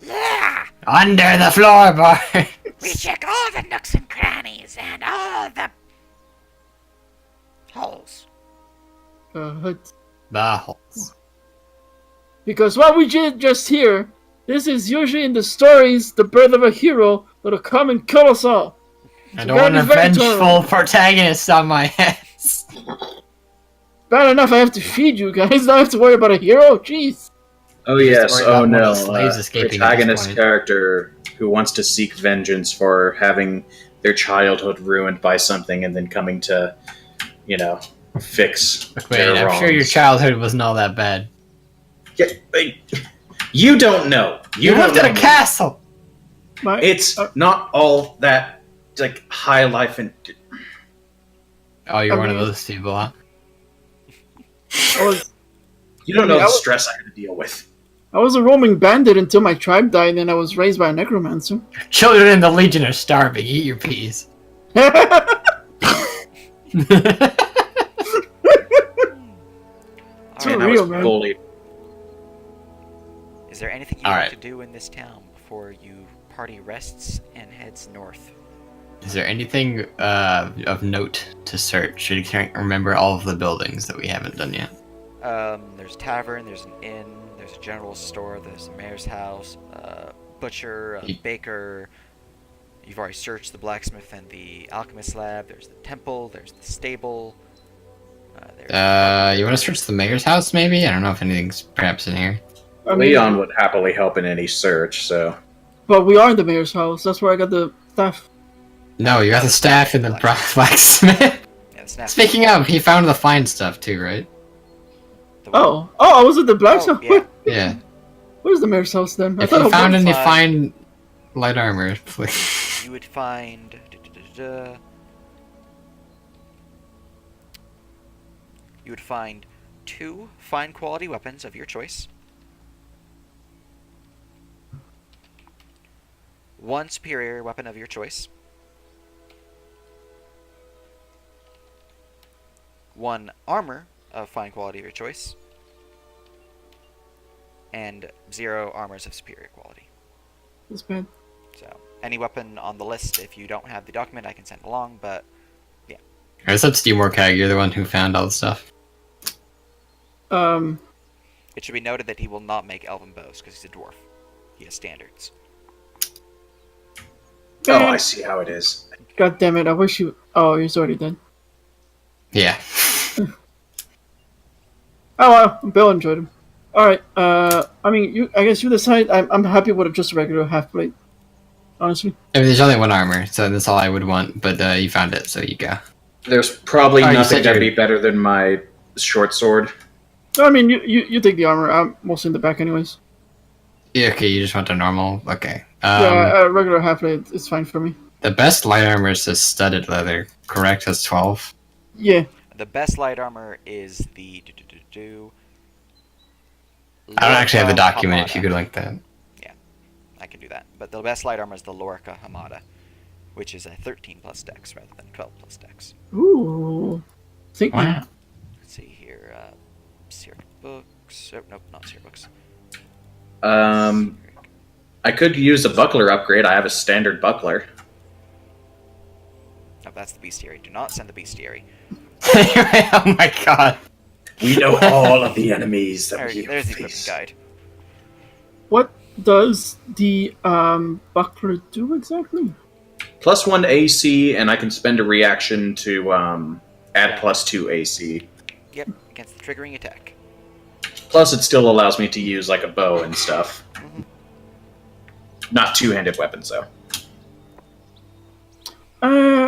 Yeah! Under the floorboard. We check all the nooks and crannies and all the holes. The holes. Because what we did just hear, this is usually in the stories the birth of a hero that'll come and kill us all. I don't want a Very, very vengeful tolerant. protagonist on my hands. Bad enough I have to feed you guys, now I have to worry about a hero? Jeez. Oh Just yes, worry oh about one of no. the slaves escaping at this Protagonist point. character who wants to seek vengeance for having their childhood ruined by something and then coming to, fix Wait, their I'm wrongs. sure your childhood was not all that bad. Yeah, you don't know. You don't lived in a know. castle. My, It's not all that high life and Oh, you're I one of mean- those people, huh? you don't know I the was- stress I had to deal with. I was a roaming bandit until my tribe died, and then I was raised by a necromancer. Children in the Legion are starving. Eat your peas. It's Alright, I real, was man. bullied. is there anything you Alright. want to do in this town before you party rests and heads north? Is there anything of note to search? I can't remember all of the buildings that we haven't done yet. There's a tavern, there's an inn, there's a general store, there's a mayor's house, a butcher, a Ye- baker. You've already searched the blacksmith and the alchemist lab. There's the temple, there's the stable. You want to search the mayor's house, maybe? I don't know if anything's perhaps in here. I mean, Leon would happily help in any search, so but we are in the mayor's house. That's where I got the staff. No, you got the staff and the blacksmith. Yeah, the snap. Speaking of, he found the fine stuff too, right? The one- Oh, I was at the blacksmith. Oh, yeah. Yeah. Where's the mayor's house then? If thought you it found was- any fine. fine light armor, please. You would find. You would find 2 fine quality weapons of your choice, 1 superior weapon of your choice, 1 armor of fine quality of your choice, and 0 armors of superior quality. That's bad. So, any weapon on the list, if you don't have the document, I can send along, but It's up to you, Morkag. You're the one who found all the stuff. it should be noted that he will not make elven bows because he's a dwarf. He has standards. oh, Man, I see how it is. God damn it! I wish you. Oh, he's already done. Yeah. Oh well, Bill enjoyed him. All right. I mean, I guess you decide. I'm happy with just a regular half plate. Honestly. I mean, there's only 1 armor, so that's all I would want. But you found it, so you go. There's probably Oh, you nothing said that'd you're- be better than my short sword. No, I mean, you take the armor. I'm mostly in the back, anyways. Yeah, okay, you just want a normal. Okay. Yeah, a regular half plate is fine for me. The best light armor is the studded leather, correct? That's 12. Yeah. The best light armor is the I don't actually have the Lorica document if Hamada. you could link that. I can do that. But the best light armor is the Lorica Hamada, which is a 13 plus dex rather than 12 plus dex. Ooh. Think. Wow. Let's see here. Syrik books. Oh, nope, not Syrik books. I could use a buckler upgrade. I have a standard buckler. No, that's the bestiary. Do not send the bestiary. Oh my god. We know all of the enemies that we There's the equipment face. guide. What does the buckler do exactly? +1 AC, and I can spend a reaction to add Yeah. +2 AC. Yep, against the triggering attack. Plus, it still allows me to use like a bow and stuff. Not two-handed weapons, though.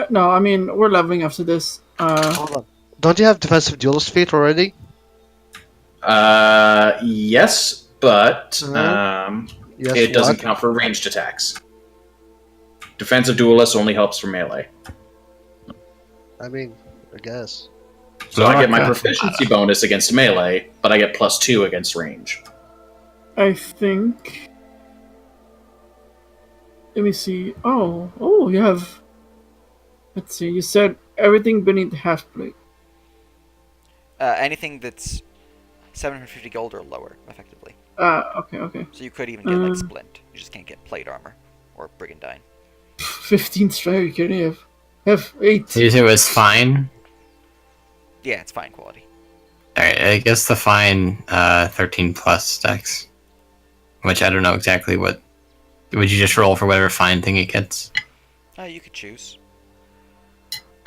No, I mean, we're leveling after this. Hold on. Don't you have defensive duelist feat already? Yes, but Yes. it doesn't what? count for ranged attacks. Defensive duelist only helps for melee. I mean, I guess. So I get my Okay. proficiency bonus against melee, but I get +2 against range. I think. Let me see. Oh, you have. Let's see. You said everything beneath the half plate. Anything that's 750 gold or lower, effectively. Okay. So you could even get like splint. You just can't get plate armor or brigandine. 15 strike. You can have 8. So you said it was fine. Yeah, it's fine quality. Alright, I guess the fine 13 plus dex. Which I don't know exactly what. Would you just roll for whatever fine thing it gets? You could choose.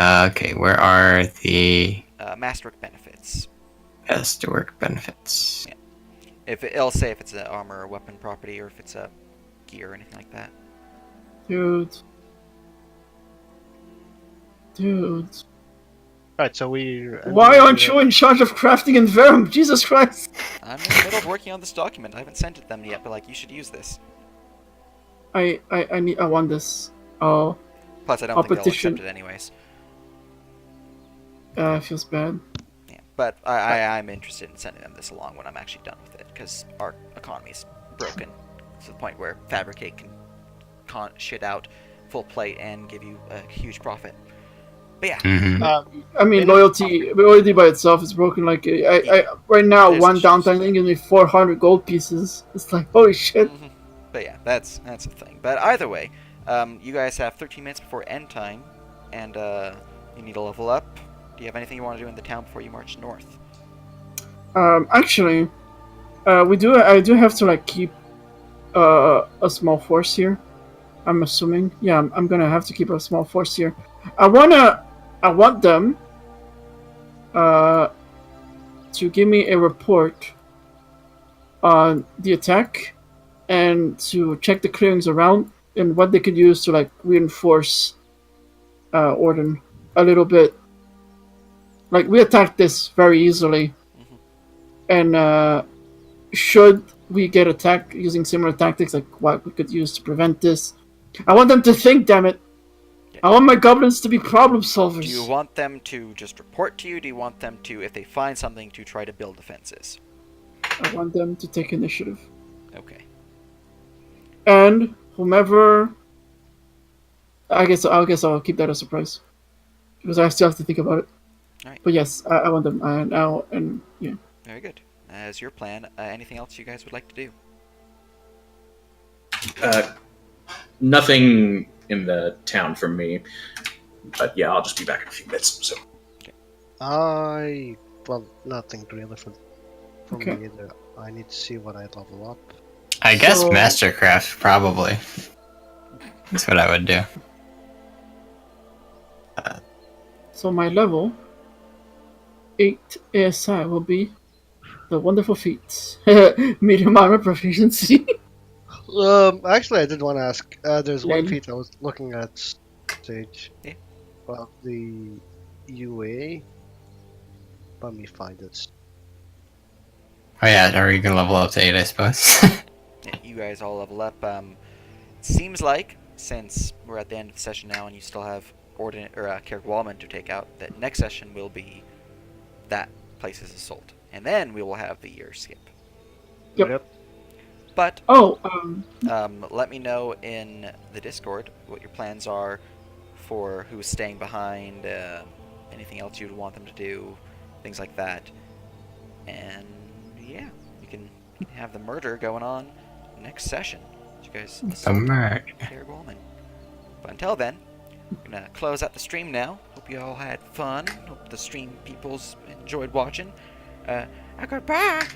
Okay, where are the Masterwork benefits. best to work benefits? Yeah. It'll say if it's an armor or weapon property or if it's a gear or anything like that. Dude. Right, so we. Why aren't you in charge of crafting and Verum? Jesus Christ! I'm in the middle of working on this document. I haven't sent it them yet, but like you should use this. I want this. Oh, Plus, I don't think they'll Competition. accept it anyways. Feels bad. Yeah, but I'm interested in sending them this along when I'm actually done with it because our economy's broken to the point where Fabricate can shit out full plate and give you a huge profit. But yeah, Mm-hmm. I mean, loyalty by itself is broken. Like, I right now, There's one issues. downtime thing gives me 400 gold pieces. It's like, holy shit. But yeah, that's the thing. But either way, you guys have 13 minutes before end time, and you need to level up. Do you have anything you want to do in the town before you march north? Actually, I do have to like keep a small force here. I'm assuming. Yeah, I'm gonna have to keep a small force here. I want them to give me a report on the attack and to check the clearings around and what they could use to like reinforce Orden a little bit. Like, we attacked this very easily, and should we get attacked using similar tactics, like what we could use to prevent this, I want them to think, damn it. I want my goblins to be problem solvers. Do you want them to just report to you? Do you want them to, if they find something, to try to build defenses? I want them to take initiative. Okay. And whomever, I guess I'll keep that a surprise because I still have to think about it. All right. But yes, I want them now, and yeah. Very good. As your plan, anything else you guys would like to do? Nothing in the town from me, but yeah, I'll just be back in a few minutes. So Well, nothing really from Okay. me either. I need to see what I level up. I guess So- Mastercraft, probably. That's what I would do. So my level 8 ASI will be the wonderful feat. Medium armor proficiency. Actually, I did want to ask. There's one Len? feat I was looking at stage. Yeah. Well, the UA. Let me find it. Oh yeah, are you gonna level up to 8, I suppose? Yeah, you guys all level up. Seems like, since we're at the end of the session now and you still have Carrick Wallman to take out, that next session will be that place's assault. And then we will have the year skip. Yep. But Oh, let me know in the Discord what your plans are for who's staying behind, anything else you'd want them to do, things like that. And yeah, you can have the murder going on next session. You guys A murder. Carrick Wallman. But until then, I'm gonna close out the stream now. Hope you all had fun. Hope the stream peoples enjoyed watching. Goodbye.